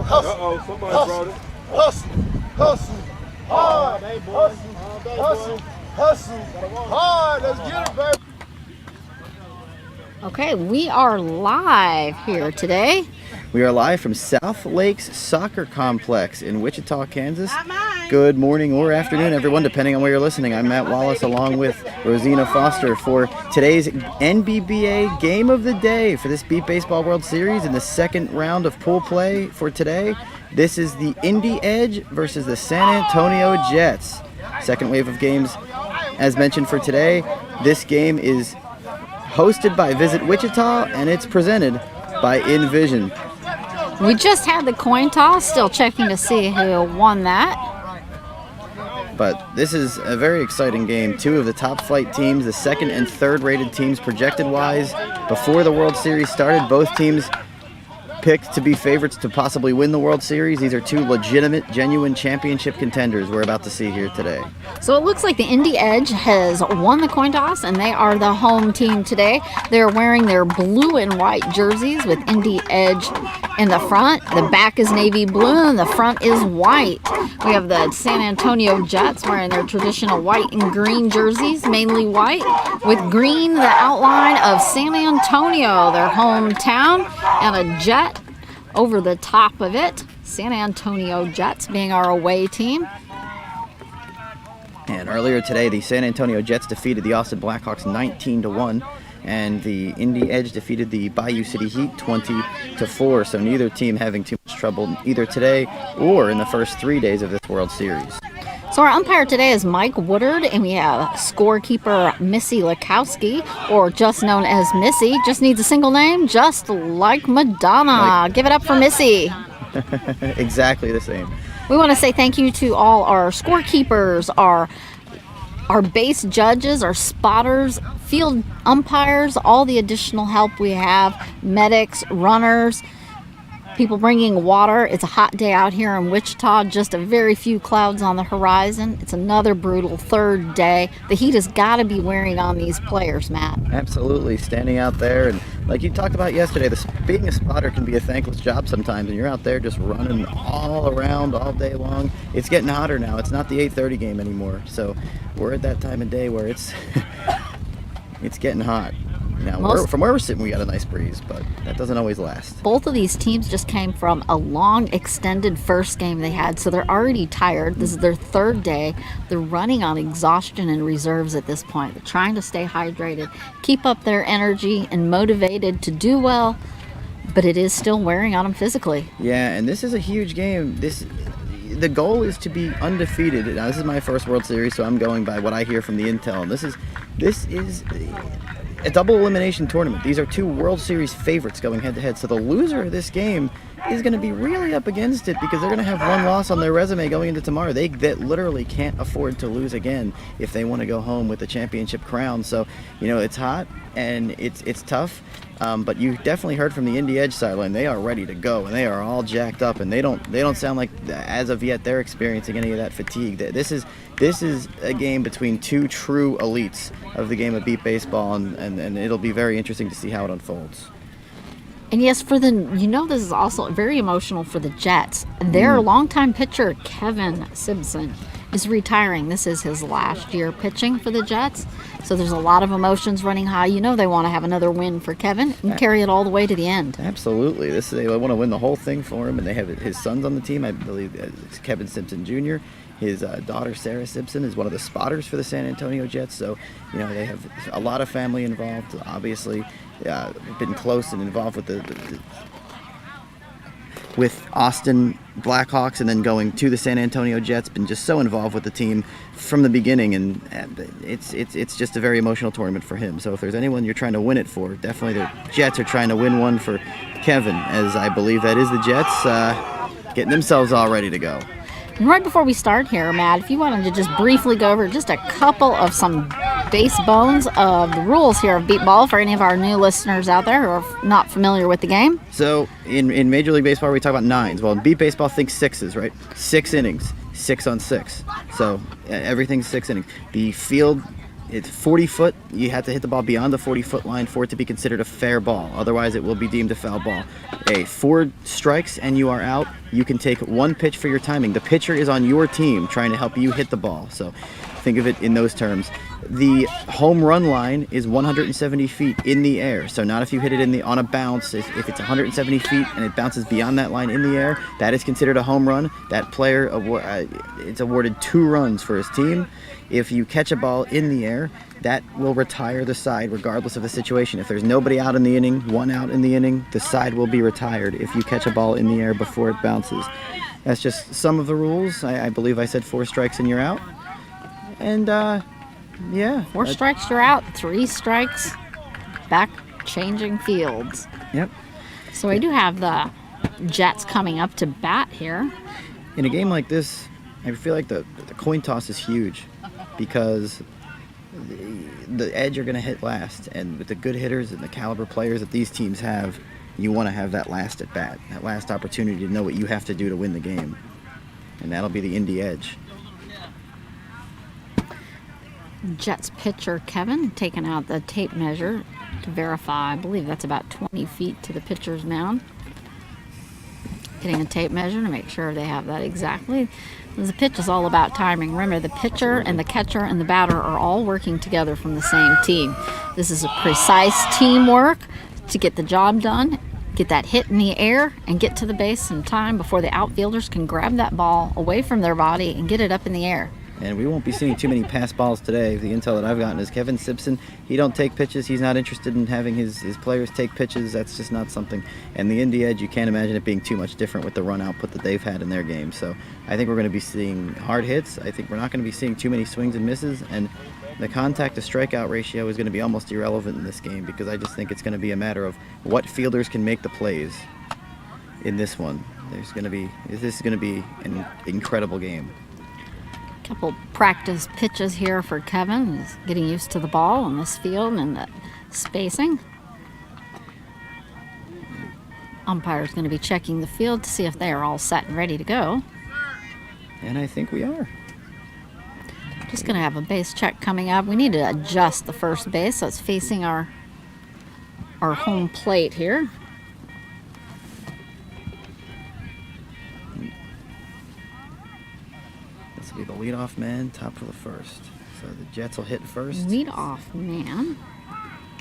Uh-oh, somebody brought it. Hustle, hard, hustle, hard. Let's get it, baby. Okay, we are live here today. We are live from South Lakes Soccer Complex in Wichita, Kansas. Good morning or afternoon, everyone, depending on where you're listening. I'm Matt Wallace along with Rosina Foster for today's NBBA Game of the Day for this Beat Baseball World Series in the second round of pool play for today. This is the Indy Edge versus the San Antonio Jets. Second wave of games, as mentioned for today. This game is hosted by Visit Wichita, and it's presented by Envision. We just had the coin toss, still checking to see who won that. But this is a very exciting game. Two of the top flight teams, the second and third rated teams projected-wise. Before the World Series started, both teams picked to be favorites to possibly win the World Series. These are two legitimate, genuine championship contenders we're about to see here today. So it looks like the Indy Edge has won the coin toss, and they are the home team today. They're wearing their blue and white jerseys with Indy Edge in the front. The back is navy blue, and the front is white. We have the San Antonio Jets wearing their traditional white and green jerseys, mainly white, with green, the outline of San Antonio, their hometown, and a jet over the top of it. San Antonio Jets being our away team. And earlier today, the San Antonio Jets defeated the Austin Blackhawks 19-1, and the Indy Edge defeated the Bayou City Heat 20-4. So neither team having too much trouble either today or in the first 3 days of this World Series. So our umpire today is Mike Woodard, and we have scorekeeper Missy Lakowski, or just known as Missy. Just needs a single name, just like Madonna. Give it up for Missy. Exactly the same. We want to say thank you to all our scorekeepers, our base judges, our spotters, field umpires, all the additional help we have, medics, runners, people bringing water. It's a hot day out here in Wichita, just a very few clouds on the horizon. It's another brutal third day. The heat has got to be wearing on these players, Matt. Absolutely, standing out there, and like you talked about yesterday, being a spotter can be a thankless job sometimes, and you're out there just running all around all day long. It's getting hotter now. It's not the 8:30 game anymore, so we're at that time of day where it's it's getting hot. Now, from where we're sitting, we got a nice breeze, but that doesn't always last. Both of these teams just came from a long, extended first game they had, so they're already tired. This is their third day. They're running on exhaustion and reserves at this point. They're trying to stay hydrated, keep up their energy, and motivated to do well, but it is still wearing on them physically. Yeah, and this is a huge game. The goal is to be undefeated. Now, this is my first World Series, so I'm going by what I hear from the intel. And this is a double elimination tournament. These are two World Series favorites going head-to-head. So the loser of this game is going to be really up against it because they're going to have one loss on their resume going into tomorrow. They literally can't afford to lose again if they want to go home with the championship crown. So, it's hot and it's tough. But you definitely heard from the Indy Edge sideline. They are ready to go, and they are all jacked up, and they don't sound like, as of yet, they're experiencing any of that fatigue. This is a game between two true elites of the game of beat baseball, and it'll be very interesting to see how it unfolds. And yes, this is also very emotional for the Jets. Their longtime pitcher, Kevin Simpson, is retiring. This is his last year pitching for the Jets. So there's a lot of emotions running high. They want to have another win for Kevin and carry it all the way to the end. Absolutely. They want to win the whole thing for him, and they have his sons on the team. I believe it's Kevin Simpson Jr. His daughter, Sarah Simpson, is one of the spotters for the San Antonio Jets. So, they have a lot of family involved. Obviously, been close and involved with Austin Blackhawks, and then going to the San Antonio Jets. Been just so involved with the team from the beginning, and it's just a very emotional tournament for him. So if there's anyone you're trying to win it for, definitely the Jets are trying to win one for Kevin, as I believe that is the Jets getting themselves all ready to go. And right before we start here, Matt, if you wanted to just briefly go over just a couple of some base bones of the rules here of beat ball for any of our new listeners out there who are not familiar with the game. So in Major League Baseball, we talk about nines. Well, in beat baseball, think sixes, right? 6 innings, 6 on 6. So everything's 6 innings. The field It's 40 foot. You have to hit the ball beyond the 40-foot line for it to be considered a fair ball. Otherwise, it will be deemed a foul ball. 4 strikes and you are out. You can take 1 pitch for your timing. The pitcher is on your team trying to help you hit the ball. So think of it in those terms. The home run line is 170 feet in the air. So not if you hit it on a bounce. If it's 170 feet and it bounces beyond that line in the air, that is considered a home run. That player it's awarded 2 runs for his team. If you catch a ball in the air, that will retire the side regardless of the situation. If there's nobody out in the inning, 1 out in the inning, the side will be retired if you catch a ball in the air before it bounces. That's just some of the rules. I believe I said 4 strikes and you're out. And yeah. 4 strikes, you're out. 3 strikes, back changing fields. Yep. So we do have the Jets coming up to bat here. In a game like this, I feel like the coin toss is huge because the edge are going to hit last, and with the good hitters and the caliber players that these teams have, you want to have that last at bat, that last opportunity to know what you have to do to win the game, and that'll be the Indy edge. Jets pitcher Kevin taking out the tape measure to verify. I believe that's about 20 feet to the pitcher's mound. Getting a tape measure to make sure they have that exactly. The pitch is all about timing. Remember, the pitcher and the catcher and the batter are all working together from the same team. This is a precise teamwork to get the job done, get that hit in the air, and get to the base in time before the outfielders can grab that ball away from their body and get it up in the air. And we won't be seeing too many pass balls today. The intel that I've gotten is Kevin Simpson, he don't take pitches. He's not interested in having his players take pitches. That's just not something. And the Indy edge, you can't imagine it being too much different with the run output that they've had in their game. So I think we're going to be seeing hard hits. I think we're not going to be seeing too many swings and misses. And the contact to strikeout ratio is going to be almost irrelevant in this game because I just think it's going to be a matter of what fielders can make the plays in this one. This is going to be an incredible game. Couple practice pitches here for Kevin. He's getting used to the ball in this field and the spacing. Umpire's going to be checking the field to see if they are all set and ready to go. And I think we are. Just going to have a base check coming up. We need to adjust the first base so it's facing our home plate here. Be the leadoff man, top for the first. So the Jets will hit first. Leadoff man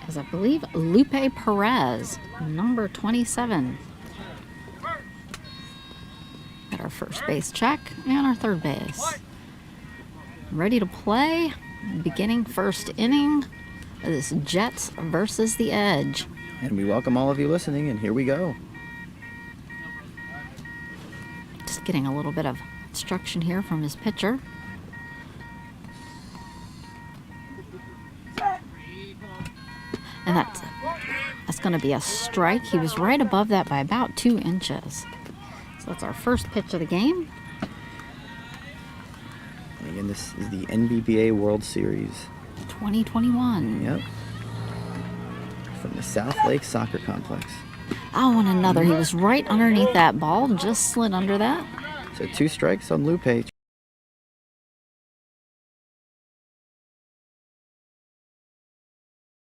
is, I believe, Lupe Perez, number 27. Got our first base check and our third base. Ready to play. Beginning first inning. This Jets versus the Edge. And we welcome all of you listening, and here we go. Just getting a little bit of instruction here from his pitcher. And that's going to be a strike. He was right above that by about 2 inches. So that's our first pitch of the game. And again, this is the NBBA World Series 2021. Yep. From the South Lake Soccer Complex. Oh, and another. He was right underneath that ball, just slid under that. So 2 strikes on Lupe.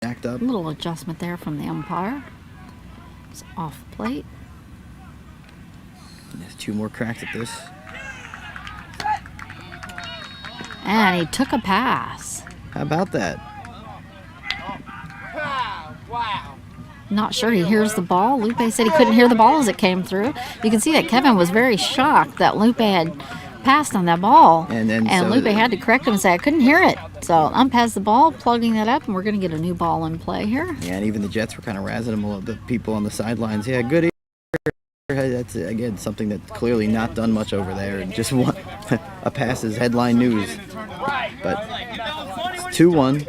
Backed up. A little adjustment there from the umpire. It's off plate. And there's 2 more cracks at this. And he took a pass. How about that? Wow. Not sure he hears the ball. Lupe said he couldn't hear the ball as it came through. You can see that Kevin was very shocked that Lupe had passed on that ball. And so Lupe had to correct him and say, I couldn't hear it. So has the ball, plugging that up, and we're going to get a new ball in play here. Yeah, and even the Jets were kind of razzing him, the people on the sidelines. Yeah, good ear. That's, again, something that's clearly not done much over there. And just a pass is headline news. But it's 2-1.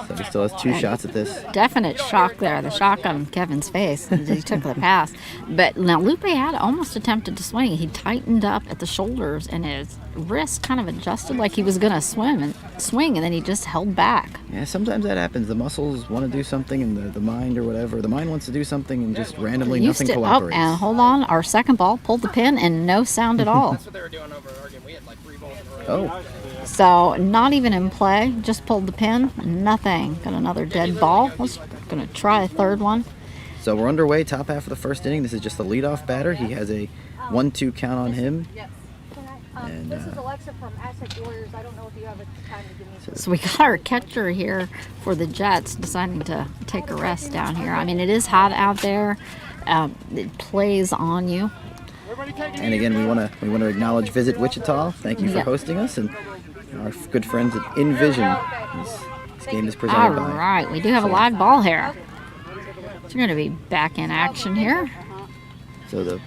So he still has 2 shots at this. Definite shock there. The shock on Kevin's face. He took the pass. But now Lupe had almost attempted to swing. He tightened up at the shoulders and his wrist kind of adjusted like he was going to swing, and then he just held back. Yeah, sometimes that happens. The muscles want to do something, and the mind or whatever. The mind wants to do something, and just randomly nothing cooperates. And hold on, our second ball pulled the pin, and no sound at all. That's what they were doing over at Oregon. We had like 3 balls in a row. Oh. So not even in play, just pulled the pin, nothing. Got another dead ball. Let's gonna try a third one. So we're underway, top half of the first inning. This is just the leadoff batter. He has a 1-2 count on him. And, this is Alexa from Asset Warriors. I don't know if you have a time to give me. So we got our catcher here for the Jets deciding to take a rest down here. I mean, it is hot out there. It plays on you. And again, we want to acknowledge Visit Wichita. Thank you for hosting us, and our good friends at Envision. This game is presented by. All right, we do have a live ball here. So we're going to be back in action here. So the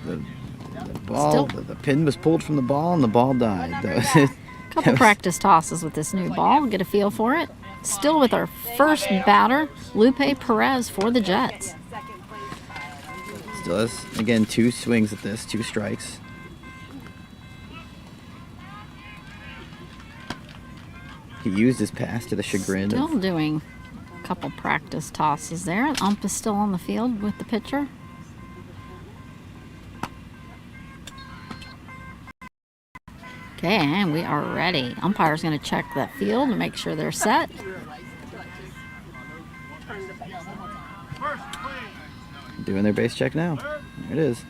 ball, the pin was pulled from the ball, and the ball died. Couple practice tosses with this new ball. Get a feel for it. Still with our first batter, Lupe Perez for the Jets. Still has, again, 2 swings at this, 2 strikes. He used his pass to the chagrin. Still doing a couple practice tosses there. Ump is still on the field with the pitcher. Okay, and we are ready. Umpire's going to check the field to make sure they're set. Doing their base check now. There it is.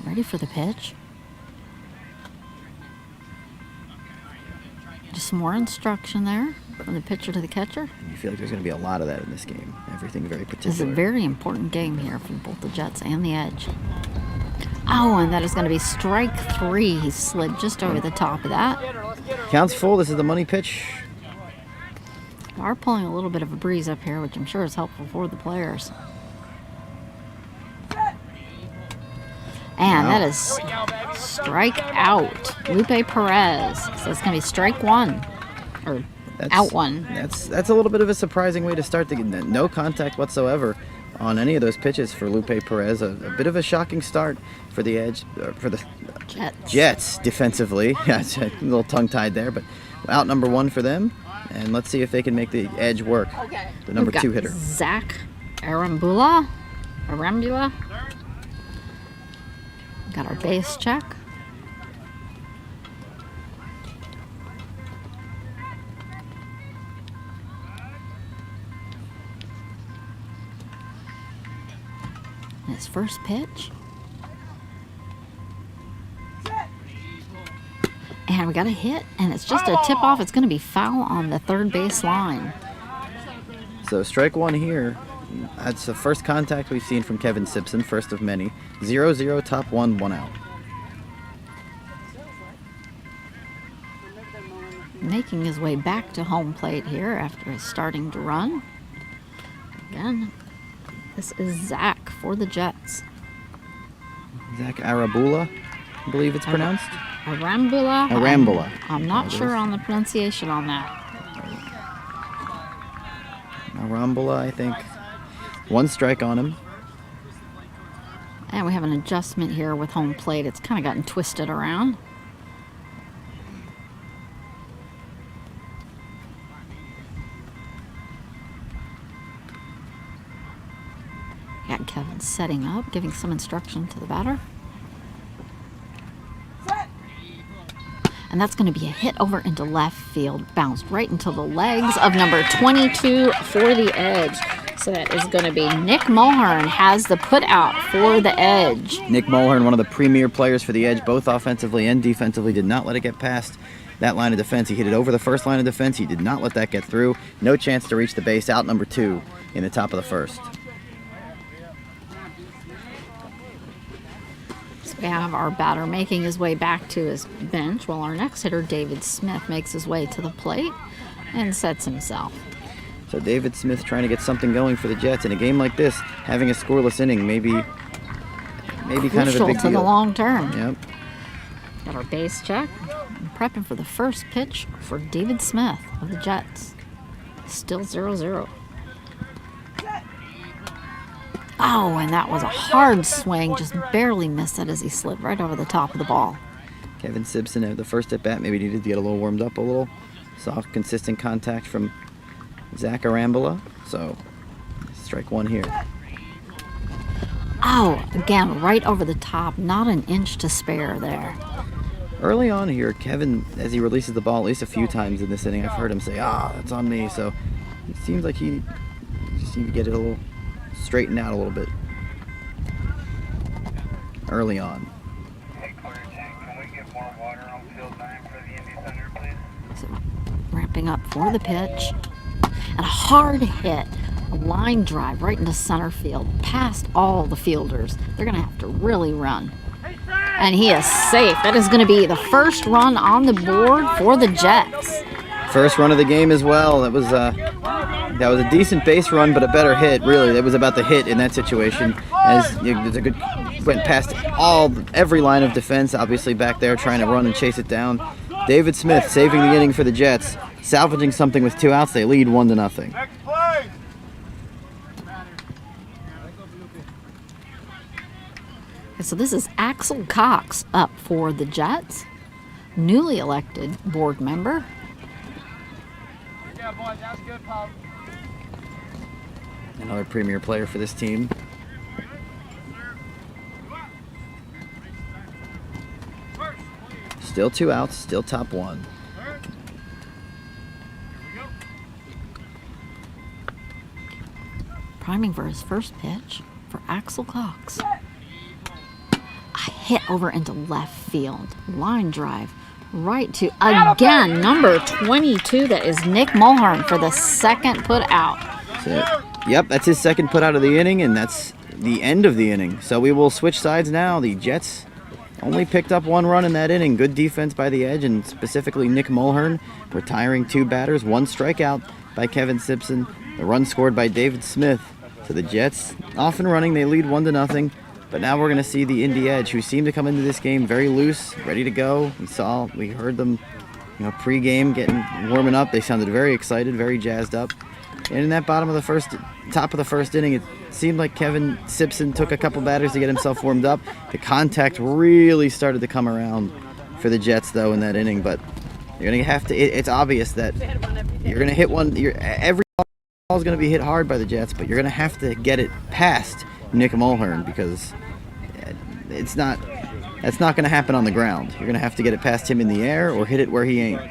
Ready for the pitch. Just some more instruction there from the pitcher to the catcher. You feel like there's going to be a lot of that in this game. Everything very particular. This is a very important game here for both the Jets and the Edge. Oh, and that is going to be strike 3. He slid just over the top of that. Counts full. This is the money pitch. We are pulling a little bit of a breeze up here, which I'm sure is helpful for the players. And that is strike out. Lupe Perez. So it's going to be strike 1. Or out 1. That's a little bit of a surprising way to start the game. No contact whatsoever on any of those pitches for Lupe Perez. A bit of a shocking start for the Edge, for the Jets defensively. Yeah, it's a little tongue-tied there, but out number 1 for them. And let's see if they can make the Edge work. The number 2 hitter. Zach Arambula. Got our base check. And his first pitch. And we got a hit, and it's just a tip-off. It's going to be foul on the third base line. So strike 1 here. That's the first contact we've seen from Kevin Simpson, first of many. 0-0, top 1, 1 out. Making his way back to home plate here after starting to run. Again, this is Zach for the Jets. Zach Arambula, I believe it's pronounced. Arambula. I'm not sure on the pronunciation on that. Arambula, I think. 1 strike on him. And we have an adjustment here with home plate. It's kind of gotten twisted around. Got Kevin setting up, giving some instruction to the batter. And that's going to be a hit over into left field. Bounced right into the legs of number 22 for the Edge. So that is going to be Nick Mulhern has the put out for the Edge. Nick Mulhern, one of the premier players for the Edge, both offensively and defensively, did not let it get past that line of defense. He hit it over the first line of defense. He did not let that get through. No chance to reach the base. Out number 2 in the top of the first. We have our batter making his way back to his bench while our next hitter, David Smith, makes his way to the plate and sets himself. So David Smith trying to get something going for the Jets. In a game like this, having a scoreless inning may be kind of a big to deal. The long term. Yep. Got our base check. And prepping for the first pitch for David Smith of the Jets. Still 0-0. Oh, and that was a hard swing. Just barely missed it as he slid right over the top of the ball. Kevin Simpson, the first at bat, maybe needed to get a little warmed up a little. Soft, consistent contact from Zach Arambula. So, strike 1 here. Oh, again, right over the top. Not an inch to spare there. Early on here, Kevin, as he releases the ball at least a few times in this inning, I've heard him say, that's on me. So it seems like he just need to get it a little straightened out a little bit early on. Hey, Clear Tank, can we get more water on field 9 for the Indy Thunder, please? So ramping up for the pitch. And a hard hit. A line drive right into center field. Past all the fielders. They're going to have to really run. And he is safe. That is going to be the first run on the board for the Jets. First run of the game as well. That was a decent base run, but a better hit. Really, it was about the hit in that situation. As there's a good went past every line of defense. Obviously back there trying to run and chase it down. David Smith saving the inning for the Jets, salvaging something with 2 outs. They lead 1-0. Next play. So this is Axel Cox up for the Jets, newly elected board member. Yeah, boys, that's good, Pop. Another premier player for this team. Still 2 outs, still top 1. Priming for his first pitch for Axel Cox. A hit over into left field. Line drive right to, again, number 22. That is Nick Mulhern for the second put out. Yep, that's his second put out of the inning, and that's the end of the inning. So we will switch sides now. The Jets only picked up 1 run in that inning. Good defense by the Edge, and specifically Nick Mulhern, retiring 2 batters. 1 strikeout by Kevin Simpson. The run scored by David Smith. So the Jets off and running. They lead 1-0. But now we're going to see the Indy Edge, who seem to come into this game very loose, ready to go. We heard them, pre-game warming up. They sounded very excited, very jazzed up. And in that top of the first inning, it seemed like Kevin Simpson took a couple batters to get himself warmed up. The contact really started to come around for the Jets, though, in that inning. But you're going to have to. It's obvious that you're going to hit one. Every ball is going to be hit hard by the Jets, but you're going to have to get it past Nick Mulhern, because that's not going to happen on the ground. You're going to have to get it past him in the air or hit it where he ain't.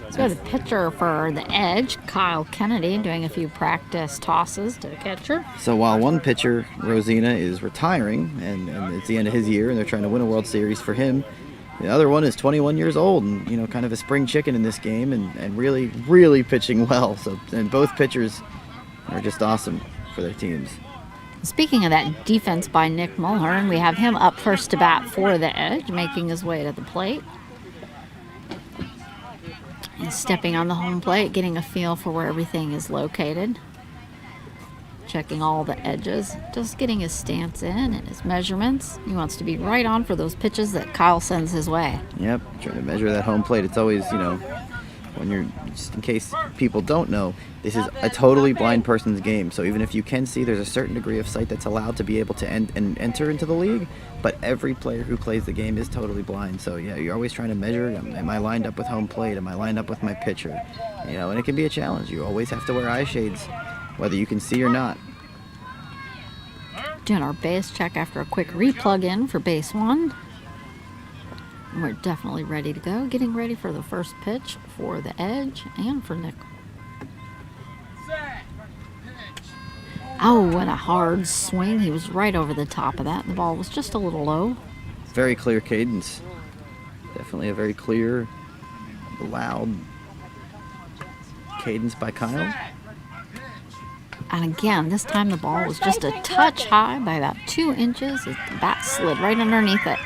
So the pitcher for the Edge, Kyle Kennedy, doing a few practice tosses to the catcher. So while one pitcher, Rosina, is retiring, and it's the end of his year, and they're trying to win a World Series for him, the other one is 21 years old and, kind of a spring chicken in this game and really, really pitching well. So, and both pitchers are just awesome for their teams. Speaking of that defense by Nick Mulhern, we have him up first to bat for the Edge, making his way to the plate. He's stepping on the home plate, getting a feel for where everything is located. Checking all the edges, just getting his stance in and his measurements. He wants to be right on for those pitches that Kyle sends his way. Yep, trying to measure that home plate. It's always, when you're, just in case people don't know, this is a totally blind person's game. So even if you can see, there's a certain degree of sight that's allowed to be able to enter into the league. But every player who plays the game is totally blind. So yeah, you're always trying to measure, am I lined up with home plate? Am I lined up with my pitcher? And it can be a challenge. You always have to wear eye shades, whether you can see or not. Doing our base check after a quick replug in for base 1. We're definitely ready to go. Getting ready for the first pitch for the Edge and for Nick. Oh, what a hard swing. He was right over the top of that. The ball was just a little low. Very clear cadence. Definitely a very clear, loud cadence by Kyle. And again, this time the ball was just a touch high by about 2 inches. The bat slid right underneath it.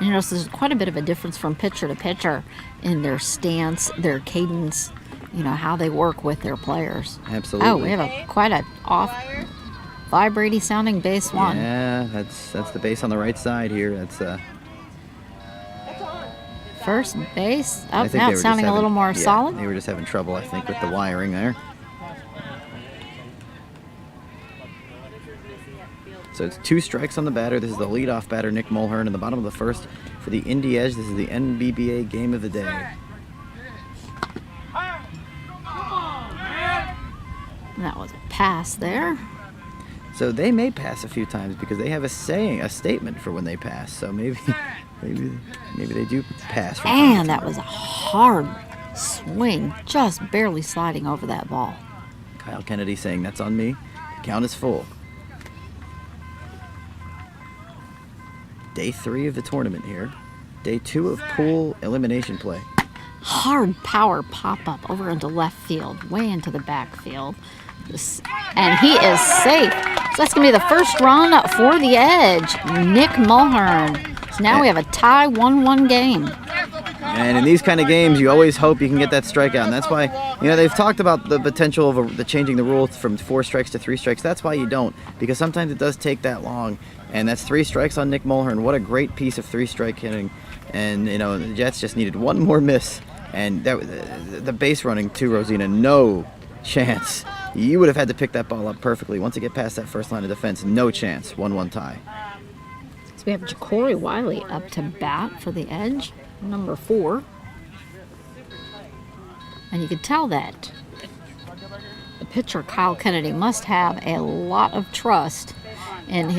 You notice there's quite a bit of a difference from pitcher to pitcher in their stance, their cadence, how they work with their players. Absolutely. Oh, we have quite a off, vibrating sounding base 1. Yeah, that's the base on the right side here. That's first base. I Up think now, they it's were sounding just a little more solid. They were just having trouble, I think, with the wiring there. So it's 2 strikes on the batter. This is the leadoff batter, Nick Mulhern, in the bottom of the first for the Indy Edge. This is the NBBA game of the day. That was a pass there. So they may pass a few times because they have a statement for when they pass. So maybe they do pass. From time to And time. that was a hard swing, just barely sliding over that ball. Kyle Kennedy saying, "That's on me. Count is full." Day 3 of the tournament here. Day 2 of pool elimination play. Hard power pop up over into left field, way into the backfield. And he is safe. So that's going to be the first run for the Edge, Nick Mulhern. So now we have a tie 1-1 game. And in these kind of games, you always hope you can get that strikeout. And that's why, they've talked about the potential of the changing the rule from 4 strikes to 3 strikes. That's why you don't, because sometimes it does take that long. And that's 3 strikes on Nick Mulhern. What a great piece of 3-strike hitting. And, the Jets just needed one more miss. And the base running too, Rosina, no chance. You would have had to pick that ball up perfectly. Once you get past that first line of defense, no chance. 1-1 tie. So we have Ja'Cory Wiley up to bat for the Edge, number 4. And you can tell that the pitcher, Kyle Kennedy, must have a lot of trust in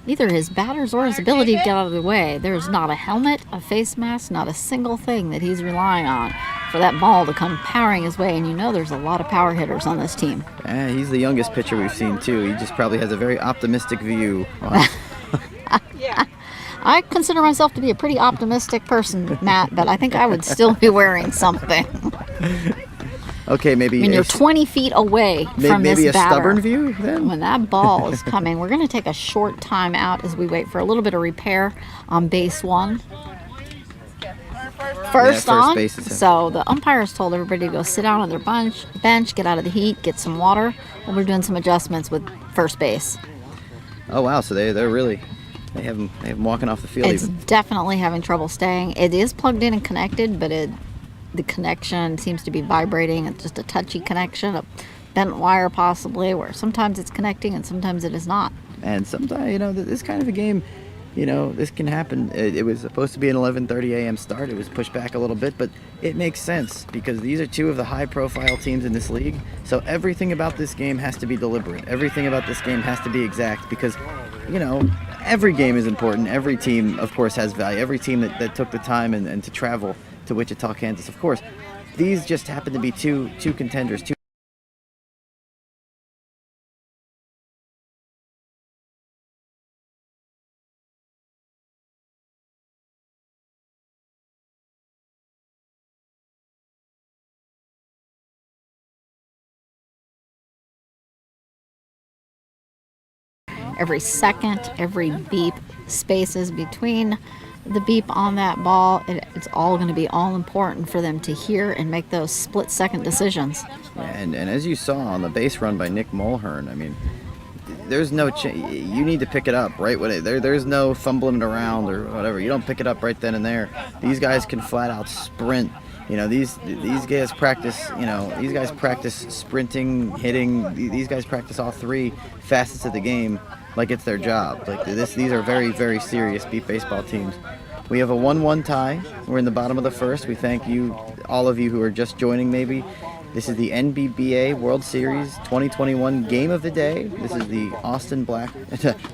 either his batters or his ability to get out of the way. There's not a helmet, a face mask, not a single thing that he's relying on for that ball to come powering his way. And there's a lot of power hitters on this team. He's the youngest pitcher we've seen, too. He just probably has a very optimistic view. I consider myself to be a pretty optimistic person, Matt, but I think I would still be wearing something. Okay, maybe. You're 20 feet away from maybe this a batter. stubborn view, then? When that ball is coming, we're going to take a short time out as we wait for a little bit of repair on base 1. First on. base is him. So the umpires told everybody to go sit down on their bench, get out of the heat, get some water. Well, we're doing some adjustments with first base. Oh, wow. So they have him walking off the field It's even. definitely having trouble staying. It is plugged in and connected, but the connection seems to be vibrating. It's just a touchy connection, a bent wire possibly, where sometimes it's connecting and sometimes it is not. And sometimes, this kind of a game, this can happen. It was supposed to be an 11:30 a.m. start. It was pushed back a little bit, but it makes sense because these are 2 of the high-profile teams in this league. So everything about this game has to be deliberate. Everything about this game has to be exact because, every game is important. Every team, of course, has value. Every team that took the time and to travel to Wichita, Kansas, of course. These just happen to be two contenders, Every second, every beep, spaces between the beep on that ball, it's all going to be all important for them to hear and make those split-second decisions. And as you saw on the base run by Nick Mulhern, there's no you need to pick it up right when there's no fumbling it around or whatever. You don't pick it up right then and there. These guys can flat out sprint. These guys practice. These guys practice sprinting, hitting. These guys practice all 3 facets of the game like it's their job. These are very, very serious beat baseball teams. We have a 1-1 tie. We're in the bottom of the first. We thank you, all of you who are just joining maybe. This is the NBBA World Series 2021 Game of the Day. This is the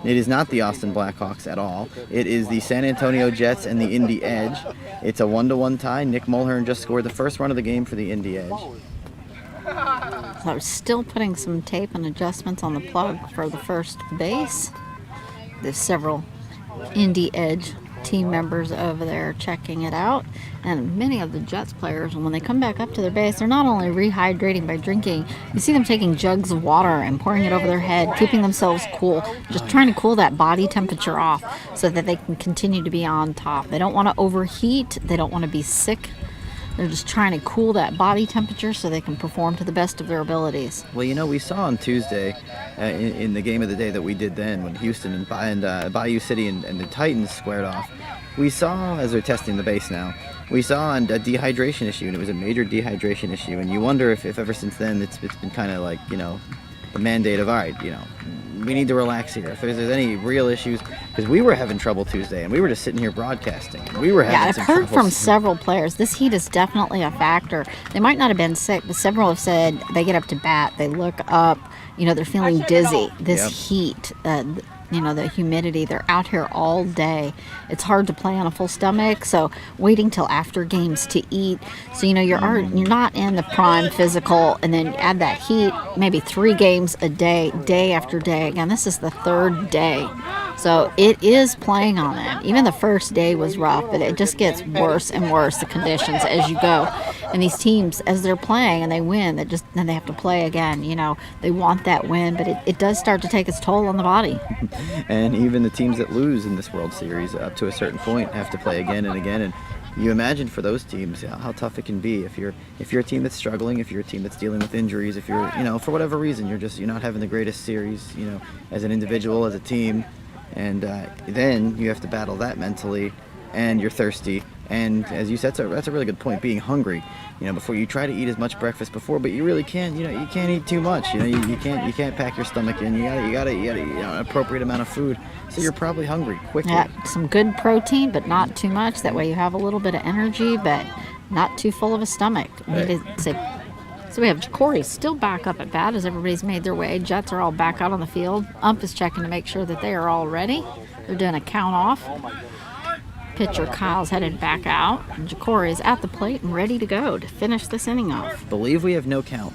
it is not the Austin Blackhawks at all. It is the San Antonio Jets and the Indy Edge. It's a 1-1 tie. Nick Mulhern just scored the first run of the game for the Indy Edge. So I'm still putting some tape and adjustments on the plug for the first base. There's several Indy Edge team members over there checking it out, and many of the Jets players, when they come back up to their base, they're not only rehydrating by drinking. You see them taking jugs of water and pouring it over their head, keeping themselves cool, just trying to cool that body temperature off so that they can continue to be on top. They don't want to overheat, they don't want to be sick. They're just trying to cool that body temperature so they can perform to the best of their abilities. Well, we saw on Tuesday in the game of the day that we did then when Houston and Bayou City and the Titans squared off, we saw, as they're testing the base now, we saw a dehydration issue, and it was a major dehydration issue. And you wonder if ever since then it's been kind of like, the mandate of, all right, we need to relax here. If there's any real issues, because we were having trouble Tuesday, and we were just sitting here broadcasting. And we were having Yeah, I've some heard trouble. from several players. This heat is definitely a factor. They might not have been sick, but several have said they get up to bat, they look up, they're feeling dizzy. This Yep. heat, the humidity, they're out here all day. It's hard to play on a full stomach, so waiting till after games to eat. So, you're not in the prime physical, and then add that heat, maybe 3 games a day, day after day. Again, this is the 3rd day. So it is playing on them. Even the first day was rough, but it just gets worse and worse, the conditions, as you go. And these teams, as they're playing and they win, then they have to play again. They want that win, but it does start to take its toll on the body. And even the teams that lose in this World Series up to a certain point have to play again and again. And you imagine for those teams how tough it can be if you're a team that's struggling, if you're a team that's dealing with injuries, if you're for whatever reason you're not having the greatest series as an individual, as a team, and then you have to battle that mentally, and you're thirsty. And as you said, that's a really good point. Being hungry, before you try to eat as much breakfast before, but you really can't. You can't eat too much. You can't pack your stomach in. You gotta an appropriate amount of food. So you're probably hungry quickly. Yeah, some good protein, but not too much. That way you have a little bit of energy, but not too full of a stomach. Right. So we have Jacory still back up at bat as everybody's made their way. Jets are all back out on the field. Ump is checking to make sure that they are all ready. They're doing a count off. Pitcher Kyle's headed back out. And Jacory is at the plate and ready to go to finish this inning off. I believe we have no count,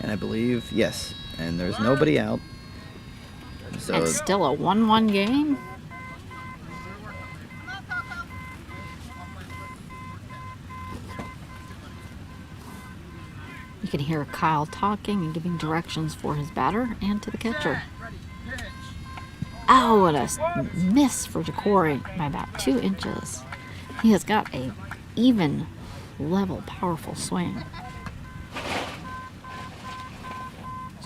and I believe yes, and there's nobody out. So It's still a 1-1 game. You can hear Kyle talking and giving directions for his batter and to the catcher. Oh, what a miss for Jacory by about 2 inches. He has got a even, level, powerful swing. There's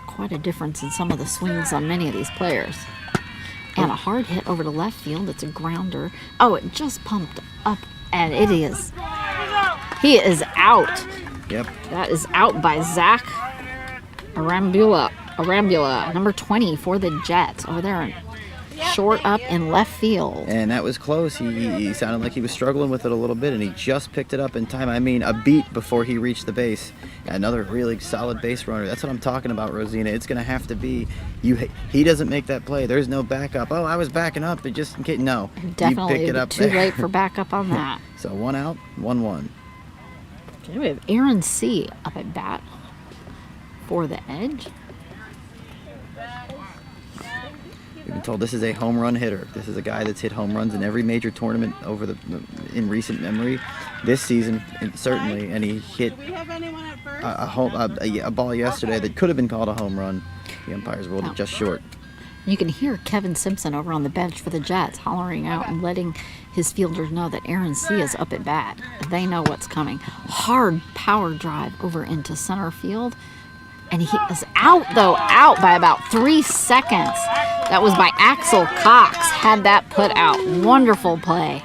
quite a difference in some of the swings on many of these players. And a hard hit over to left field. It's a grounder. Oh, it just pumped up, and it is. He is out. yep, That is out by Zach Arambula, number 20 for the Jets. Oh, they're short up in left field. and that was close. He sounded like he was struggling with it a little bit, and he just picked it up in time. I mean, a beat before he reached the base. Another really solid base runner. That's what I'm talking about, Rosina. It's going to have to be he doesn't make that play. There's no backup. Oh, I was backing up, but just in case. No, Definitely you pick it up too there. late for backup on that. So 1 out, 1-1. Okay, we have Aaron C. up at bat for the Edge. We've been told this is a home run hitter. This is a guy that's hit home runs in every major tournament in recent memory. This season, certainly, and he hit a ball yesterday that could have been called a home run. The umpires ruled it just short. You can hear Kevin Simpson over on the bench for the Jets hollering out and letting his fielders know that Aaron C. is up at bat. They know what's coming. Hard power drive over into center field. And he is out by about 3 seconds. That was by Axel Cox. Had that put out. Wonderful play.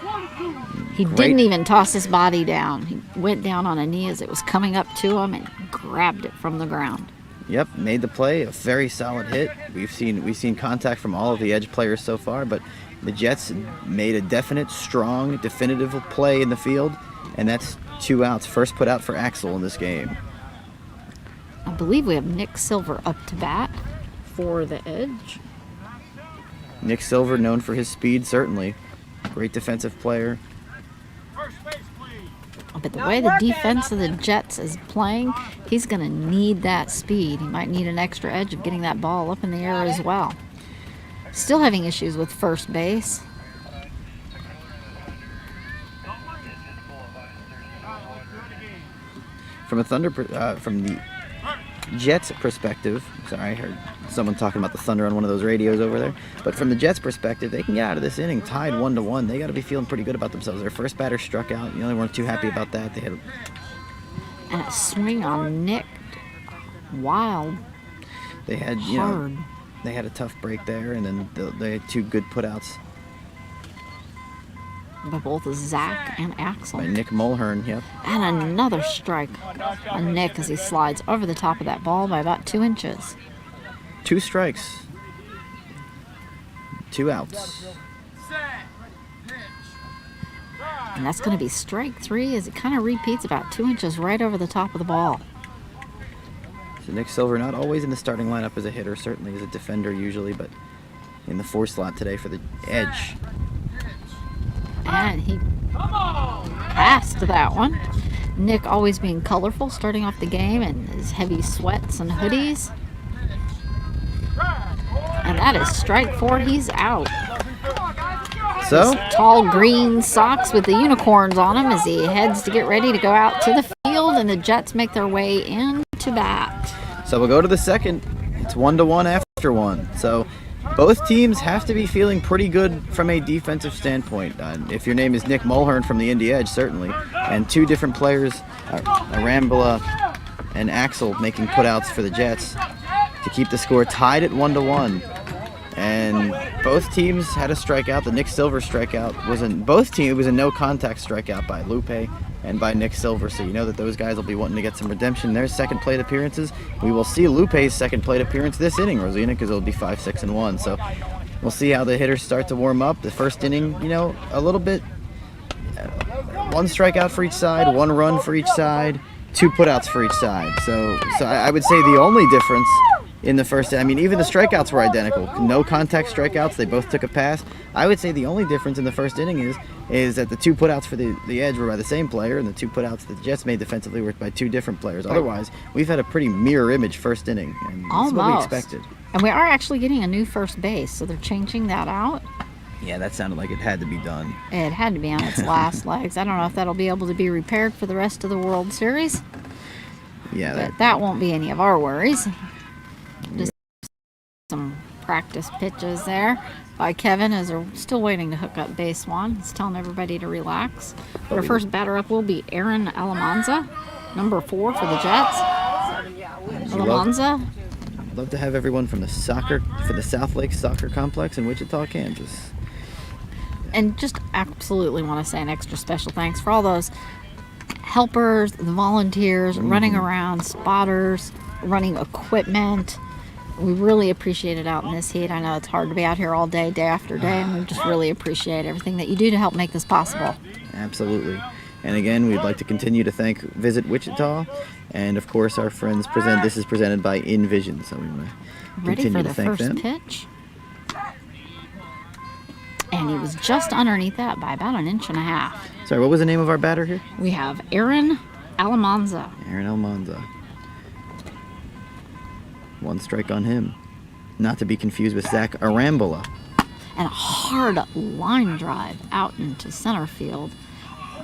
He didn't even toss his body down. He went down on a knee as it was coming up to him and grabbed it from the ground. Yep, made the play. A very solid hit. We've seen contact from all of the Edge players so far, but the Jets made a definite, strong, definitive play in the field, and that's 2 outs. First put out for Axel in this game. I believe we have Nick Silver up to bat for the Edge. Nick Silver, known for his speed, certainly. Great defensive player. But the way the defense of the Jets is playing, he's going to need that speed. He might need an extra edge of getting that ball up in the air as well. Still having issues with first base. From the Jets' perspective, sorry, I heard someone talking about the Thunder on one of those radios over there. But from the Jets' perspective, they can get out of this inning tied 1-1. They got to be feeling pretty good about themselves. Their first batter struck out. They weren't too happy about that. They had And a swing on Nick. Wild. they had Hard. they had a tough break there, and then they had 2 good putouts By both Zach and Axel. by Nick Mulhern. Yep. And another strike on Nick as he slides over the top of that ball by about 2 inches. 2 strikes. 2 outs. Set. Pitch. Drive. And that's going to be strike 3 as it kind of repeats about 2 inches right over the top of the ball. So Nick Silver not always in the starting lineup as a hitter, certainly as a defender usually, but in the 4 slot today for the Edge. And he Come on. passed that one. Nick always being colorful starting off the game in his heavy sweats and hoodies. And that is strike 4. He's out. So, Tall green socks with the unicorns on him as he heads to get ready to go out to the field, and the Jets make their way into bat. so we'll go to the second. It's 1-1 after 1. So both teams have to be feeling pretty good from a defensive standpoint. If your name is Nick Mulhern from the Indy Edge, certainly. And 2 different players, Arambula and Axel, making putouts for the Jets to keep the score tied at 1-1. And both teams had a strikeout. The Nick Silver strikeout was it was a no contact strikeout by Lupe and by Nick Silver. So you know that those guys will be wanting to get some redemption. Their second plate appearances. We will see Lupe's second plate appearance this inning, Rosina, because it'll be 5, 6, and 1. So we'll see how the hitters start to warm up. The first inning, a little bit, 1 strikeout for each side, 1 run for each side, 2 putouts for each side. So I would say the only difference in the first, even the strikeouts were identical. No contact strikeouts. They both took a pass. I would say the only difference in the first inning is that the 2 putouts for the Edge were by the same player, and the 2 putouts that the Jets made defensively were by 2 different players. Otherwise, we've had a pretty mirror image first inning, and that's what we expected. And we are actually getting a new first base, so they're changing that out. Yeah, that sounded like it had to be done. It had to be on its last legs. I don't know if that'll be able to be repaired for the rest of the World Series. Yeah, But that won't be any of our worries. Just some practice pitches there by Kevin as they're still waiting to hook up base 1. He's telling everybody to relax. But our first batter up will be Aaron Alamanza, number 4 for the Jets. Alamanza. I'd love to have everyone from the South Lake Soccer Complex in Wichita, Kansas. And just absolutely want to say an extra special thanks for all those helpers, the volunteers, running around, spotters, running equipment. We really appreciate it out in this heat. I know it's hard to be out here all day, day after day, and we just really appreciate everything that you do to help make this possible. Absolutely. And again, we'd like to continue to thank Visit Wichita, and of course our friends This is presented by InVision, so we want to Ready continue for to the thank first them. pitch. And he was just underneath that by about 1.5 inches. Sorry, what was the name of our batter here? We have Aaron Alamanza. Aaron Almanza. 1 strike on him. Not to be confused with Zach Arambula. And a hard line drive out into center field.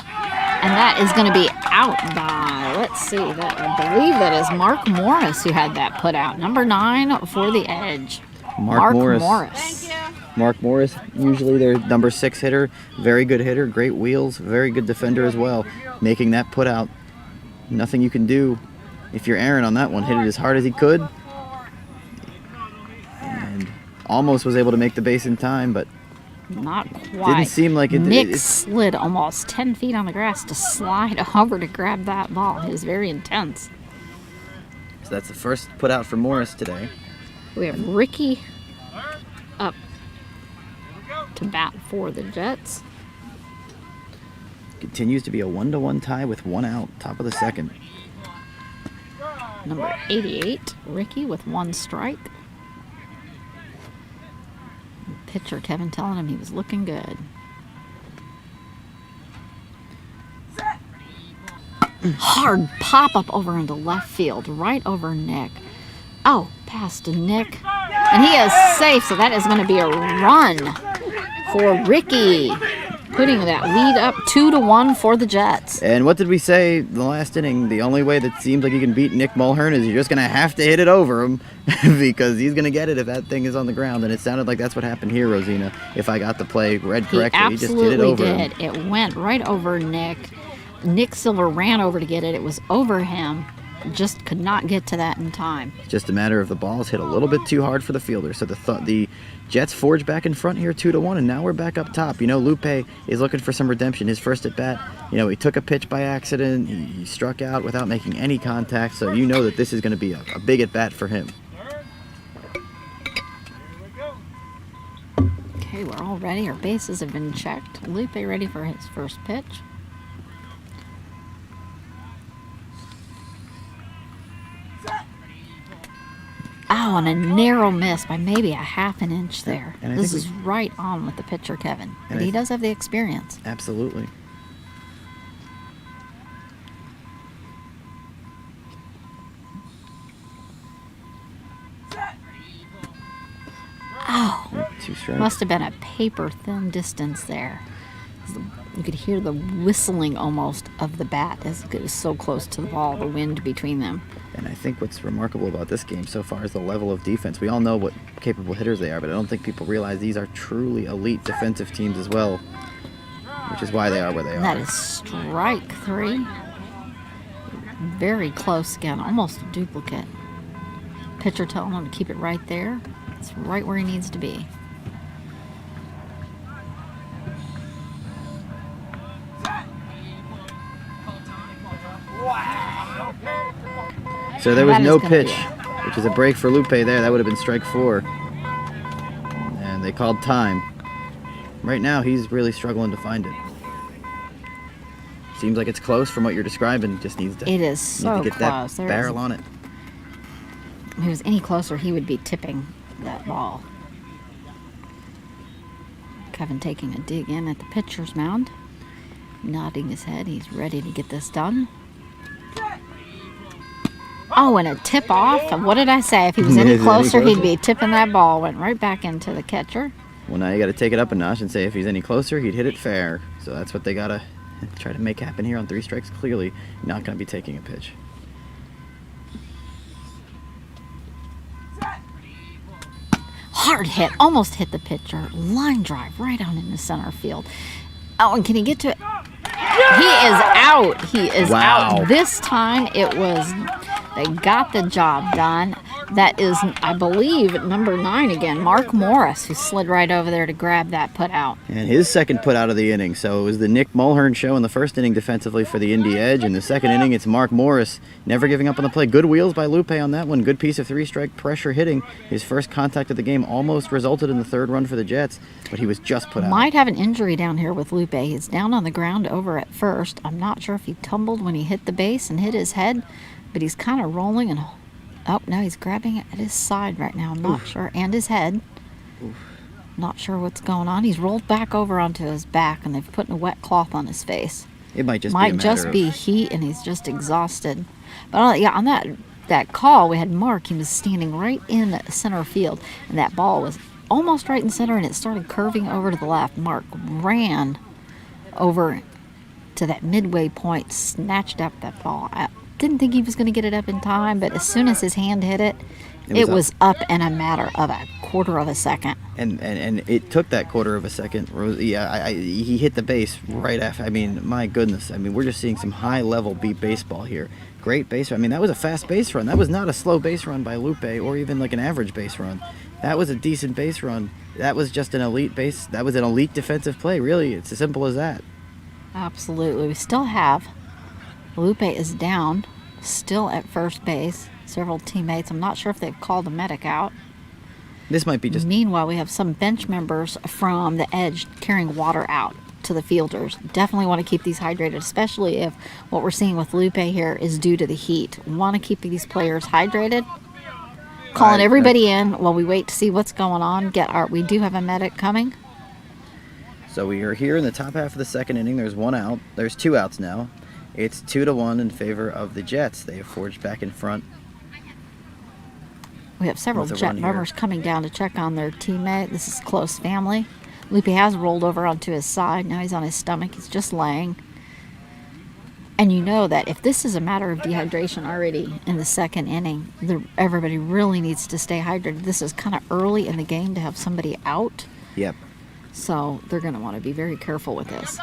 And that is going to be out by, let's see, I believe that is Mark Morris who had that put out. Number 9 for the Edge. Mark Morris. Mark Morris, usually their number 6 hitter. Very good hitter, great wheels, very good defender as well. Making that put out. Nothing you can do if you're Aaron on that one. Hit it as hard as he could. And almost was able to make the base in time, but not quite. didn't seem like it. Nick slid almost 10 feet on the grass to slide over to grab that ball. It was very intense. So that's the first put out for Morris today. We have Ricky up to bat for the Jets. Continues to be a 1-1 tie with 1 out, top of the second. Number 88, Ricky with 1 strike. Pitcher Kevin telling him he was looking good. Hard pop up over into left field, right over Nick. Oh, past to Nick. And he is safe, so that is going to be a run for Ricky, putting that lead up 2-1 for the Jets. And what did we say the last inning? The only way that seems like you can beat Nick Mulhern is you're just going to have to hit it over him because he's going to get it if that thing is on the ground. And it sounded like that's what happened here, Rosina. If I got the play read correctly, he just hit it over him. It went right over Nick. Nick Silver ran over to get it. It was over him. Just could not get to that in time. It's just a matter of the balls hit a little bit too hard for the fielder. So the Jets forge back in front here 2-1, and now we're back up top. Lupe is looking for some redemption. His first at bat, he took a pitch by accident. He struck out without making any contact. So you know that this is going to be a big at bat for him. ready. Our bases have been checked. Lupe ready for his first pitch. Oh, and a narrow miss by maybe a half an inch there. And I This think is right on with the pitcher, Kevin. And But he does have the experience. Absolutely. Oh, Two strikes. must have been a paper-thin distance there. You could hear the whistling almost of the bat as it was so close to the ball, the wind between them. And I think what's remarkable about this game so far is the level of defense. We all know what capable hitters they are, but I don't think people realize these are truly elite defensive teams as well, which is why they are where they And that are. is strike 3. Very close again, almost a duplicate. Pitcher telling him to keep it right there. It's right where he needs to be. So there was That is no gonna pitch, be which is a break for Lupe there. That would have been strike 4. And they called time. Right now, he's really struggling to find it. Seems like it's close from what you're describing. Just needs to, It is needs so to get close. that There barrel is- on it. If he was any closer, he would be tipping that ball. Kevin taking a dig in at the pitcher's mound, nodding his head. He's ready to get this done. Oh, and a tip off. What did I say? If he was any Is it any closer, he'd closer? be tipping that ball. Went right back into the catcher. Well, now you got to take it up a notch and say if he's any closer, he'd hit it fair. So that's what they got to try to make happen here on 3 strikes. Clearly, not going to be taking a pitch. Hard hit, almost hit the pitcher. Line drive right on into center field. Oh, and can he get to it? He is out. He is Wow. out. This time it was, they got the job done. That is, I believe, number 9 again, Mark Morris, who slid right over there to grab that put out. And his second put out of the inning. So it was the Nick Mulhern show in the first inning defensively for the Indy Edge. In the second inning, it's Mark Morris never giving up on the play. Good wheels by Lupe on that one. Good piece of 3-strike pressure hitting. His first contact of the game almost resulted in the 3rd run for the Jets, but he was just put out. Might have an injury down here with Lupe. He's down on the ground over at first. I'm not sure if he tumbled when he hit the base and hit his head, but he's kind of rolling and, oh, no, he's grabbing it at his side right now. I'm not sure. And his head. Not sure what's going on. He's rolled back over onto his back, and they've put a wet cloth on his face. It might just Might be a just matter be of, heat, and he's just exhausted. But on that call, we had Mark. He was standing right in center field, and that ball was almost right in center, and it started curving over to the left. Mark ran over to that midway point, snatched up that ball. I didn't think he was going to get it up in time, but as soon as his hand hit it, it was up in a matter of a quarter of a second. and it took that quarter of a second. Yeah, he hit the base right after. I mean, my goodness. I mean, we're just seeing some high-level beat baseball here. Great base run. I mean, that was a fast base run. That was not a slow base run by Lupe or even like an average base run. That was a decent base run. That was just an elite base. That was an elite defensive play, really. It's as simple as that. Absolutely. We still have Lupe is down, still at first base. Several teammates. I'm not sure if they've called a medic out. This might be just Meanwhile, we have some bench members from the Edge carrying water out to the fielders. Definitely want to keep these hydrated, especially if what we're seeing with Lupe here is due to the heat. Want to keep these players hydrated. Calling everybody in while we wait to see what's going on. We do have a medic coming. So we are here in the top half of the second inning. There's 1 out. There's 2 outs now. It's 2-1 in favor of the Jets. They have forged back in front. We have several With a Jet run here. members coming down to check on their teammate. This is close family. Lupe has rolled over onto his side. Now he's on his stomach. He's just laying. And you know that if this is a matter of dehydration already in the second inning, everybody really needs to stay hydrated. This is kind of early in the game to have somebody out. Yep. So they're going to want to be very careful with this.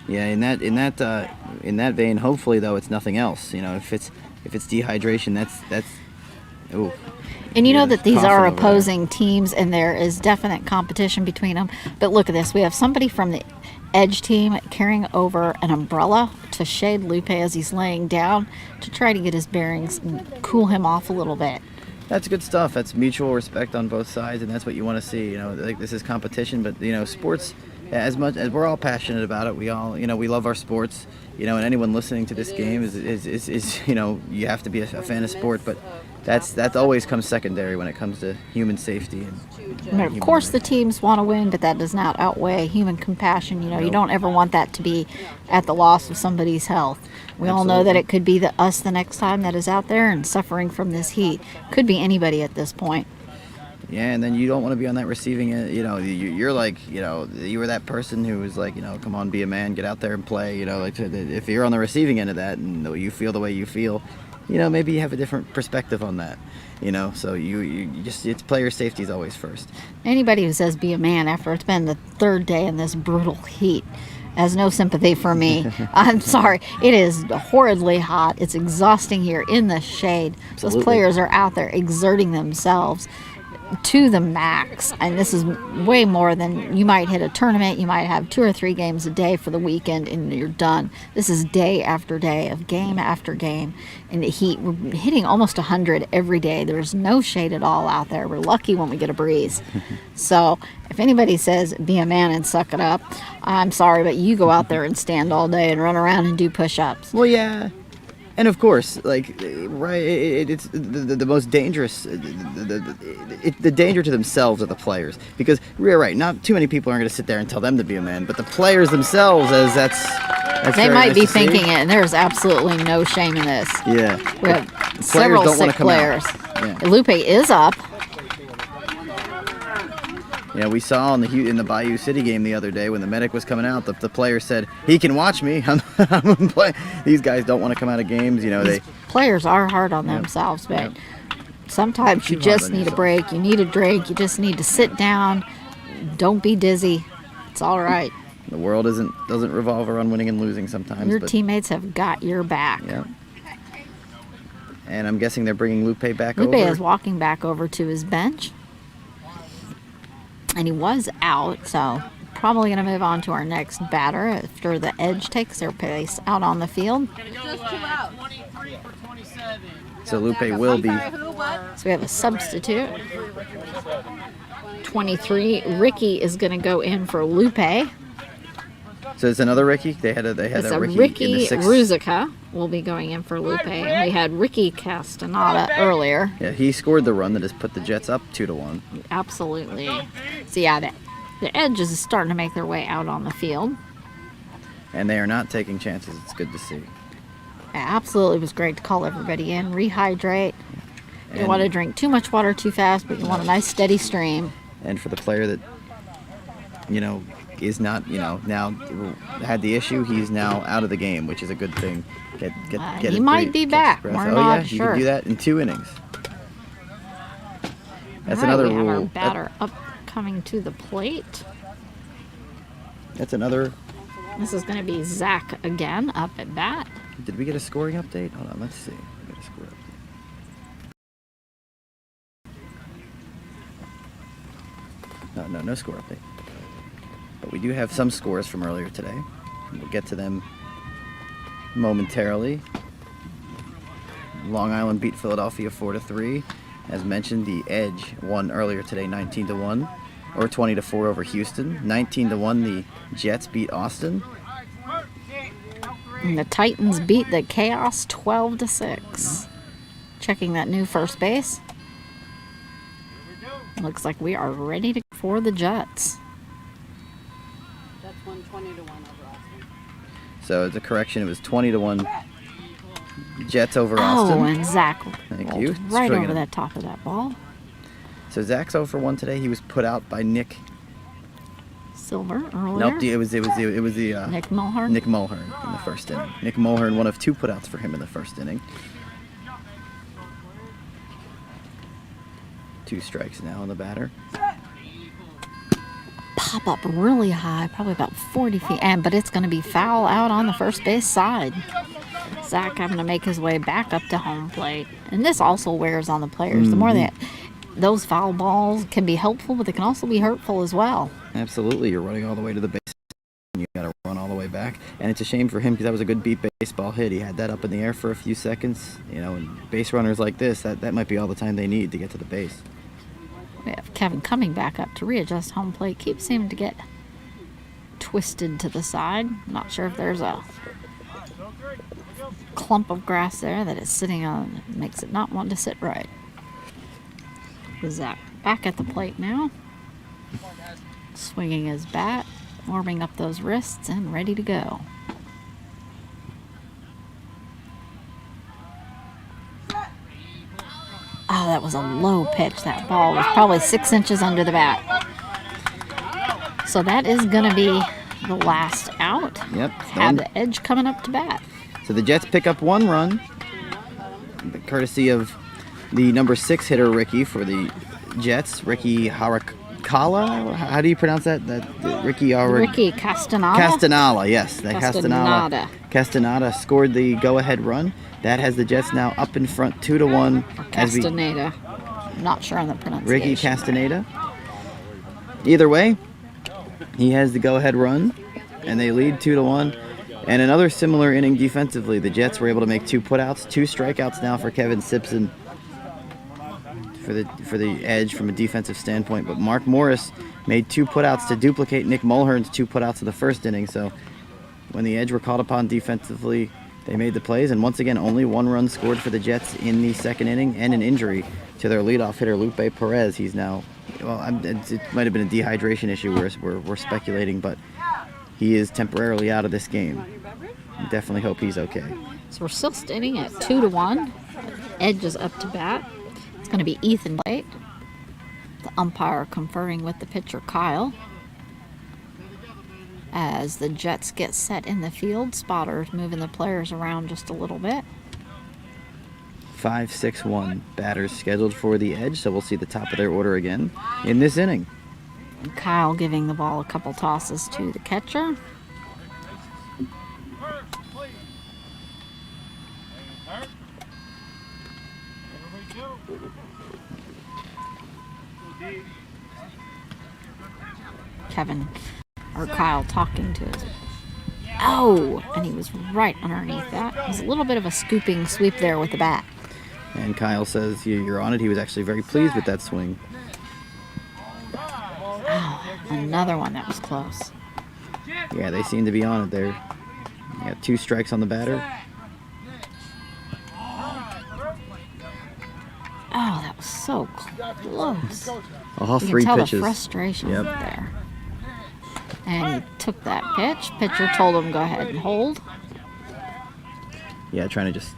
Yeah, in that vein, hopefully though it's nothing else. You know, if it's dehydration, that's ooh. And you know Yeah, that these coughing are over there. opposing teams, and there is definite competition between them. But look at this. We have somebody from the Edge team carrying over an umbrella to shade Lupe as he's laying down to try to get his bearings and cool him off a little bit. That's good stuff. That's mutual respect on both sides, and that's what you want to see. You know, like this is competition, but you know, sports. As much as we're all passionate about it, we all, you know, we love our sports. You know, and anyone listening to this game is you know, you have to be a fan of sport, but that always comes secondary when it comes to human safety And of course, the teams want to win, but that does not outweigh human compassion. You know, you don't ever want that to be at the loss of somebody's health. We all know that it could be us the next time that is out there and suffering from this heat. Could be anybody at this point. Yeah, and then you don't want to be on that receiving end. You know, you're like, you know, you were that person who was like, you know, come on, be a man, get out there and play. You know, like if you're on the receiving end of that and you feel the way you feel, you know, maybe you have a different perspective on that. You know, so you just, it's player safety is always first. Anybody who says be a man after it's been the third day in this brutal heat has no sympathy for me. I'm sorry. It is horridly hot. It's exhausting here in the shade. Absolutely. Those players are out there exerting themselves to the max, and this is way more than you might hit a tournament. You might have 2 or 3 games a day for the weekend and you're done. This is day after day of game after game in the heat. We're hitting almost 100 every day. There's no shade at all out there. We're lucky when we get a breeze. So if anybody says be a man and suck it up, I'm sorry, but you go out there and stand all day and run around and do push-ups. Well, yeah. And of course, like, right, it's the most dangerous, the danger to themselves are the players. Because, you're right, not too many people aren't going to sit there and tell them to be a man, but the players themselves, as that's They very might nice be to see. thinking it, and there's absolutely no shame in this. Yeah. We have Players several don't wanna sick come out. players. Yeah. Lupe is up. You know, we saw in the Bayou City game the other day when the medic was coming out, the player said, he can watch me. I'm playing. These guys don't want to come out of games. You know, These players are hard on themselves, but sometimes you Too hard just on need a yourself. break. You need a drink. You just need to sit down. Don't be dizzy. It's all right. the world doesn't revolve around winning and losing sometimes. Your but, teammates have got your back. Yeah. And I'm guessing they're bringing Lupe back Lupe over. is walking back over to his bench. And he was out, so probably going to move on to our next batter after the Edge takes their place out on the field. Just 2 out. 23 for 27. So Lupe will be. So we have a substitute. 23, Ricky is going to go in for Lupe. So it's another Ricky. They had It's a a Ricky, in Ricky the sixth. Ruzica will be going in for Lupe. And we had Ricky Castaneda earlier. Yeah, he scored the run that has put the Jets up 2-1. Absolutely. So yeah, the Edge is starting to make their way out on the field. And they are not taking chances. It's good to see. Absolutely, it was great to call everybody in, rehydrate. You don't want to drink too much water too fast, but you want a nice steady stream. And for the player that, you know, is not, you know, now had the issue, he's now out of the game, which is a good thing. Get He his might be catch his back. breath. We're Oh not yeah, you sure. can do that in 2 innings. That's All right, another we have our rule. batter up coming to the plate. That's another. This is going to be Zach again up at bat. Did we get a scoring update? Hold on, let's see. We got a score update. No score update. But we do have some scores from earlier today. We'll get to them momentarily. Long Island beat Philadelphia 4-3. As mentioned, the Edge won earlier today 19-1 or 20-4 over Houston. 19-1, the Jets beat Austin. And the Titans beat the Chaos 12-6. Checking that new first base. Looks like we are ready to go for the Jets. That's 120 to 1 over Austin. So it's a correction. It was 20-1 Jets over Oh, Austin. and Zach Thank rolled you. right Stringing over it. that top of that ball. So Zach's 0 for 1 today. He was put out by Nick. Silver earlier. Nope, it was the Nick Mulhern. Nick Mulhern in the first inning. Nick Mulhern, one of 2 putouts for him in the first inning. 2 strikes now on the batter. Pop up really high, probably about 40 feet, but it's going to be foul out on the first base side. Zach having to make his way back up to home plate. And this also wears on the players. The more that those foul balls can be helpful, but they can also be hurtful as well. Absolutely, you're running all the way to the base. You got to run all the way back. And it's a shame for him because that was a good beat baseball hit. He had that up in the air for a few seconds. You know, and base runners like this, that might be all the time they need to get to the base. We have Kevin coming back up to readjust home plate. Keeps seeming to get twisted to the side. Not sure if there's a clump of grass there that it's sitting on. Makes it not want to sit right. Zach back at the plate now. Swinging his bat. Warming up those wrists and ready to go. Oh, that was a low pitch. That ball was probably 6 inches under the bat. So that is going to be the last out. Yep. Have the Edge coming up to bat. So the Jets pick up 1 run, courtesy of the number 6 hitter, Ricky, for the Jets. Ricky Harakala? How do you pronounce that? Ricky Castanala? Castanala, yes. Castaneda scored the go-ahead run. That has the Jets now up in front 2-1. Castaneda. Not sure on the pronunciation. Ricky Castaneda. Either way, he has the go-ahead run, and they lead 2-1. And another similar inning defensively. The Jets were able to make 2 putouts, 2 strikeouts now for Kevin Simpson for the Edge from a defensive standpoint. But Mark Morris made 2 putouts to duplicate Nick Mulhern's 2 putouts in the first inning. So when the Edge were called upon defensively, they made the plays. And once again, only 1 run scored for the Jets in the second inning, and an injury to their leadoff hitter, Lupe Perez. He's now, well, it might have been a dehydration issue we're speculating, but he is temporarily out of this game. Definitely hope he's okay. So we're still standing at 2-1. Edge is up to bat. It's going to be Ethan Blake. The umpire conferring with the pitcher, Kyle. As the Jets get set in the field, spotters moving the players around just a little bit. 5-6-1 batters scheduled for the Edge, so we'll see the top of their order again in this inning. Kyle giving the ball a couple tosses to the catcher. Kyle talking to his. Oh, and he was right underneath that. It was a little bit of a scooping sweep there with the bat. And Kyle says you're on it. He was actually very pleased with that swing. Oh, another one that was close. Yeah, they seem to be on it there. You got 2 strikes on the batter. Oh, that was so close. All You 3 can tell pitches. the frustration Yep. there. And he took that pitch. Pitcher told him go ahead and hold. Yeah, trying to just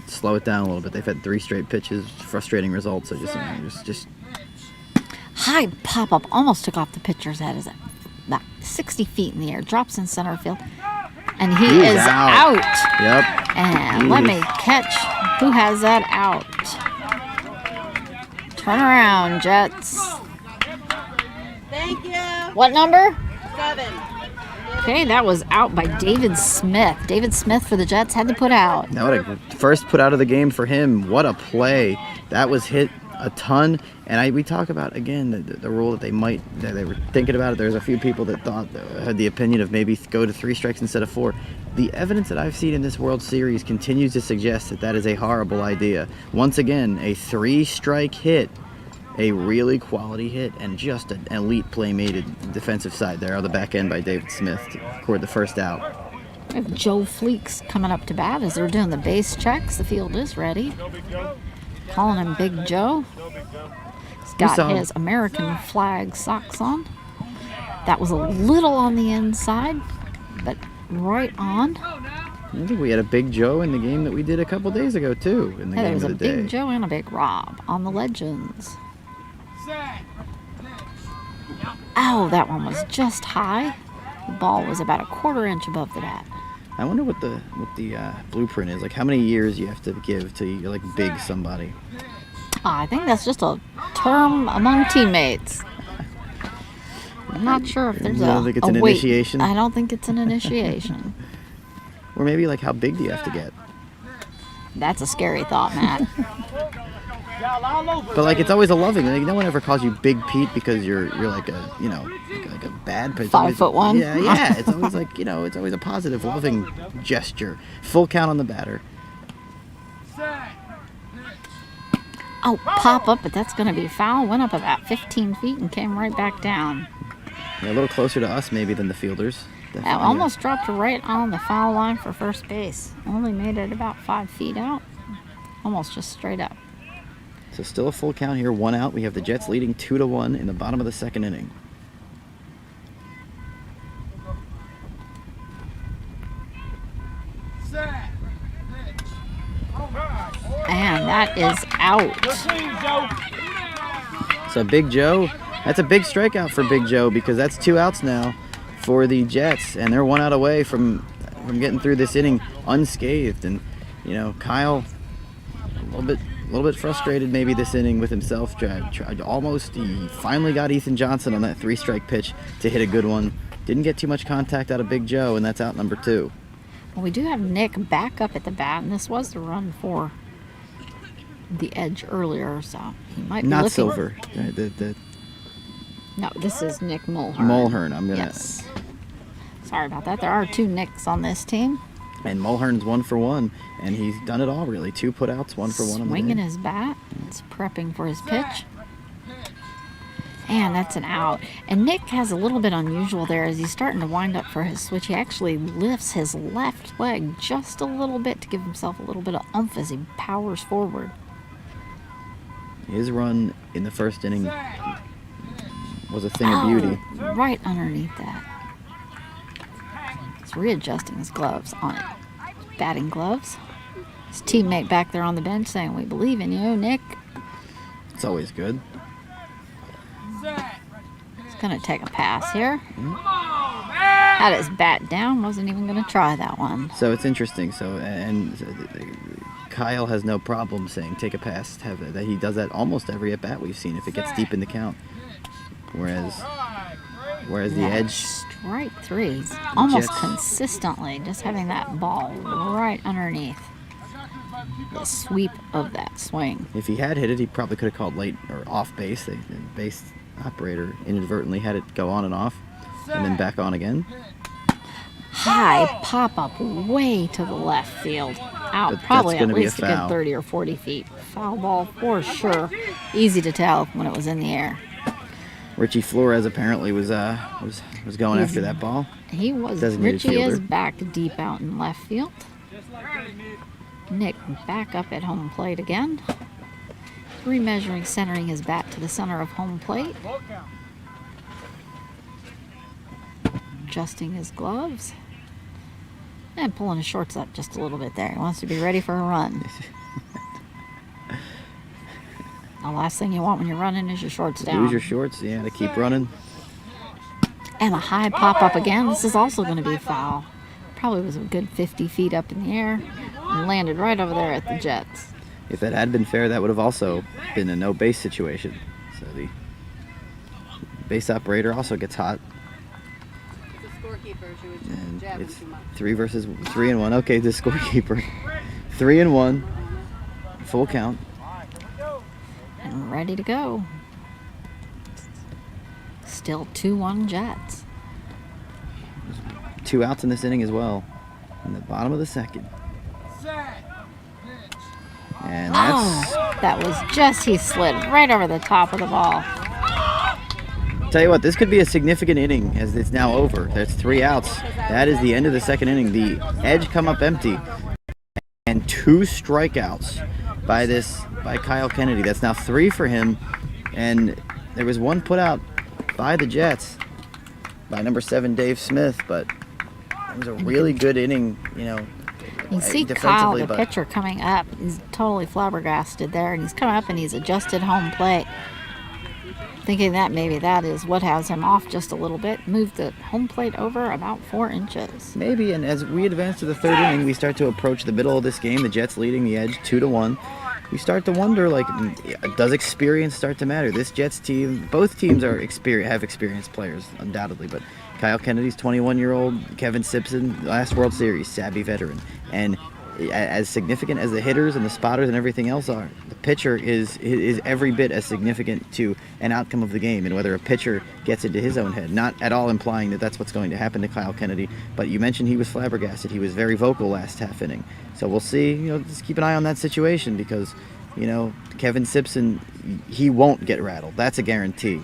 slow it down a little bit. They've had 3 straight pitches, frustrating results. So just High pop-up almost took off the pitcher's head. Is about 60 feet in the air. Drops in center field. And he is out. Yep. And let me catch who has that out. Turn around, Jets. Thank you. What number? 7. Okay, that was out by David Smith. David Smith for the Jets had to put out. Now what a first put out of the game for him. What a play. That was hit a ton. And we talk about, again, the rule that they were thinking about it. There's a few people that had the opinion of maybe go to 3 strikes instead of 4. The evidence that I've seen in this World Series continues to suggest that is a horrible idea. Once again, a 3-strike hit, a really quality hit, and just an elite play made at defensive side there on the back end by David Smith to record the first out. We have Joe Fleeks coming up to bat as they're doing the base checks. The field is ready. Calling him Big Joe. He's got his American flag socks on. That was a little on the inside, but right on. I think we had a Big Joe in the game that we did a couple days ago, too, in the game of the day. There was a Big Joe and a Big Rob on the Legends. Oh, that one was just high. The ball was about a 1/4 inch above the bat. I wonder what the blueprint is. Like, how many years you have to give till you're, like, big somebody? I think that's just a term among teammates. I'm not sure if there's You don't think it's an initiation? I don't think it's an initiation. Or maybe, like, how big do you have to get? That's a scary thought, Matt. Y'all all over. But like it's always a loving. Like, no one ever calls you Big Pete because you're like a like a bad. But it's always- 5'1". Yeah. It's always like it's always a positive, loving gesture. Full count on the batter. Set. Oh, pop up, but that's going to be foul. Went up about 15 feet and came right back down. Yeah, a little closer to us maybe than the fielders. That Definitely, almost dropped right on the foul line for first base. Only made it about 5 feet out. Almost just straight up. So still a full count here, 1 out. We have the Jets leading 2-1 in the bottom of the second inning. Set. Pitch. All right. And that is out. Good clean, Joe. So Big Joe, that's a big strikeout for Big Joe because that's 2 outs now for the Jets, and they're 1 out away from getting through this inning unscathed. And Kyle, a little bit frustrated maybe this inning with himself. He finally got Ethan Johnson on that 3-strike pitch to hit a good one. Didn't get too much contact out of Big Joe, and that's out number 2. Well, we do have Nick back up at the bat, and this was the run for the Edge earlier, so he might be Not looking. Silver. The No, this is Nick Mulhern. Mulhern. I'm gonna. Yes. Sorry about that. There are 2 Nicks on this team. And Mulhern's 1 for 1, and he's done it all really. 2 putouts, 1 for 1 on the Swinging day. his bat. It's prepping for his pitch. And that's an out. And Nick has a little bit unusual there as he's starting to wind up for his switch. He actually lifts his left leg just a little bit to give himself a little bit of oomph as he powers forward. His run in the first inning was a thing of beauty. Right underneath that. He's readjusting his gloves on it. Batting gloves. His teammate back there on the bench saying, "We believe in you, Nick." It's always good. He's going to take a pass here. Had his bat down. Wasn't even going to try that one. So it's interesting. And Kyle has no problem saying take a pass. That he does that almost every at bat we've seen if it gets deep in the count. Whereas the Yeah, Edge, strike 3. He's almost Jets. consistently just having that ball right underneath the sweep of that swing. if he had hit it, he probably could have called late or off base. The base operator inadvertently had it go on and off, and then back on again. High pop up way to the left field. Out But probably that's at gonna be a least a good foul. 30 or 40 feet. Foul ball for sure. Easy to tell when it was in the air. Richie Flores apparently was going after that ball. He was. Designated Richie is fielder. back deep out in left field. Nick back up at home plate again. Remeasuring, centering his bat to the center of home plate. Adjusting his gloves. And pulling his shorts up just a little bit there. He wants to be ready for a run. The last thing you want when you're running is your shorts down. Lose your shorts, yeah, to keep running. And a high pop up again. This is also going to be foul. Probably was a good 50 feet up in the air. And landed right over there at the Jets. If that had been fair, that would have also been a no base situation. So the base operator also gets hot. The scorekeeper, she was And jabbing it's too much. 3 versus 3 and 1. Okay, the scorekeeper. 3 and 1. Full count. And ready to go. Still 2-1 Jets. 2 outs in this inning as well. In the bottom of the second. And that's... Oh, that was just, he slid right over the top of the ball. Tell you what, this could be a significant inning as it's now over. There's 3 outs. That is the end of the second inning. The Edge come up empty. And 2 strikeouts by Kyle Kennedy. That's now 3 for him. And there was 1 put out by the Jets by number 7, Dave Smith. But it was a really good inning, You see Kyle, defensively, the but pitcher, coming up. He's totally flabbergasted there, and he's coming up and he's adjusted home plate. Thinking that maybe that is what has him off just a little bit. Moved the home plate over about 4 inches. maybe. And as we advance to the third inning, we start to approach the middle of this game. The Jets leading the Edge 2-1. We start to wonder, does experience start to matter? This Jets team, both teams have experienced players, undoubtedly, but Kyle Kennedy's 21-year-old, Kevin Simpson, last World Series, savvy veteran. And as significant as the hitters and the spotters and everything else are, the pitcher is every bit as significant to an outcome of the game and whether a pitcher gets into his own head. Not at all implying that that's what's going to happen to Kyle Kennedy, but you mentioned he was flabbergasted. He was very vocal last half inning. So we'll see, just keep an eye on that situation because, Kevin Simpson, he won't get rattled. That's a guarantee.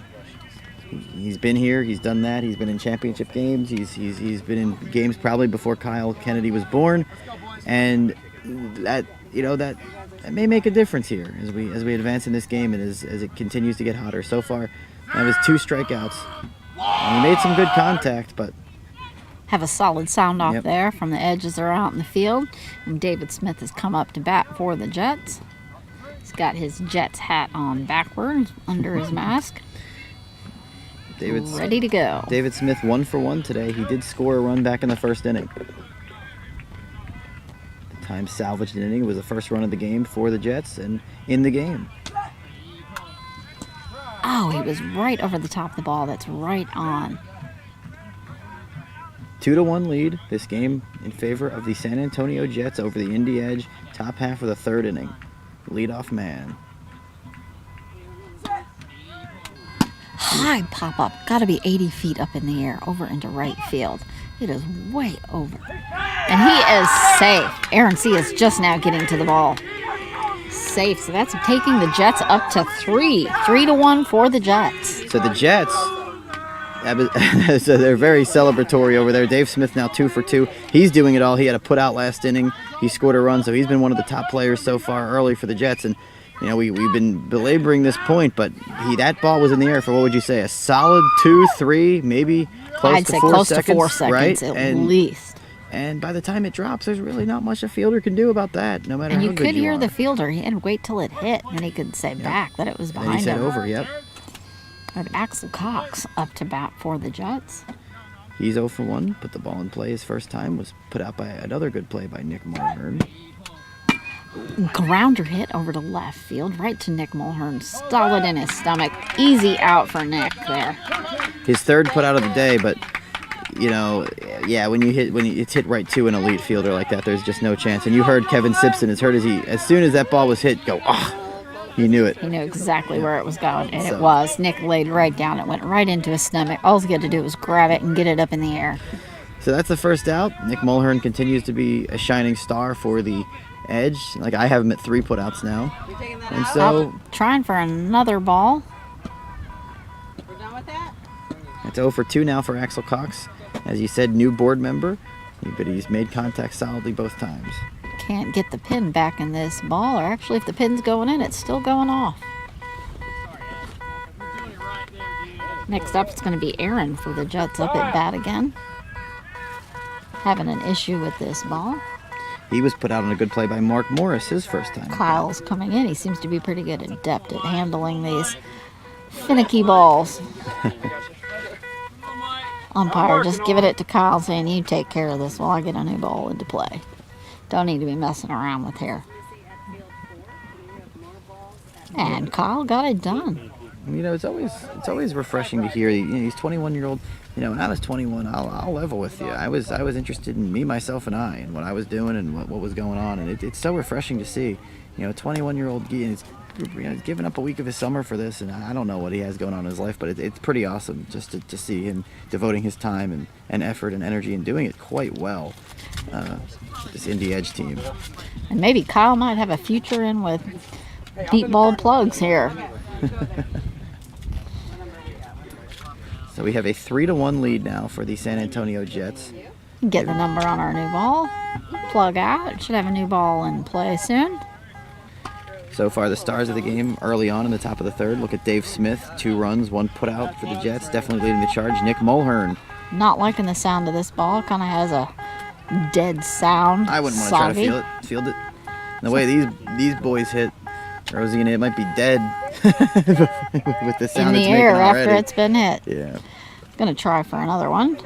He's been here, he's done that, he's been in championship games, he's been in games probably before Kyle Kennedy was born, and that may make a difference here as we advance in this game and as it continues to get hotter. So far, that was 2 strikeouts. And he made some good contact, but have a solid sound off Yep. there from the edges that are out in the field. And David Smith has come up to bat for the Jets. He's got his Jets hat on backwards under his mask. Ready to go. David Smith 1 for 1 today. He did score a run back in the first inning. The time salvaged an inning. It was the first run of the game for the Jets and in the game. Oh, he was right over the top of the ball. That's right on. 2-1 lead. This game in favor of the San Antonio Jets over the Indy Edge. Top half of the 3rd inning. Leadoff man. High pop-up. Got to be 80 feet up in the air over into right field. It is way over. And he is safe. Aaron C. is just now getting to the ball. Safe. So that's taking the Jets up to 3. 3-1 for the Jets. So the Jets, so they're very celebratory over there. Dave Smith now 2 for 2. He's doing it all. He had a put out last inning. He scored a run, so he's been one of the top players so far early for the Jets. And we've been belaboring this point, but that ball was in the air for, what would you say, a solid 2, 3, maybe close I'd to say 4 close seconds, to 4 seconds right? at least. And by the time it drops, there's really not much a fielder can do about that, no matter And how you good could you hear are. the fielder. He had to wait till it hit, and then he could say back that it was Then behind he said him. over, yep. But Axel Cox up to bat for the Jets. He's 0 for 1, put the ball in play his first time, was put out by another good play by Nick Mulhern. Grounder hit over to left field, right to Nick Mulhern. Solid in his stomach. Easy out for Nick there. His 3rd put out of the day, but when it's hit right to an elite fielder like that, there's just no chance. And you heard Kevin Simpson as soon as that ball was hit, go, he knew it. He knew exactly where it was going, and So- it was. Nick laid right down. It went right into his stomach. All he had to do was grab it and get it up in the air. So that's the first out. Nick Mulhern continues to be a shining star for the Edge. Like, I have him at 3 putouts now. And so Trying for another ball. it's 0 for 2 now for Axel Cox. As you said, new board member, but he's made contact solidly both times. Can't get the pin back in this ball, or actually if the pin's going in, it's still going off. Next up, it's going to be Aaron for the Jets up at bat again. Having an issue with this ball. He was put out on a good play by Mark Morris his first time. Kyle's coming in. He seems to be pretty good and adept at handling these finicky balls. Umpire just giving it to Kyle, saying, you take care of this while I get a new ball into play. Don't need to be messing around with here. And Kyle got it done. It's always refreshing to hear. He's 21-year-old. When I was 21, I'll level with you. I was interested in me, myself, and I, and what I was doing and what was going on. And it's so refreshing to see. A 21-year-old he's giving up a week of his summer for this, and I don't know what he has going on in his life, but it's pretty awesome just to see him devoting his time and effort and energy and doing it quite well. This Indy Edge team. And maybe Kyle might have a future in with deep ball plugs here. So we have a 3-1 lead now for the San Antonio Jets. Get the number on our new ball. Plug out. Should have a new ball in play soon. So far, the stars of the game early on in the top of the 3rd. Look at Dave Smith, 2 runs, 1 put out for the Jets. Definitely leading the charge. Nick Mulhern. Not liking the sound of this ball. Kind of has a dead sound. I wouldn't want to try to Soggy. field it. The way these boys hit, Rosina, it might be dead with the sound In it's the making air already. after it's been hit. Yeah. Gonna try for another one.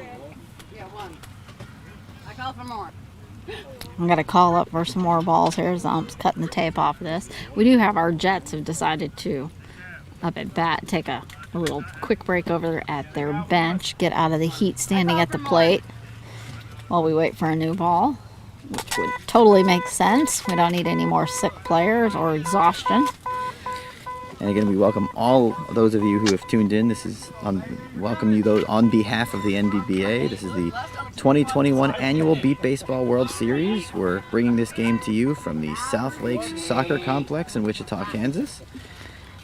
I call for more. I'm gonna call up for some more balls here as the ump's cutting the tape off of this. We do have our Jets have decided to, up at bat, take a little quick break over at their bench, get out of the heat standing at the plate while we wait for a new ball, which would totally make sense. We don't need any more sick players or exhaustion. And again, we welcome all those of you who have tuned in. This is welcome you those on behalf of the NBBA. This is the 2021 annual Beat Baseball World Series. We're bringing this game to you from the South Lakes Soccer Complex in Wichita, Kansas.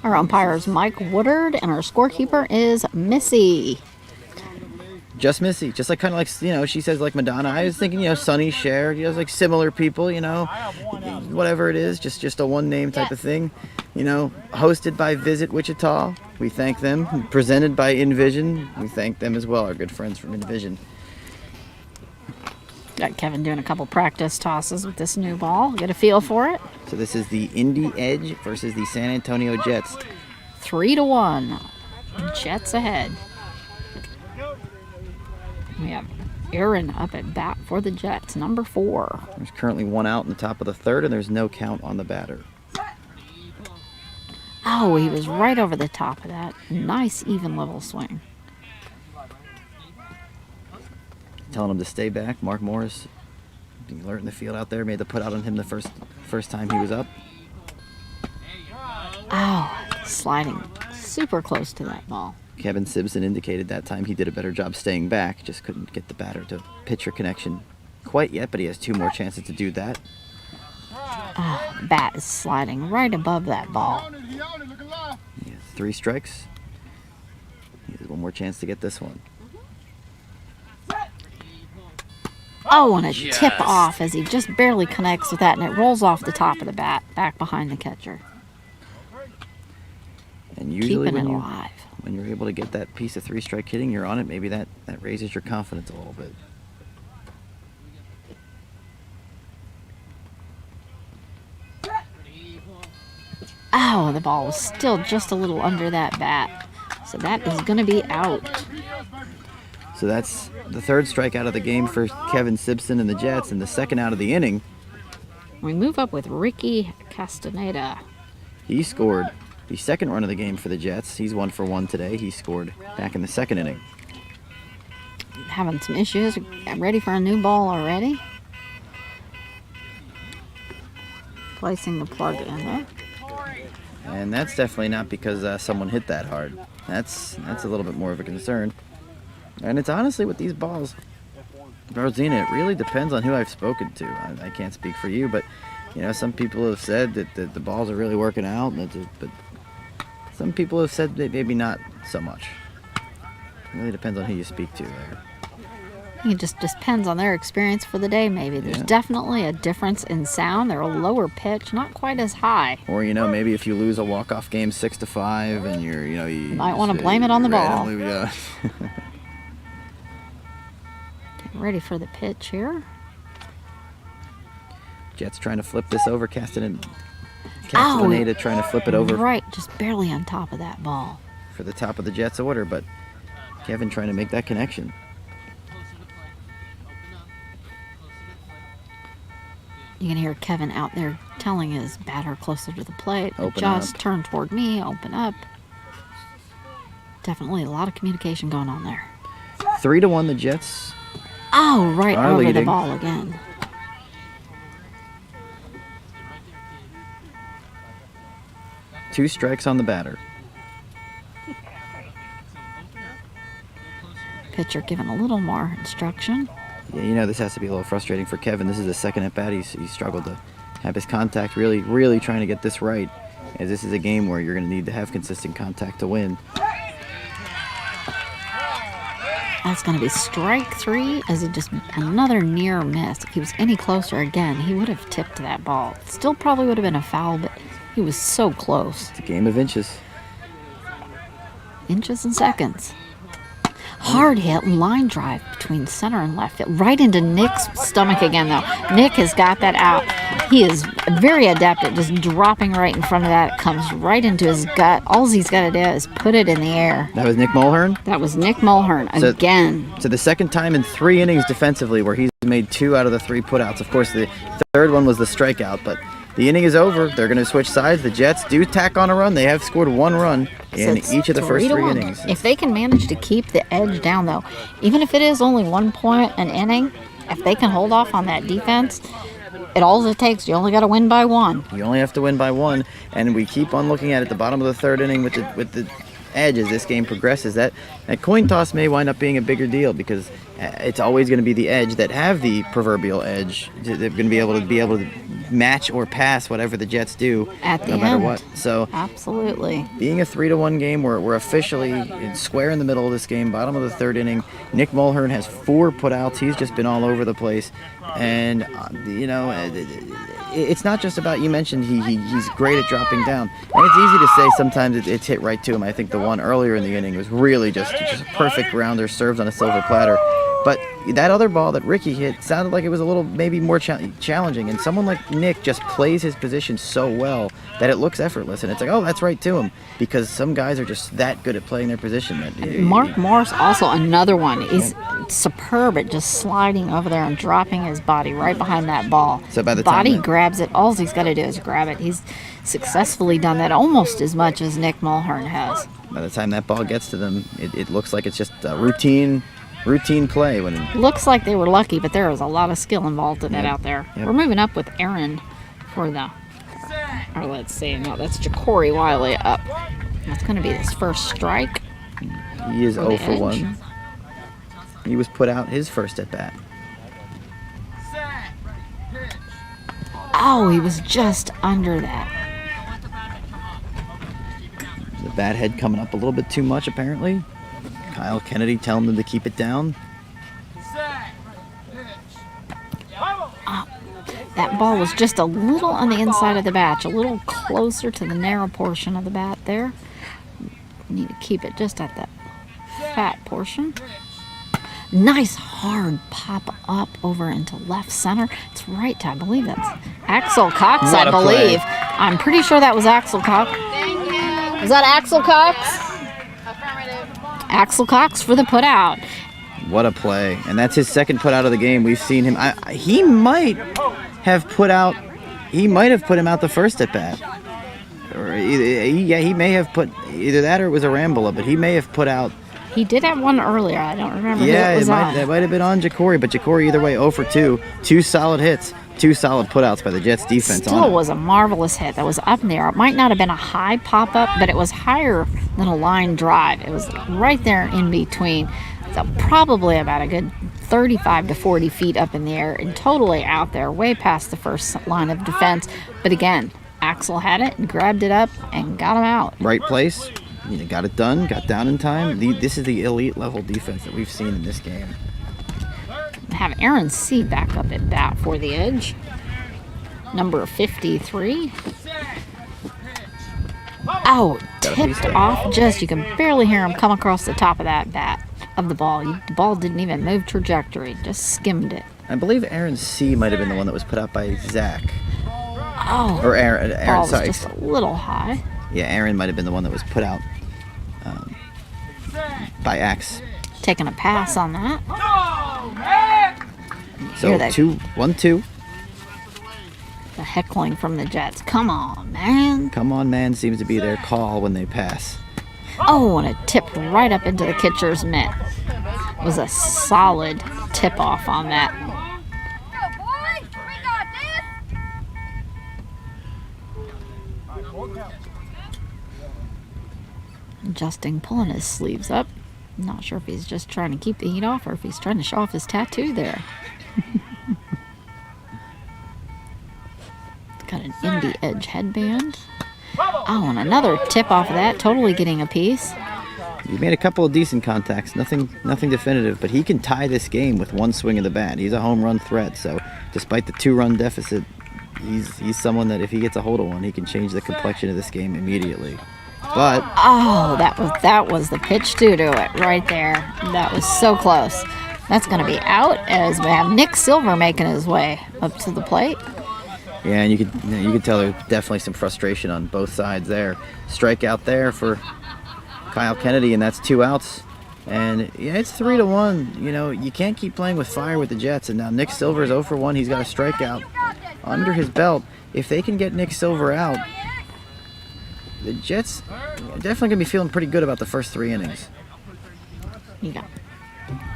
Our umpire is Mike Woodard, and our scorekeeper is Missy. Just Missy, just like kind of like, you know, she says like Madonna. I was thinking, you know, Sonny, Cher, you know, like similar people, you know, whatever it is, just a one name type of thing, you know. Hosted by Visit Wichita, we thank them. Presented by Envision, we thank them as well, our good friends from Envision. Got Kevin doing a couple practice tosses with this new ball. Get a feel for it. So this is the Indy Edge versus the San Antonio Jets. 3-1. Jets ahead. We have Aaron up at bat for the Jets, number 4. There's currently one out in the top of the third, and there's no count on the batter. Oh, he was right over the top of that. Nice even level swing. Telling him to stay back. Mark Morris, being alert in the field out there, made the put out on him the first time he was up. Oh, sliding super close to that ball. Kevin Simpson indicated that time he did a better job staying back. Just couldn't get the batter to pitcher connection quite yet, but he has 2 more chances to do that. Bat is sliding right above that ball. He has 3 strikes. He has 1 more chance to get this one. Oh, and a tip off as he just barely connects with that, and it rolls off the top of the bat, back behind the catcher. And usually Keeping it alive. when you're able to get that piece of 3-strike hitting, you're on it. Maybe that raises your confidence a little bit. Oh, the ball was still just a little under that bat. So that is going to be out. So that's the 3rd strikeout of the game for Kevin Simpson and the Jets, and the 2nd out of the inning. We move up with Ricky Castaneda. He scored the 2nd run of the game for the Jets. He's 1 for 1 today. He scored back in the 2nd inning. Having some issues. Ready for a new ball already. Placing the plug in there. And that's definitely not because someone hit that hard. That's a little bit more of a concern. And it's honestly with these balls, Rosina, it really depends on who I've spoken to. I can't speak for you, but you know, some people have said that the balls are really working out, but some people have said that maybe not so much. It really depends on who you speak to there. It just depends on their experience for the day, maybe. There's definitely a difference in sound. They're a lower pitch, not quite as high. Or, you know, maybe if you lose a walk-off game 6-5 and you might want to blame it on the ball. Ready for the pitch here. Jets trying to flip this over. Castaneda trying to flip it over. Right, just barely on top of that ball. For the top of the Jets order, but Kevin trying to make that connection. You can hear Kevin out there telling his batter closer to the plate. Open just up. Turn toward me, open up. Definitely a lot of communication going on there. 3-1 the Jets. Oh, right are over leading. the ball again. Two strikes on the batter. Pitcher giving a little more instruction. Yeah, you know, this has to be a little frustrating for Kevin. This is the 2nd at bat. He's struggled to have his contact, really trying to get this right, as this is a game where you're going to need to have consistent contact to win. That's going to be strike 3 as it just another near miss. If he was any closer again, he would have tipped that ball. Still probably would have been a foul, but he was so close. It's a game of inches. Inches and seconds. Hard hit line drive between center and left field. Right into Nick's stomach again, though. Nick has got that out. He is very adept at just dropping right in front of that. It comes right into his gut. All he's got to do is put it in the air. That was Nick Mulhern? That was Nick Mulhern again. So the 2nd time in 3 innings defensively where he's made 2 out of the 3 putouts. Of course, the 3rd one was the strikeout, but the inning is over. They're going to switch sides. The Jets do tack on a run. They have scored 1 run in each of the first 3 innings. If they can manage to keep the edge down, though, even if it is only 1 point an inning, if they can hold off on that defense, all it takes. You only got to win by one. You only have to win by one, and we keep on looking at the bottom of the third inning with the edge as this game progresses. That coin toss may wind up being a bigger deal because it's always going to be the edge that have the proverbial edge. They're going to be able to match or pass whatever the Jets do At the no matter end. what. So Absolutely. being a 3-1 game, we're officially square in the middle of this game, bottom of the third inning. Nick Mulhern has 4 putouts. He's just been all over the place, and it's not just about, you mentioned he's great at dropping down, and it's easy to say sometimes it's hit right to him. I think the one earlier in the inning was really just a perfect grounder served on a silver platter. But that other ball that Ricky hit sounded like it was a little maybe more challenging, and someone like Nick just plays his position so well that it looks effortless, and it's like, oh, that's right to him, because some guys are just that good at playing their position. Mark Morris, also another one. He's superb at just sliding over there and dropping his body right behind that ball. So by the body time grabs it, all he's got to do is grab it. He's successfully done that almost as much as Nick Mulhern has. By the time that ball gets to them, it looks like it's just a routine play. When Looks like they were lucky, but there was a lot of skill involved in it out there. Yep. We're moving up with Aaron for let's see, no, that's Ja'Cory Wiley up. That's going to be his first strike. he is For the 0 for 1. edge. He was put out his first at bat. Oh, he was just under that. The bat head coming up a little bit too much, apparently. Kyle Kennedy telling them to keep it down. That ball was just a little on the inside of the bat, a little closer to the narrow portion of the bat there. Need to keep it just at that fat portion. Nice hard pop up over into left center. It's right to, I believe that's Axel Cox, What I a play. believe. I'm pretty sure that was Axel Cox. Was that Axel Cox? Axel Cox for the putout. What a play. And that's his second put out of the game. We've seen him. He might have put him out the first at bat. Or he may have put either that or it was a Rambola, but he may have put out. He did have one earlier. I don't remember who Yeah, it was on. that might have been on Ja'Cory, but Ja'Cory either way 0 for 2. 2 solid hits, 2 solid putouts by the Jets defense. Still was a marvelous hit. That was up in the air. It might not have been a high pop-up, but it was higher than a line drive. It was right there in between. So probably about a good 35 to 40 feet up in the air and totally out there, way past the first line of defense. But again, Axel had it and grabbed it up and got him out. Right place. Got it done, got down in time. This is the elite level defense that we've seen in this game. Have Aaron C. back up at bat for the Edge. Number 53. Oh, tipped off just. You can barely hear him come across the top of that bat of the ball. The ball didn't even move trajectory, just skimmed it. I believe Aaron C. might have been the one that was put out by Zach. Oh, Or Aaron, ball was sorry. just a little high. Yeah, Aaron might have been the one that was put out by Axe. Taking a pass on that. So Here they- 1-2. The heckling from the Jets. Come on, man. Come on, man seems to be their call when they pass. Oh, and it tipped right up into the catcher's mitt. It was a solid tip off on that. Justin pulling his sleeves up. I'm not sure if he's just trying to keep the heat off or if he's trying to show off his tattoo there. Got an indie edge headband. Oh, and another tip off of that, totally getting a piece. He made a couple of decent contacts, nothing definitive, but he can tie this game with one swing of the bat. He's a home run threat, so despite the 2-run deficit, he's someone that if he gets a hold of one, he can change the complexion of this game immediately. But Oh, that was the pitch to it right there. That was so close. That's going to be out as we have Nick Silver making his way up to the plate. yeah, and you could tell there's definitely some frustration on both sides there. Strikeout there for Kyle Kennedy, and that's 2 outs. And yeah, it's 3-1. You can't keep playing with fire with the Jets. And now Nick Silver is 0 for 1. He's got a strikeout under his belt. If they can get Nick Silver out, the Jets are definitely going to be feeling pretty good about the first 3 innings. You got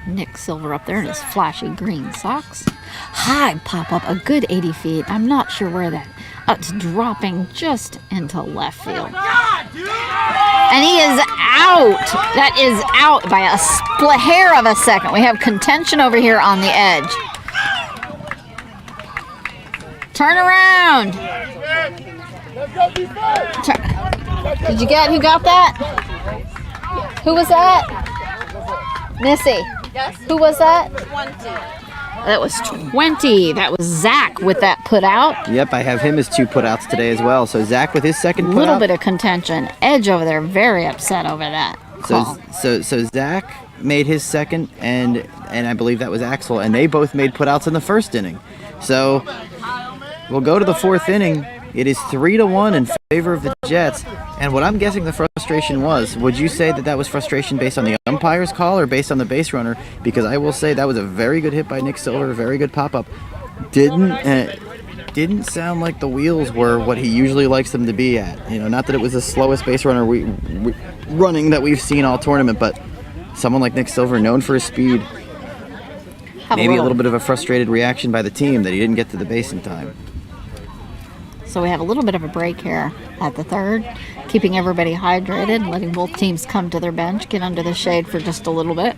Nick Silver up there in his flashy green socks. High pop-up, a good 80 feet. I'm not sure where that... it's dropping just into left field. And he is out. That is out by a split hair of a second. We have contention over here on the edge. Turn around. Did you get who got that? Who was that? Missy. Yes. Who was that? 20. That was 20. That was Zach with that put out. Yep, I have him as 2 putouts today as well. So Zach with his second A putout. little bit of contention. Edge over there, very upset over that call. So Zach made his second, and I believe that was Axel, and they both made putouts in the first inning. So we'll go to the 4th inning. It is 3-1 in favor of the Jets. And what I'm guessing the frustration was, would you say that was frustration based on the umpire's call or based on the base runner? Because I will say that was a very good hit by Nick Silver, a very good pop-up. Didn't sound like the wheels were what he usually likes them to be at. You know, not that it was the slowest base runner running that we've seen all tournament, but someone like Nick Silver, known for his speed, maybe a little bit of a frustrated reaction by the team that he didn't get to the base in time. So we have a little bit of a break here at the 3rd, keeping everybody hydrated, letting both teams come to their bench, get under the shade for just a little bit.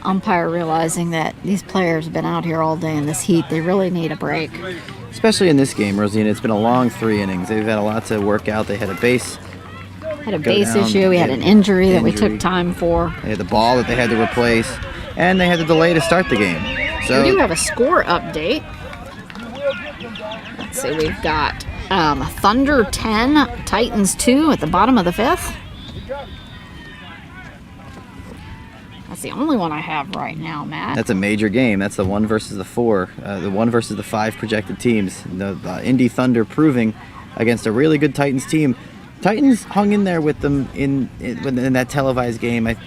Umpire realizing that these players have been out here all day in this heat. They really need a break. Especially in this game, Rosina. It's been a long 3 innings. They've had a lot to work out. They had a base issue. We had an injury that we took time for. They had the ball that they had to replace, and they had the delay to start the game. So we do have a score update. Let's see, we've got Thunder 10, Titans 2 at the bottom of the 5th. That's the only one I have right now, Matt. That's a major game. That's the 1 versus the 4, the 1 versus the 5 projected teams. The Indy Thunder proving against a really good Titans team. Titans hung in there with them in that televised game. I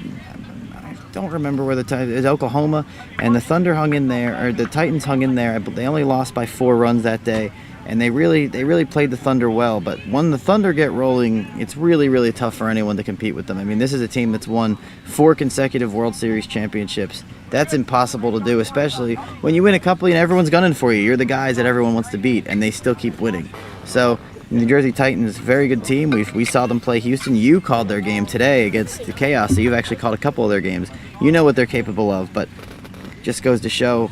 don't remember where it was Oklahoma, and the Thunder hung in there, or the Titans hung in there. They only lost by 4 runs that day, and they really played the Thunder well. But when the Thunder get rolling, it's really tough for anyone to compete with them. I mean, this is a team that's won 4 consecutive World Series championships. That's impossible to do, especially when you win a couple and everyone's gunning for you. You're the guys that everyone wants to beat, and they still keep winning. So New Jersey Titans, very good team. We saw them play Houston. You called their game today against the Chaos, so you've actually called a couple of their games. You know what they're capable of, but just goes to show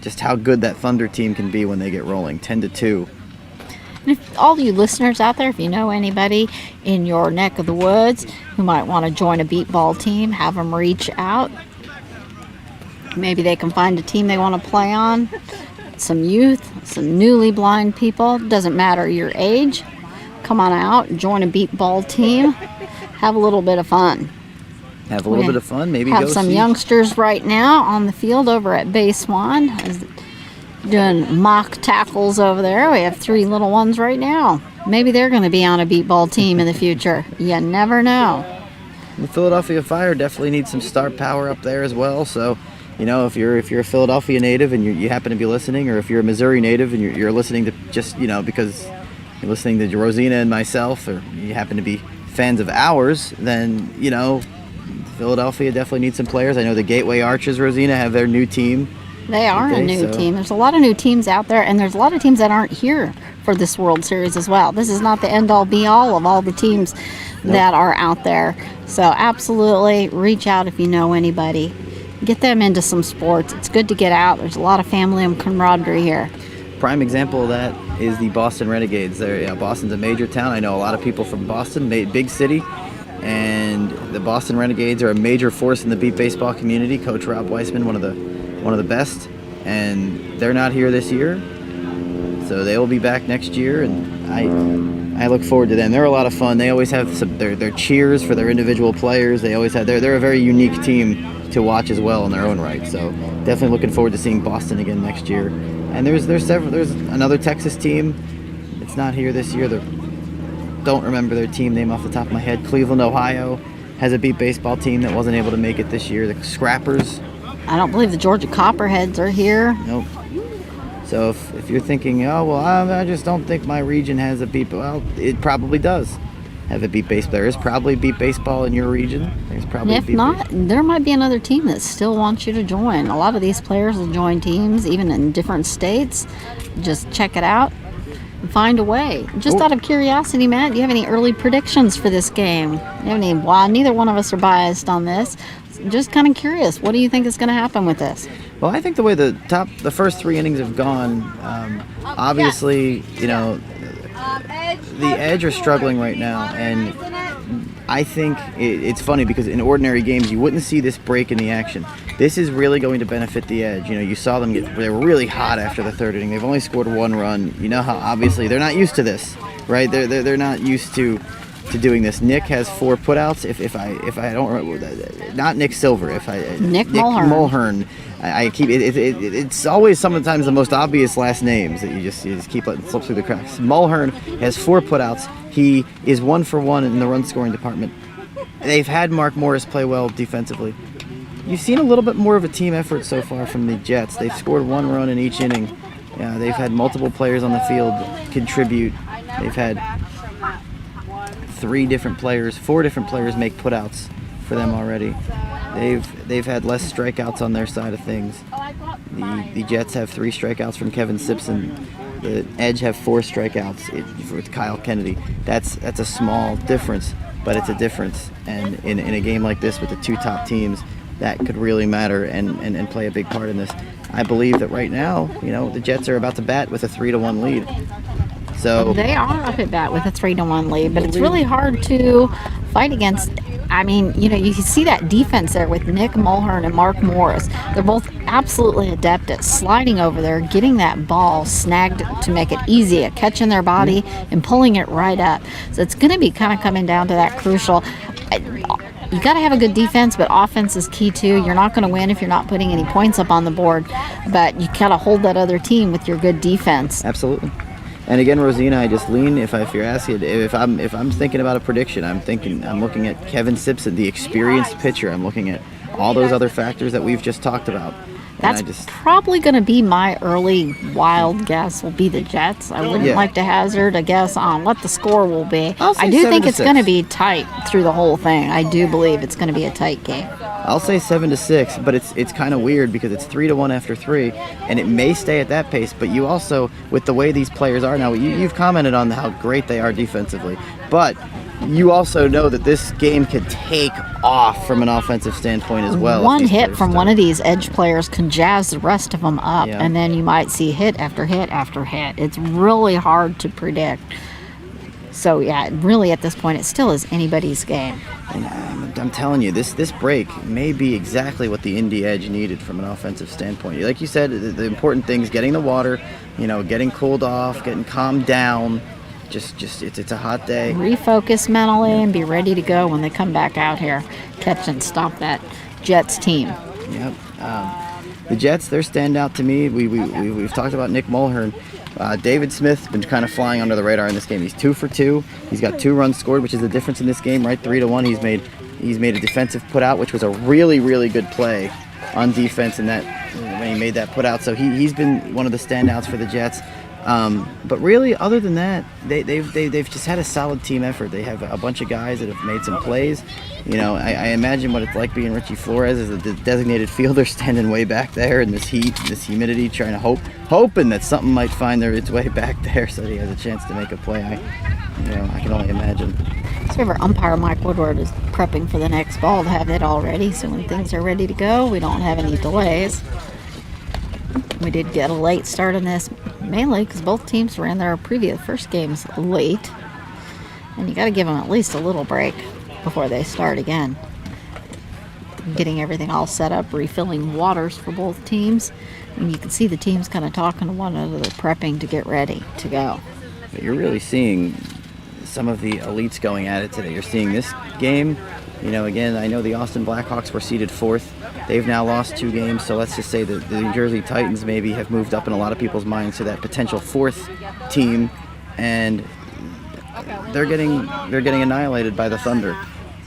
just how good that Thunder team can be when they get rolling, 10-2. And if all you listeners out there, if you know anybody in your neck of the woods who might want to join a beat ball team, have them reach out. Maybe they can find a team they want to play on. Some youth, some newly blind people, doesn't matter your age. Come on out, join a beat ball team, have a little bit of fun. Have a little bit of fun, maybe have go some see. Youngsters right now on the field over at Base 1, doing mock tackles over there. We have 3 little ones right now. Maybe they're going to be on a beat ball team in the future. You never know. The Philadelphia Fire definitely needs some star power up there as well, so you know, if you're a Philadelphia native and you happen to be listening, or if you're a Missouri native and you're listening to just, you know, because you're listening to Rosina and myself, or you happen to be fans of ours, then, you know, Philadelphia definitely needs some players. I know the Gateway Archers, Rosina, have their new team. They are a new team. There's a lot of new teams out there, and there's a lot of teams that aren't here for this World Series as well. This is not the end-all, be-all of all the teams that are out there. So absolutely reach out if you know anybody. Get them into some sports. It's good to get out. There's a lot of family and camaraderie here. Prime example of that is the Boston Renegades. Boston's a major town. I know a lot of people from Boston, big city, and the Boston Renegades are a major force in the beat baseball community. Coach Rob Weissman, one of the best, and they're not here this year, so they will be back next year, and I look forward to them. They're a lot of fun. They always have their cheers for their individual players. They always have. They're a very unique team to watch as well in their own right. So definitely looking forward to seeing Boston again next year. And there's another Texas team. It's not here this year. Don't remember their team name off the top of my head. Cleveland, Ohio has a beat baseball team that wasn't able to make it this year. The Scrappers. I don't believe the Georgia Copperheads are here. Nope. So if you're thinking, oh well, I just don't think my region has a beat. Well, it probably does. have a beat baseball. There is probably beat baseball in your region. There's probably And if beat not, there might be another team that still wants you to join. A lot of these players will join teams even in different states. Just check it out and find a way. Just out of curiosity, Matt, do you have any early predictions for this game? You have any? Well, neither one of us are biased on this. Just kind of curious. What do you think is going to happen with this? Well, I think the way the first 3 innings have gone, obviously, you know, the Edge are struggling right now, and I think it's funny because in ordinary games you wouldn't see this break in the action. This is really going to benefit the Edge. You know, you saw them they were really hot after the 3rd inning. They've only scored 1 run. You know how obviously they're not used to this, right? They're not used to doing this. Nick has 4 putouts. If I don't remember, not Nick Silver. Nick Mulhern. I keep it's always sometimes the most obvious last names that you just keep letting slip through the cracks. Mulhern has 4 putouts. He is 1 for 1 in the run scoring department. They've had Mark Morris play well defensively. You've seen a little bit more of a team effort so far from the Jets. They've scored 1 run in each inning. They've had multiple players on the field contribute. They've had 4 different players make putouts for them already. They've had less strikeouts on their side of things. The Jets have 3 strikeouts from Kevin Simpson. The Edge have 4 strikeouts with Kyle Kennedy. That's a small difference, but it's a difference. And in a game like this with the 2 top teams, that could really matter and play a big part in this. I believe that right now, you know, the Jets are about to bat with a 3-1 lead. So they are up at bat with a 3-1 lead, but it's really hard to fight against. I mean, you know, you see that defense there with Nick Mulhern and Mark Morris. They're both absolutely adept at sliding over there, getting that ball snagged to make it easy, at catching their body and pulling it right up. So it's going to be kind of coming down to that crucial. You got to have a good defense, but offense is key too. You're not going to win if you're not putting any points up on the board, but you got to hold that other team with your good defense. Absolutely. And again, Rosina, I just lean. If you're asking, if I'm thinking about a prediction, I'm looking at Kevin Simpson, the experienced pitcher. I'm looking at all those other factors that we've just talked about. That's probably going to be my early wild guess. Will be the Jets. I wouldn't like to hazard a guess on what the score will be. I do think it's going to be tight through the whole thing. I do believe it's going to be a tight game. I'll say 7-6, but it's kind of weird because it's 3-1 after 3, and it may stay at that pace. But you also, with the way these players are now, you've commented on how great they are defensively, but you also know that this game could take off from an offensive standpoint as well. One hit from one of these Edge players can jazz the rest of them up, and then you might see hit after hit after hit. It's really hard to predict. So, yeah, really at this point, it still is anybody's game. And I'm telling you, this break may be exactly what the Indy Edge needed from an offensive standpoint. Like you said, the important thing is getting the water, getting cooled off, getting calmed down. Just it's a hot day. Refocus mentally and be ready to go when they come back out here, catch and stop that Jets team. Yep. The Jets, they're standout to me. We've talked about Nick Mulhern. David Smith's been kind of flying under the radar in this game. He's 2 for 2. He's got 2 runs scored, which is the difference in this game, right? 3-1. He's made a defensive putout, which was a really, really good play on defense in that when he made that putout. So he's been one of the standouts for the Jets. But really, other than that, they've just had a solid team effort. They have a bunch of guys that have made some plays. I imagine what it's like being Richie Flores as a designated fielder, standing way back there in this heat, this humidity, trying to hoping that something might find its way back there so that he has a chance to make a play. I can only imagine. So our umpire Mike Woodward is prepping for the next ball to have it all ready, so when things are ready to go, we don't have any delays. We did get a late start in this, mainly because both teams ran their previous first games late, and you got to give them at least a little break before they start again. Getting everything all set up, refilling waters for both teams, and you can see the teams kind of talking to one another, prepping to get ready to go. But you're really seeing some of the elites going at it today. You're seeing this game. Again, I know the Austin Blackhawks were seeded 4th. They've now lost 2 games, so let's just say that the New Jersey Titans maybe have moved up in a lot of people's minds to that potential 4th team, and they're getting annihilated by the Thunder,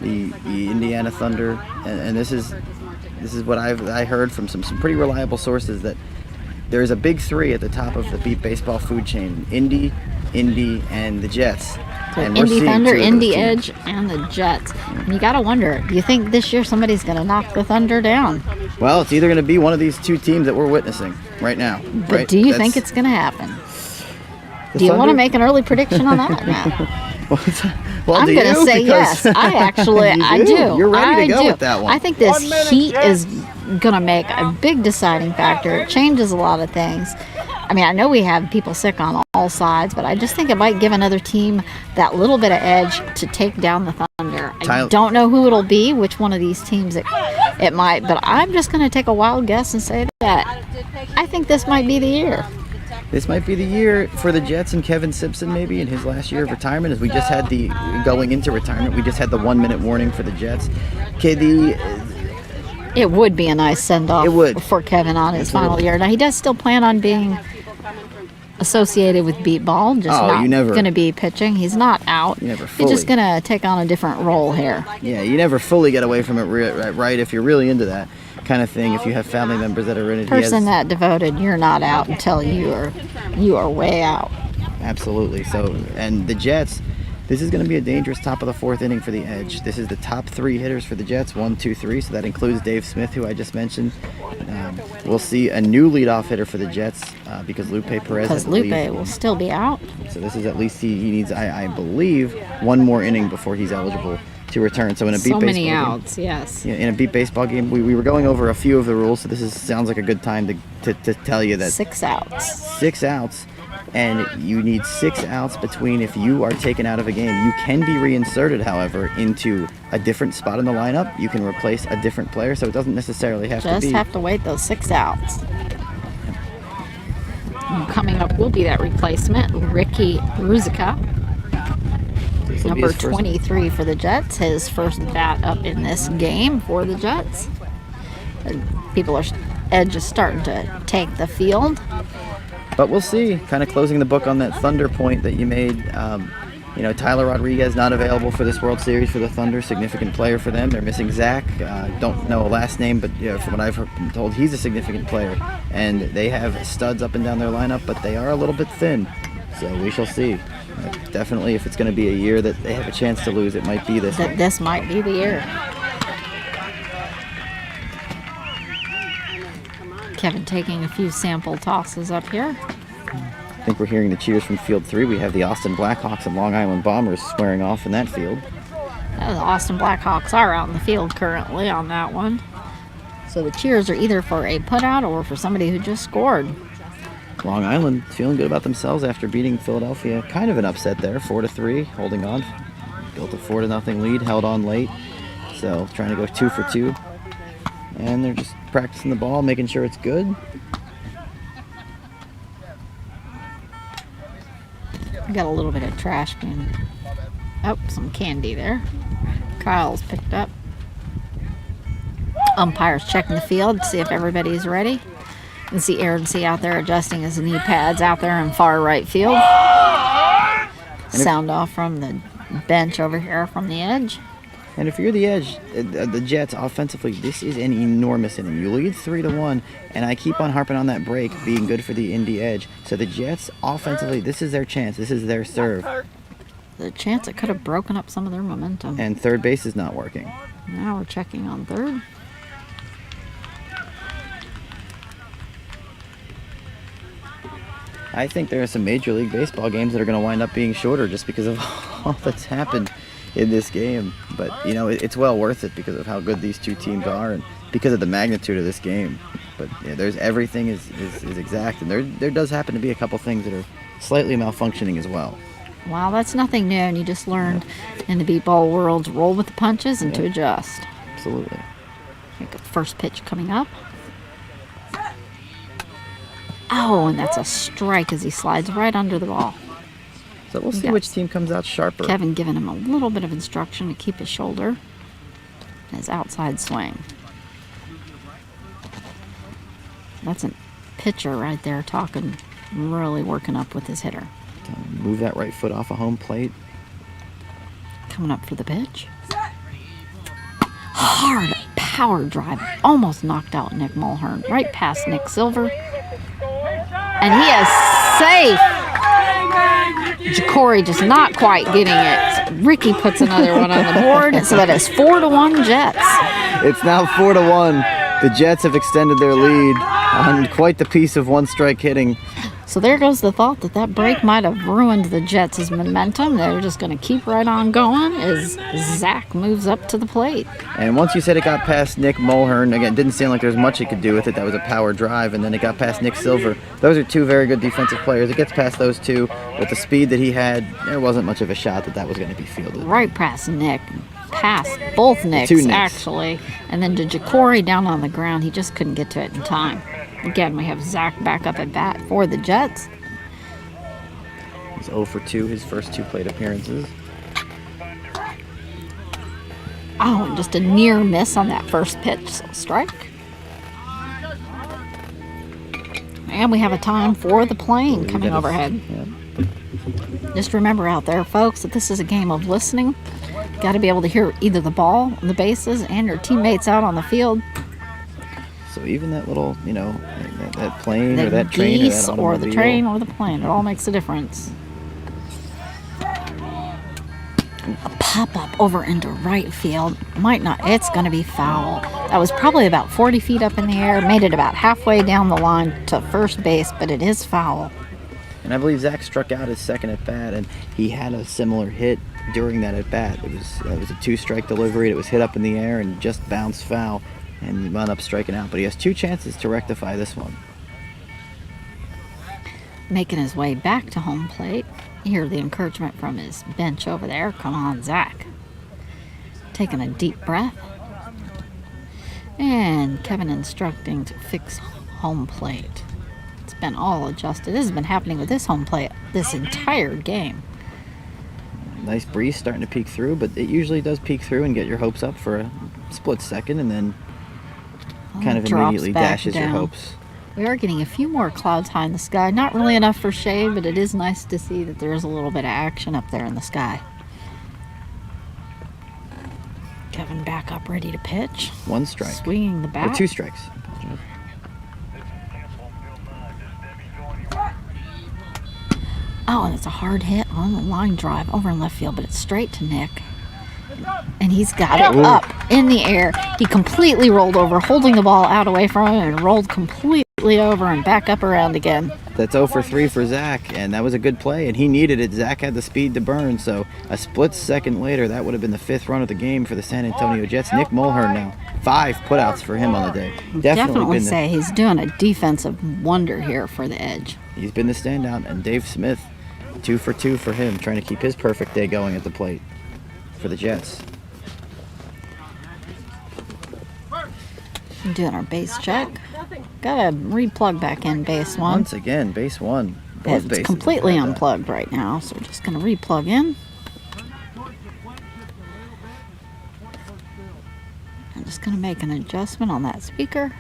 the Indiana Thunder, and this is what I heard from some pretty reliable sources, that there is a big 3 at the top of the beat baseball food chain: Indy, and the Jets. So And we're Indy seeing Thunder, two of those Indy teams. Edge, and the Jets. And you got to wonder, do you think this year somebody's going to knock the Thunder down? Well, it's either going to be one of these two teams that we're witnessing right now. But Right? do you That's- think it's going to happen? the Do you want to Thunder? make an early prediction on that? No. Well, I'm do going to you? say Because- yes. I actually, You I do. do. You're ready to I go do. with that one. I think this 1 minute, heat Jets. is going to make a big deciding factor. It changes a lot of things. I mean, I know we have people sick on all sides, but I just think it might give another team that little bit of edge to take down the Thunder. I Tyler- don't know who it'll be, which one of these teams it might, but I'm just going to take a wild guess and say that I think this might be the year. This might be the year for the Jets and Kevin Simpson, maybe in his last year of retirement. As we just had going into retirement, we just had the 1 minute warning for the Jets. Okay, It would be a nice send-off It would. for Kevin on his Absolutely. final year. Now, he does still plan on being associated with beat ball, just Oh, not you never- going to be pitching. He's not out. You never He's just fully- going to take on a different role here. yeah, you never fully get away from it, right? If you're really into that kind of thing, if you have family members that are in it, Person that devoted, you're not out until you are way out. absolutely. So, and the Jets, this is going to be a dangerous top of the fourth inning for the Edge. This is the top three hitters for the Jets, 1, 2, 3. So that includes Dave Smith, who I just mentioned. We'll see a new leadoff hitter for the Jets because Lupe Perez Because has to leave. Lupe will still be out. So this is at least he needs, I believe, one more inning before he's eligible to return. So in a beat So baseball many game, outs, yes. yeah, in a beat baseball game, we were going over a few of the rules. So this sounds like a good time to tell you that 6 outs. 6 outs, and you need 6 outs between if you are taken out of a game. You can be reinserted, however, into a different spot in the lineup. You can replace a different player, so it doesn't necessarily have to Just be. have to wait those 6 outs. And coming up will be that replacement, Ricky Ruzica, This will be number his first- 23 for the Jets. His first bat up in this game for the Jets. Edge is starting to take the field. But we'll see. Kind of closing the book on that Thunder point that you made. Tyler Rodriguez not available for this World Series for the Thunder. Significant player for them. They're missing Zach. Don't know a last name, but from what I've been told, he's a significant player. And they have studs up and down their lineup, but they are a little bit thin. So we shall see. Definitely, if it's going to be a year that they have a chance to lose, it might be this one. This might be the year. Kevin taking a few sample tosses up here. I think we're hearing the cheers from Field 3. We have the Austin Blackhawks and Long Island Bombers squaring off in that field. The Austin Blackhawks are out in the field currently on that one. So the cheers are either for a putout or for somebody who just scored. Long Island feeling good about themselves after beating Philadelphia. Kind of an upset there, 4-3, holding on. Built a 4-0 lead, held on late. So trying to go 2 for 2. And they're just practicing the ball, making sure it's good. Got a little bit of trash can. Oh, some candy there. Kyle's picked up. Umpire's checking the field to see if everybody's ready. You can see Aaron C. out there adjusting his knee pads out there in far right field. Sound off from the bench over here from the Edge. And if you're the Edge, the Jets offensively, this is an enormous inning. You lead 3-1, and I keep on harping on that break being good for the Indy Edge. So the Jets offensively, this is their chance. This is their serve. The chance it could have broken up some of their momentum. And third base is not working. Now we're checking on third. I think there are some Major League Baseball games that are going to wind up being shorter just because of all that's happened in this game. But, it's well worth it because of how good these two teams are and because of the magnitude of this game. But there's everything is exact. And there does happen to be a couple things that are slightly malfunctioning as well. Wow, that's nothing new, and you just learned in the beat ball world to roll with the punches and to adjust. Absolutely. Make a first pitch coming up. Oh, and that's a strike as he slides right under the ball. So we'll see Yes. which team comes out sharper. Kevin giving him a little bit of instruction to keep his shoulder and his outside swing. That's a pitcher right there talking, really working up with his hitter. Move that right foot off a home plate. Coming up for the pitch. Hard power drive. Almost knocked out Nick Mulhern. Right past Nick Silver. And he is safe. Jacory just not quite getting it. Ricky puts another one on the board, so that is 4-1 Jets. It's now 4-1. The Jets have extended their lead on quite the piece of one-strike hitting. So there goes the thought that that break might have ruined the Jets' momentum. They're just going to keep right on going as Zach moves up to the plate. And once you said it got past Nick Mulhern, again, didn't seem like there was much he could do with it. That was a power drive, and then it got past Nick Silver. Those are two very good defensive players. It gets past those two. With the speed that he had, there wasn't much of a shot that was going to be fielded. Right past Nick. Past both Nicks, Two Nicks. actually. And then to Jacory down on the ground. He just couldn't get to it in time. Again, we have Zach back up at bat for the Jets. He's 0 for 2 his first 2 plate appearances. Oh, and just a near miss on that first pitch strike. And we have a time for the plane coming overhead. Yeah. Just remember out there, folks, that this is a game of listening. Got to be able to hear either the ball on the bases and your teammates out on the field. So even that little, that plane The or that train geese or that or the automobile. train or the plane, it all makes a difference. A pop-up over into right field. Might not, it's going to be foul. That was probably about 40 feet up in the air. Made it about halfway down the line to first base, but it is foul. And I believe Zach struck out his second at bat, and he had a similar hit during that at bat. It was a 2-strike delivery. It was hit up in the air and just bounced foul, and he wound up striking out. But he has 2 chances to rectify this one. Making his way back to home plate. You hear the encouragement from his bench over there. Come on, Zach. Taking a deep breath. And Kevin instructing to fix home plate. It's been all adjusted. This has been happening with this home plate this entire game. Nice breeze starting to peek through, but it usually does peek through and get your hopes up for a split second, and then kind of Drops immediately back dashes your down. hopes. We are getting a few more clouds high in the sky. Not really enough for shade, but it is nice to see that there is a little bit of action up there in the sky. Kevin back up, ready to pitch. 1 strike. Swinging the Or bat. 2 strikes. Oh, and it's a hard hit on the line drive over in left field, but it's straight to Nick. And he's got it up in the air. He completely rolled over, holding the ball out away from him, and rolled completely over and back up around again. That's 0 for 3 for Zach, and that was a good play, and he needed it. Zach had the speed to burn, so a split second later, that would have been the 5th run of the game for the San Antonio Jets. Nick Mulhern now, 5 putouts for him on the day. Definitely been say he's doing a defensive wonder here for the Edge. he's been the standout, and Dave Smith, 2 for 2 for him, trying to keep his perfect day going at the plate for the Jets. Doing our base check. Gotta replug back in base 1. Once again, base 1. Both It's bases completely have that. unplugged right now, so we're just gonna replug in. I'm just gonna make an adjustment on that speaker.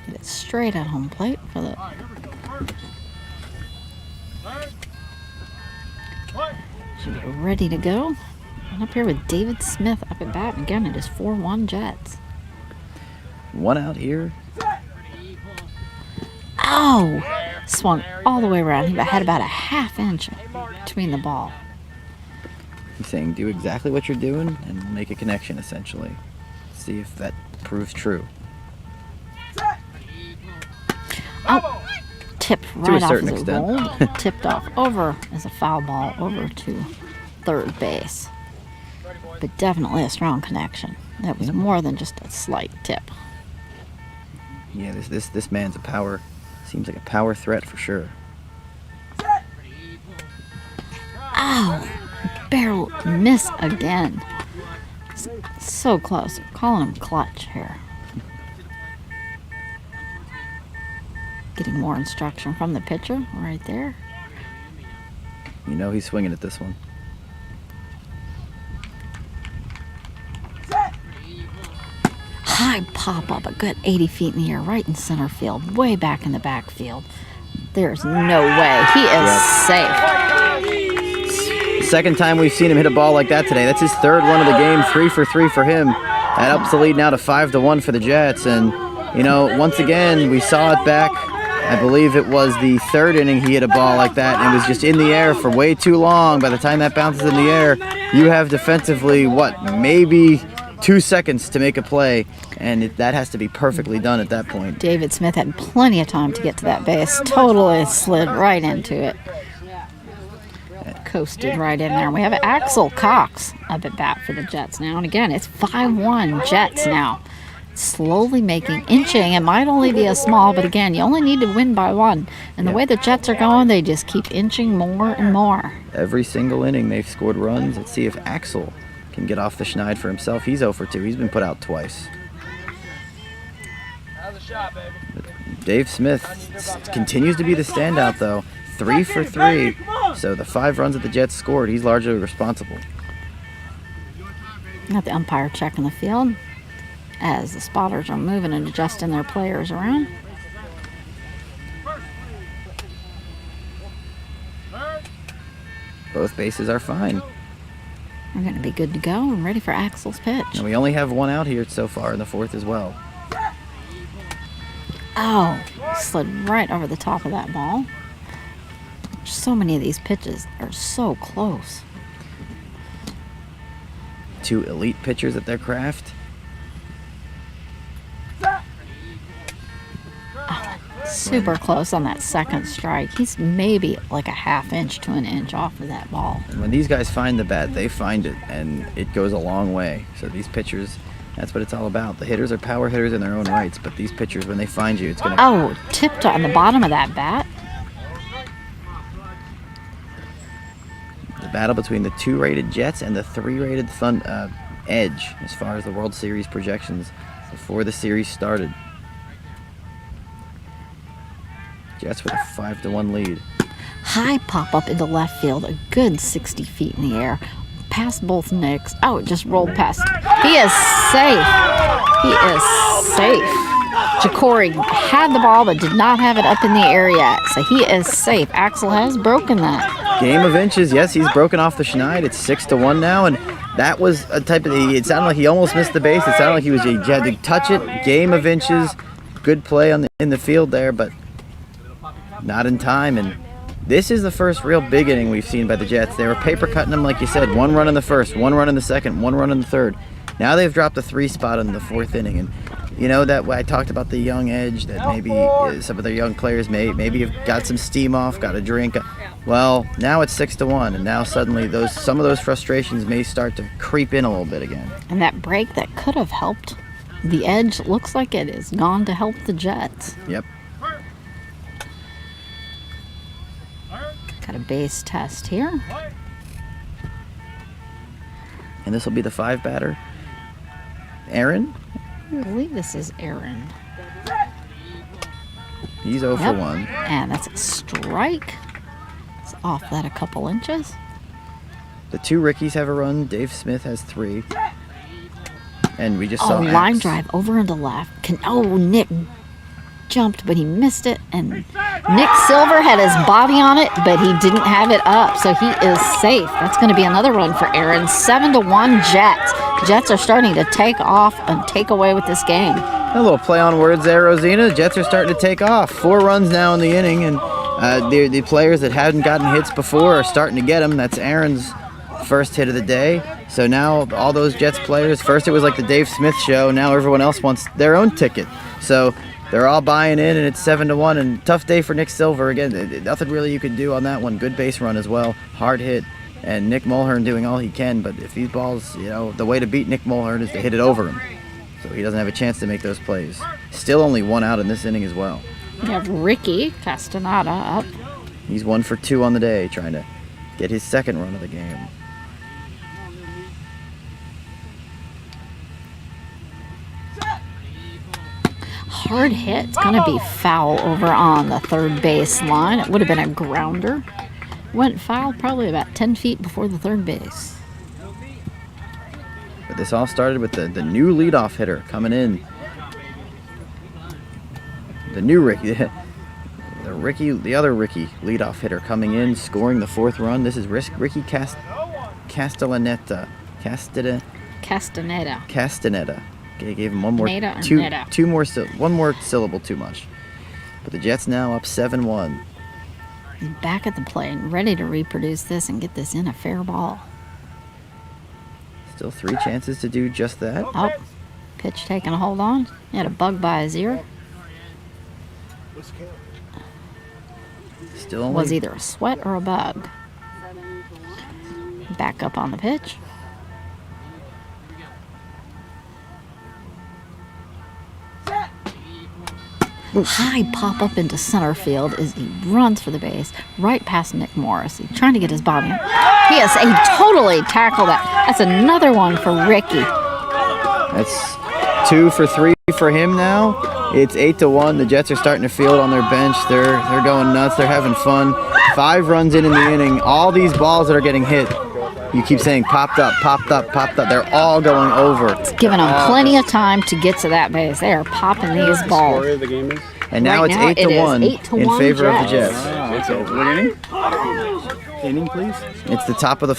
Get it straight at home plate for the. Should be ready to go. And up here with David Smith up at bat. Again, it is 4-1 Jets. 1 out here. Oh! Swung all the way around. He had about a ½ inch between the ball. He's saying do exactly what you're doing and make a connection, essentially. See if that proves true. Oh! Tipped To a right off certain as it extent. rolled. Tipped off over as a foul ball over to third base. But definitely a strong connection. That was more than just a slight tip. Yeah, this man's a power. Seems like a power threat for sure. Oh! Barrel miss again. So close. Calling him clutch here. Getting more instruction from the pitcher right there. You know he's swinging at this one. High pop up, a good 80 feet in the air, right in center field, way back in the backfield. There's no way. He is safe. Second time we've seen him hit a ball like that today. That's his 3rd one of the game, 3 for 3 for him. That ups the lead now to 5-1 for the Jets. And, once again, we saw it back I believe it was the third inning he hit a ball like that and it was just in the air for way too long. By the time that bounces in the air, you have defensively, maybe 2 seconds to make a play, and that has to be perfectly done at that point. David Smith had plenty of time to get to that base. Totally slid right into it. Coasted right in there. We have Axel Cox up at bat for the Jets now. And again, it's 5-1 Jets now. Slowly inching. It might only be a small, but again, you only need to win by 1. And the way the Jets are going, they just keep inching more and more. Every single inning they've scored runs. Let's see if Axel can get off the schneid for himself. He's 0 for 2. He's been put out twice. How's the shot, baby? Dave Smith continues to be the standout, though. 3 for 3. So the 5 runs that the Jets scored, he's largely responsible. Got the umpire checking the field as the spotters are moving and adjusting their players around. Both bases are fine. We're going to be good to go and ready for Axel's pitch. And we only have 1 out here so far in the 4th as well. Oh, slid right over the top of that ball. So many of these pitches are so close. 2 elite pitchers at their craft. Super close on that second strike. He's maybe like a ½ inch to an inch off of that ball. And when these guys find the bat, they find it, and it goes a long way. So these pitchers, that's what it's all about. The hitters are power hitters in their own rights, but these pitchers, when they find you, it's going to... Oh, tipped on the bottom of that bat. The battle between the 2-rated Jets and the 3-rated Edge, as far as the World Series projections before the series started. Jets with a 5-1 lead. High pop up into left field, a good 60 feet in the air. Past both Nicks. Oh, it just rolled past. He is safe. He is safe. Jacory had the ball but did not have it up in the air yet. So he is safe. Axel has broken that. Game of inches. Yes, he's broken off the schneid. It's 6-1 now, and that was a type of... It sounded like he almost missed the base. It sounded like he had to touch it. Game of inches. Good play in the field there, but not in time. And this is the first real big inning we've seen by the Jets. They were paper cutting them, like you said. 1 run in the first, 1 run in the second, 1 run in the third. Now they've dropped a 3 spot in the 4th inning. And you know that I talked about the young edge, that maybe some of their young players maybe have got some steam off, got a drink. Well, now it's 6-1, and now suddenly some of those frustrations may start to creep in a little bit again. And that break that could have helped the Edge looks like it is gone to help the Jets. Yep. Got a base test here. And this will be the 5 batter. Aaron? I believe this is Aaron. He's 0 for 1. And that's a strike. It's off that a couple inches. The 2 Rickies have a run. Dave Smith has 3. And we just saw line drive over into left. Nick jumped, but he missed it. And Nick Silver had his body on it, but he didn't have it up, so he is safe. That's going to be another run for Aaron. 7-1 Jets. Jets are starting to take off and take away with this game. A little play on words there, Rosina. The Jets are starting to take off. 4 runs now in the inning, and the players that hadn't gotten hits before are starting to get them. That's Aaron's first hit of the day. So now all those Jets players, first it was like the Dave Smith show, now everyone else wants their own ticket. So they're all buying in, and it's 7-1, and tough day for Nick Silver. Again, nothing really you could do on that one. Good base run as well, hard hit, and Nick Mulhern doing all he can, but if these balls, the way to beat Nick Mulhern is to hit it over him. So he doesn't have a chance to make those plays. Still only 1 out in this inning as well. We have Ricky Castaneda up. He's 1 for 2 on the day, trying to get his 2nd run of the game. Hard hit. It's going to be foul over on the third base line. It would have been a grounder. Went foul probably about 10 feet before the third base. But this all started with the new leadoff hitter coming in. The new Ricky, the other Ricky leadoff hitter coming in, scoring the 4th run. This is Ricky Castaneda. Gave him one more syllable too much. But the Jets now up 7-1. He's back at the plate, ready to reproduce this and get this in a fair ball. Still 3 chances to do just that. Oh, pitch taking a hold on. He had a bug by his ear. Still only Was either a sweat or a bug. Back up on the pitch. High pop up into center field as he runs for the base, right past Nick Morris. He's trying to get his body. He totally tackled that. That's another one for Ricky. That's 2 for 3 for him now. It's 8-1. The Jets are starting to field on their bench. They're going nuts. They're having fun. 5 runs in the inning. All these balls that are getting hit, you keep saying popped up, popped up, popped up. They're all going over. It's giving them plenty of time to get to that base. They are popping these balls. Story of the game is? And now Right it's now, 8-1 it is 8-1 in favor of the Jets. Jets. What inning? Inning, please. It's the top of the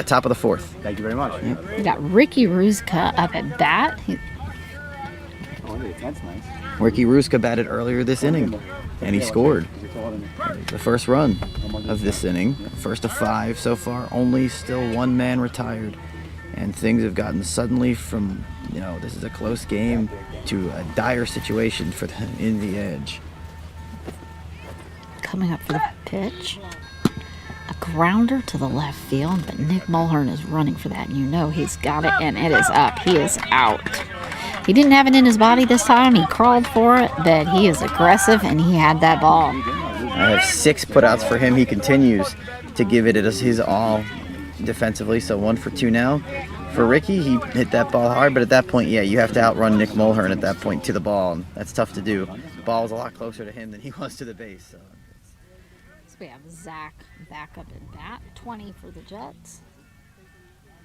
top of the 4th. Thank you very much. We got Ricky Ruzka up at bat. That's nice. Ricky Ruska batted earlier this inning, and he scored the first run of this inning. First of 5 so far. Only still 1 man retired, and things have gotten suddenly from this is a close game to a dire situation for the in the edge. Coming up for the pitch. A grounder to the left field, but Nick Mulhern is running for that, and he's got it, and it is up. He is out. He didn't have it in his body this time. He crawled for it, but he is aggressive, and he had that ball. I have 6 putouts for him. He continues to give it his all defensively, so 1 for 2 now. For Ricky, he hit that ball hard, but at that point, you have to outrun Nick Mulhern at that point to the ball, and that's tough to do. The ball's a lot closer to him than he was to the base. So We have Zach back up at bat, 20 for the Jets.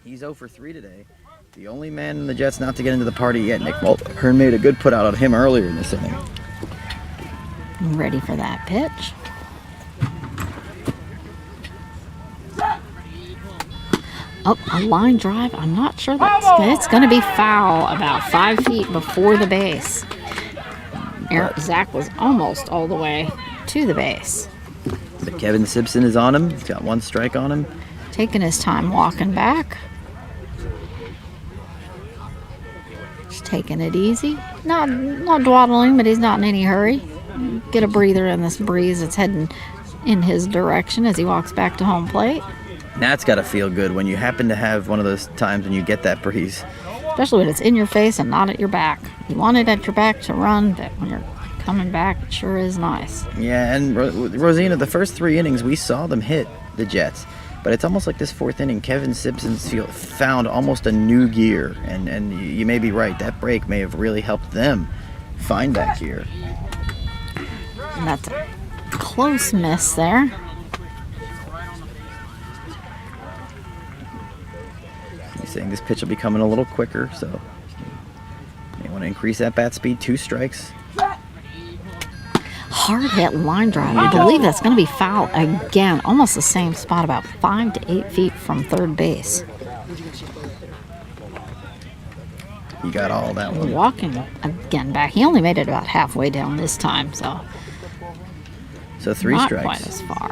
he's 0 for 3 today. The only man in the Jets not to get into the party yet, Nick Mulhern, made a good put out on him earlier in this inning. Ready for that pitch. Oh, a line drive. I'm not sure it's going to be foul about 5 feet before the base. Zach was almost all the way to the base. But Kevin Simpson is on him. He's got 1 strike on him. Taking his time walking back. Just taking it easy. Not dawdling, but he's not in any hurry. Get a breather in this breeze. It's heading in his direction as he walks back to home plate. That's got to feel good when you happen to have one of those times when you get that breeze. Especially when it's in your face and not at your back. You want it at your back to run, but when you're coming back, it sure is nice. Yeah, and Rosina, the first 3 innings, we saw them hit the Jets. But it's almost like this 4th inning, Kevin Simpson's found almost a new gear. And you may be right, that break may have really helped them find that gear. And that's a close miss there. He's saying this pitch will be coming a little quicker, so you want to increase that bat speed. 2 strikes. Hard hit line drive. I believe that's going to be foul again. Almost the same spot, about 5 to 8 feet from third base. You got all that one. Walking again back. He only made it about halfway down this time, so 3 not strikes. quite as far.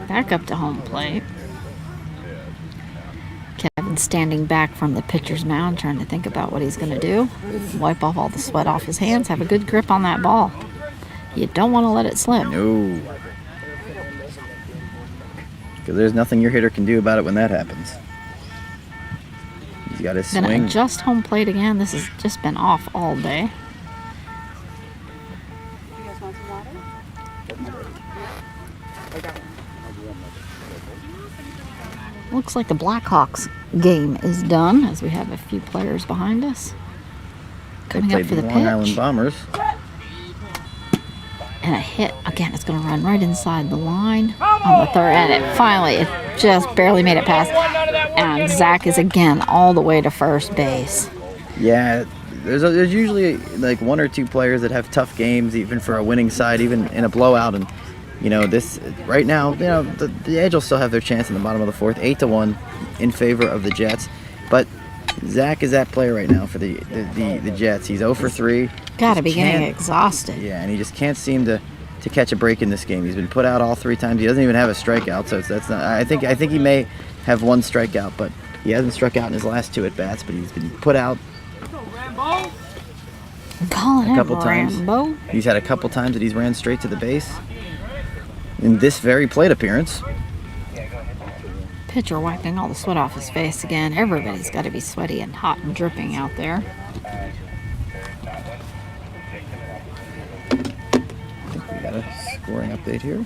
Back up to home plate. Kevin standing back from the pitcher's mound, trying to think about what he's going to do. Wipe off all the sweat off his hands. Have a good grip on that ball. You don't want to let it slip. No. Because there's nothing your hitter can do about it when that happens. He's got his Gonna swing. adjust home plate again. This has just been off all day. You guys want some water? Looks like the Blackhawks game is done as we have a few players behind us. They Coming up played for the the Long Island pitch. Bombers. And a hit. Again, it's going to run right inside the line on the third. And it just barely made it past. And Zach is again all the way to first base. Yeah, there's usually like 1 or 2 players that have tough games, even for a winning side, even in a blowout. And this right now, the Edge will still have their chance in the bottom of the 4th, 8-1 in favor of the Jets. But Zach is that player right now for the Jets. He's 0 for 3. Gotta be getting Can't- exhausted. Yeah, and he just can't seem to catch a break in this game. He's been put out all 3 times. He doesn't even have a strikeout, so that's not. I think he may have 1 strikeout, but he hasn't struck out in his last 2 at bats. But he's been put out I'm calling a it couple times. Rambo. He's had a couple times that he's ran straight to the base in this very plate appearance. Pitcher wiping all the sweat off his face again. Everybody's got to be sweaty and hot and dripping out there. I think we got a scoring update here.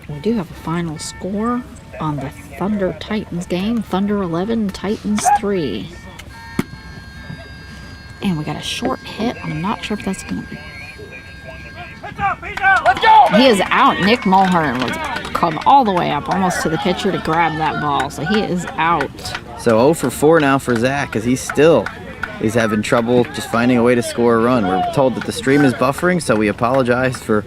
We do have a final score on the Thunder Titans game. Thunder 11, Titans 3. And we got a short hit. I'm not sure if that's going to be. He is out. Nick Mulhern was come all the way up almost to the pitcher to grab that ball. So he is out. So 0 for 4 now for Zach, because he still is having trouble just finding a way to score a run. We're told that the stream is buffering, so we apologize for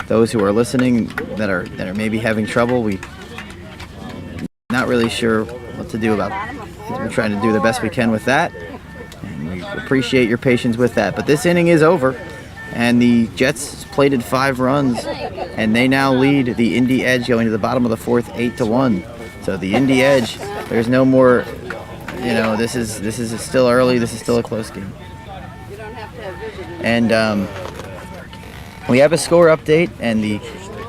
those who are listening that are maybe having trouble. We not really sure what to do about it. We're trying to do the best we can with that, and we appreciate your patience with that. But this inning is over, and the Jets plated 5 runs, and they now lead the Indy Edge going to the bottom of the 4th, 8-1. So the Indy Edge, there's no more. This is still early. This is still a close game. And we have a score update, and the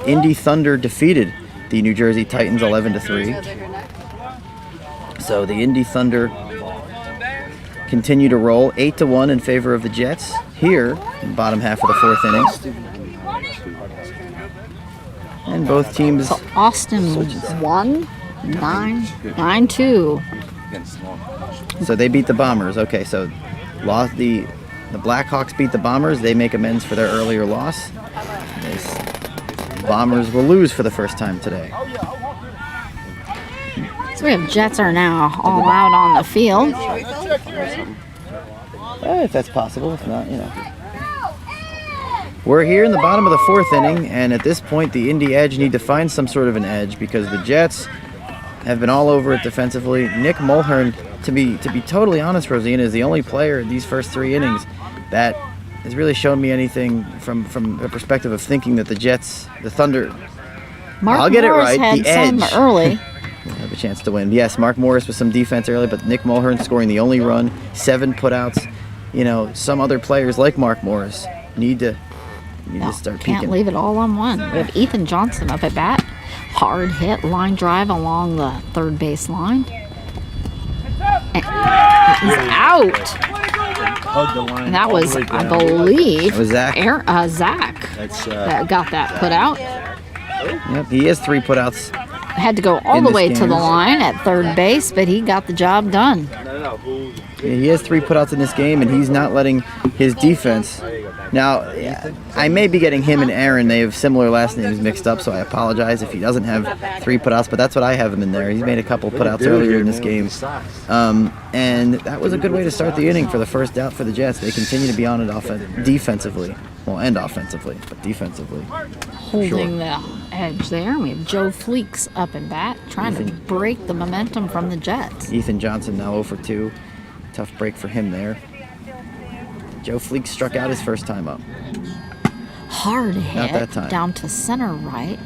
Indy Thunder defeated the New Jersey Titans 11-3. So the Indy Thunder continue to roll 8-1 in favor of the Jets here in the bottom half of the 4th inning. And both teams. So Austin won 9-2. So they beat the Bombers. Okay, so lost the Blackhawks beat the Bombers. They make amends for their earlier loss. The Bombers will lose for the first time today. So we have Jets are now all out on the field. If that's possible. If not, We're here in the bottom of the 4th inning, and at this point the Indy Edge need to find some sort of an edge because the Jets have been all over it defensively. Nick Mulhern, to be totally honest, Rosina, is the only player in these first 3 innings that has really shown me anything from a perspective of thinking that the Thunder, Mark I'll get it Morris right, had the Edge some early. have a chance to win. Yes, Mark Morris with some defense early, but Nick Mulhern scoring the only run, 7 putouts. Some other players like Mark Morris need to start peaking. Can't leave it all on one. We have Ethan Johnson up at bat. Hard hit, line drive along the 3rd base line. And he's out. And that was, I believe, That was Zach. Zach that got that put out. Yep, he has 3 putouts. Had to go all In the this way to game. the line at 3rd base, but he got the job done. He has 3 putouts in this game, and he's not letting his defense. Now, I may be getting him and Aaron. They have similar last names mixed up, so I apologize if he doesn't have 3 putouts, but that's what I have him in there. He's made a couple putouts earlier in this game. And that was a good way to start the inning for the first out for the Jets. They continue to be on it defensively. Well, and offensively, but defensively. Holding the edge there. We have Joe Fleeks up and bat, trying to break the momentum from the Jets. Ethan Johnson now 0 for 2. Tough break for him there. Joe Fleek struck out his first time up. Hard Not that hit time. down to center right.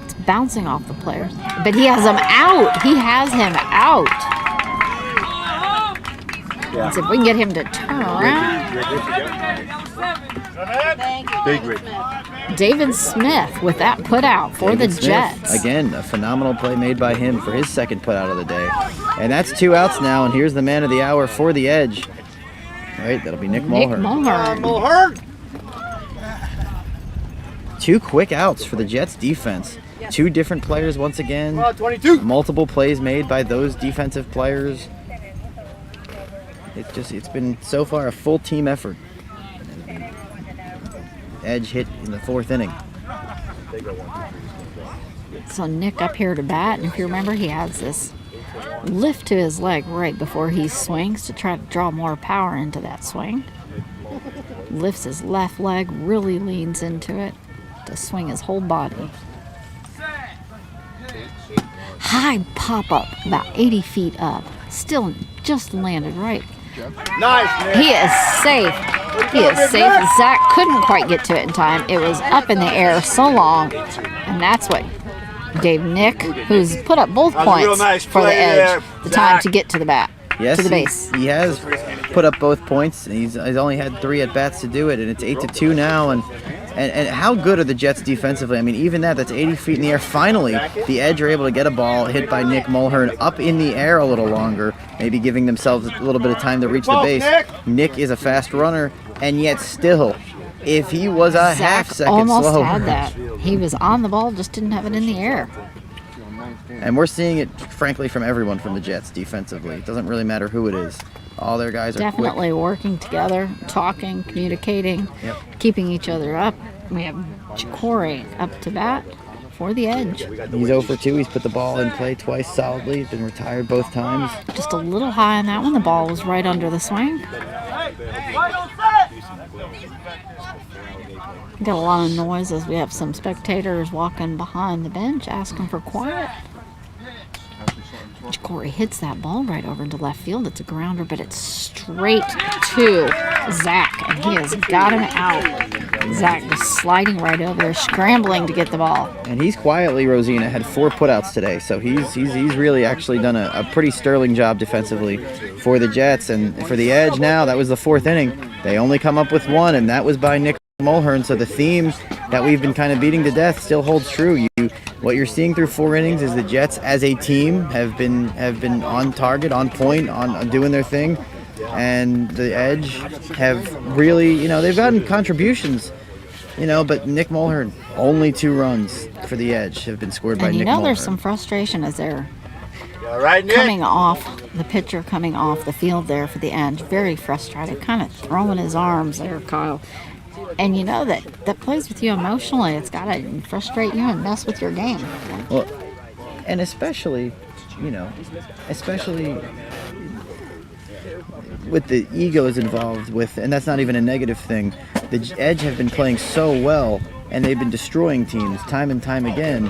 It's bouncing off the players. But he has him out. He has him out. Let's see if we can get him to turn around. David Smith with that putout for David the Smith, Jets. Again, a phenomenal play made by him for his second putout of the day. And that's 2 outs now, and here's the man of the hour for the Edge. All right, that'll be Nick Mulhern. Mulhern. 2 quick outs for the Jets defense. 2 different players once again. 22. Multiple plays made by those defensive players. It's been so far a full team effort. Edge hit in the 4th inning. So Nick up here to bat, and if you remember, he has this lift to his leg right before he swings to try to draw more power into that swing. Lifts his left leg, really leans into it to swing his whole body. High pop up, about 80 feet up. Still just landed right. Nice, Nick. He is safe. He is safe. Zach couldn't quite get to it in time. It was up in the air so long. And that's what gave Nick, who's put up both That was a real points nice for the play edge, there, the time Zach. to get to the bat, Yes, to the base. He has put up both points. He's only had 3 at bats to do it, and it's 8-2 now. And how good are the Jets defensively? I mean, even that's 80 feet in the air. Finally, the Edge are able to get a ball hit by Nick Mulhern up in the air a little longer, maybe giving themselves a little bit of time to reach the base. Nick is a fast runner, and yet still, if he was a half Zach second almost slower, had that. He was on the ball, just didn't have it in the air. and we're seeing it, frankly, from everyone from the Jets defensively. It doesn't really matter who it is. All their guys are Definitely working together, talking, communicating, Yep. keeping each other up. We have Corey up to bat for the Edge. quick. He's 0 for 2. He's put the ball in play twice solidly. He's been retired both times. Just a little high on that one. The ball was right under the swing. Got a lot of noise as we have some spectators walking behind the bench asking for quiet. Corey hits that ball right over into left field. It's a grounder, but it's straight to Zach, and he has got him out. Zach just sliding right over there, scrambling to get the ball. And he's quietly, Rosina, had 4 putouts today. So he's really actually done a pretty sterling job defensively for the Jets. And for the Edge now, that was the 4th inning. They only come up with 1, and that was by Nick Mulhern. So the theme that we've been kind of beating to death still holds true. What you're seeing through 4 innings is the Jets as a team have been on target, on point, on doing their thing. And the Edge have really, they've gotten contributions, but Nick Mulhern, only 2 runs for the Edge have been scored by And Nick Mulhern. there's some frustration as they're All right, Nick. coming off, the pitcher coming off the field there for the Edge. Very frustrated, kind of throwing his arms there, Kyle. And that plays with you emotionally. It's got to frustrate you and mess with your game. Well, and especially with the egos involved with, and that's not even a negative thing. The Edge have been playing so well, and they've been destroying teams time and time again.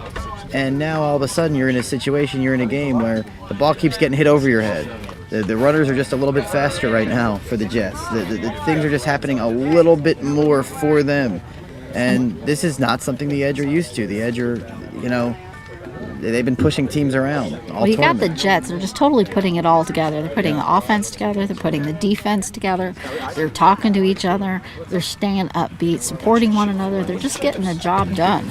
And now all of a sudden you're in a situation, you're in a game where the ball keeps getting hit over your head. The runners are just a little bit faster right now for the Jets. The things are just happening a little bit more for them. And this is not something the Edge are used to. The Edge are, they've been pushing teams around all Well, you got the tournament. Jets. They're just totally putting it all together. They're putting the offense together. They're putting the defense together. They're talking to each other. They're staying upbeat, supporting one another. They're just getting the job done.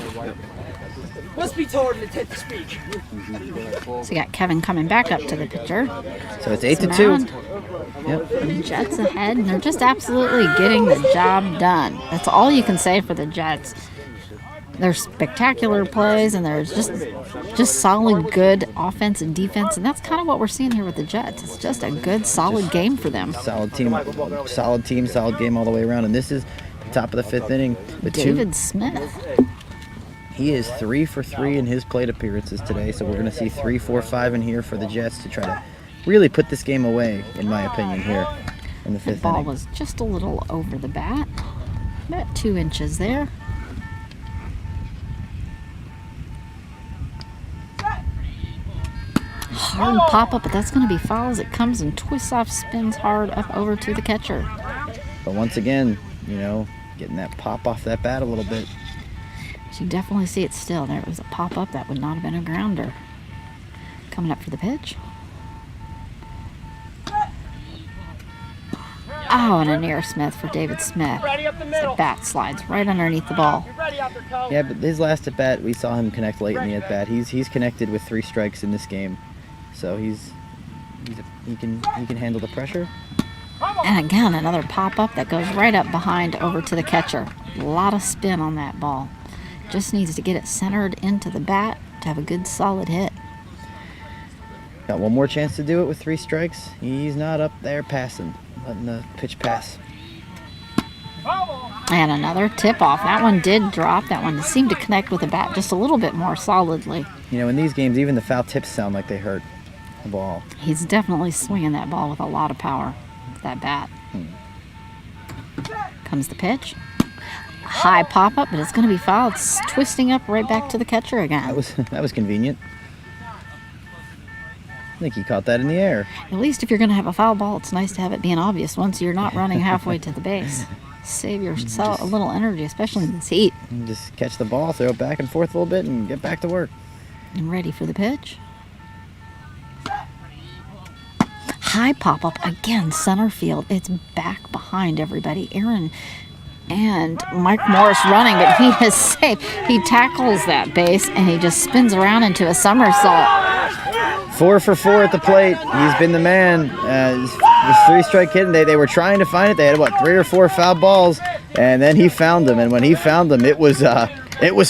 Must be told to take the speak. So you got Kevin coming back up to the pitcher. So it's 8-2. Mound. Yep. The Jets ahead, and they're just absolutely getting the job done. That's all you can say for the Jets. There's spectacular plays, and there's just solid, good offense and defense, and that's kind of what we're seeing here with the Jets. It's just a good, solid game for them. Solid team, solid game all the way around. And this is the top of the 5th inning. David Smith. He is 3 for 3 in his plate appearances today, so we're going to see 3, 4, 5 in here for the Jets to try to really put this game away, in my opinion, here in the 5th Ball inning. was just a little over the bat, about 2 inches there. Hard pop up, but that's going to be foul as it comes and twists off, spins hard up over to the catcher. But once again, getting that pop off that bat a little bit. You definitely see it still. There was a pop up that would not have been a grounder. Coming up for the pitch. Oh, and a near Smith for David Smith. Ready up the The middle. bat slides right underneath the ball. Ready out there, Cole. Yeah, but his last at bat, we saw him connect late in the at bat. He's connected with 3 strikes in this game, so he can handle the pressure. And again, another pop up that goes right up behind over to the catcher. A lot of spin on that ball. Just needs to get it centered into the bat to have a good solid hit. Got one more chance to do it with 3 strikes. He's not up there passing, letting the pitch pass. And another tip off. That one did drop. That one seemed to connect with the bat just a little bit more solidly. In these games, even the foul tips sound like they hurt the ball. He's definitely swinging that ball with a lot of power with that bat. Comes the pitch. High pop up, but it's going to be fouled. It's twisting up right back to the catcher again. That was convenient. I think he caught that in the air. At least if you're going to have a foul ball, it's nice to have it be an obvious one so you're not running halfway to the base. Save yourself a little energy, especially in this heat. And just catch the ball, throw it back and forth a little bit, and get back to work. And ready for the pitch. High pop-up, again, center field. It's back behind everybody. Aaron and Mike Morris running, but he is safe. He tackles that base, and he just spins around into a somersault. 4 for 4 at the plate. He's been the man. This 3-strike hit, and they were trying to find it. They had, 3 or 4 foul balls, and then he found them. And when he found them, it was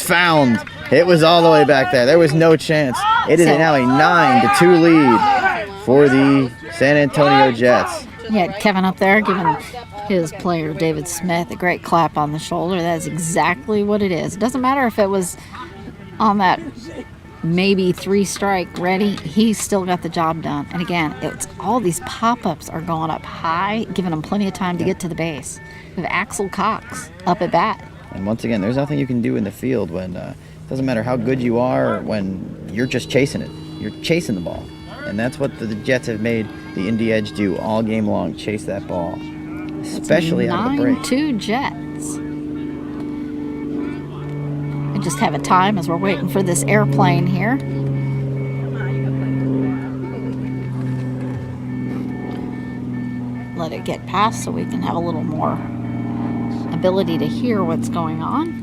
found. It was all the way back there. There was no chance. It is now a 9-2 lead for the San Antonio Jets. He had Kevin up there giving his player, David Smith, a great clap on the shoulder. That's exactly what it is. It doesn't matter if it was on that maybe 3-strike ready, he still got the job done. And again, it's all these pop-ups are going up high, giving them plenty of time to get to the base. We have Axel Cox up at bat. And once again, there's nothing you can do in the field when it doesn't matter how good you are, when you're just chasing it. You're chasing the ball. And that's what the Jets have made the Indy Edge do all game long, chase that ball, especially out of the break. 9-2 Jets. I just have a time as we're waiting for this airplane here. Let it get past so we can have a little more ability to hear what's going on.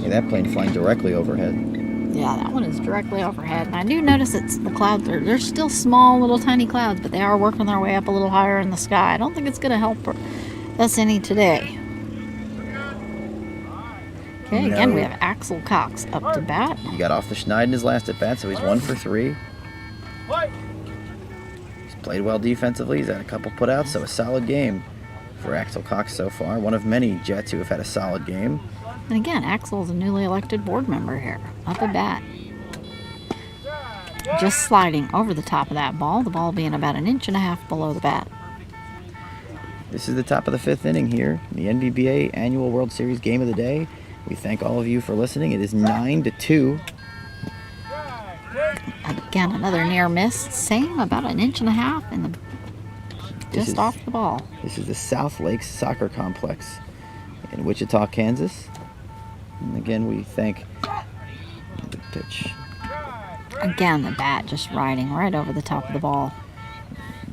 Yeah, that plane flying directly overhead. Yeah, that one is directly overhead. And I do notice it's the clouds. They're still small, little tiny clouds, but they are working their way up a little higher in the sky. I don't think it's going to help us any today. Okay, again, we have Axel Cox up to bat. He got off the schneid in his last at bat, so he's 1 for 3. He's played well defensively. He's had a couple putouts, so a solid game for Axel Cox so far. One of many Jets who have had a solid game. And again, Axel is a newly elected board member here, up at bat. Just sliding over the top of that ball, the ball being about 1.5 inches below the bat. This is the top of the 5th inning here, the NBBA Annual World Series Game of the Day. We thank all of you for listening. It is 9-2. Again, another near miss. Same, about 1.5 inches and just off the ball. This is the South Lakes Soccer Complex in Wichita, Kansas. And again, we thank the pitch. Again, the bat just riding right over the top of the ball.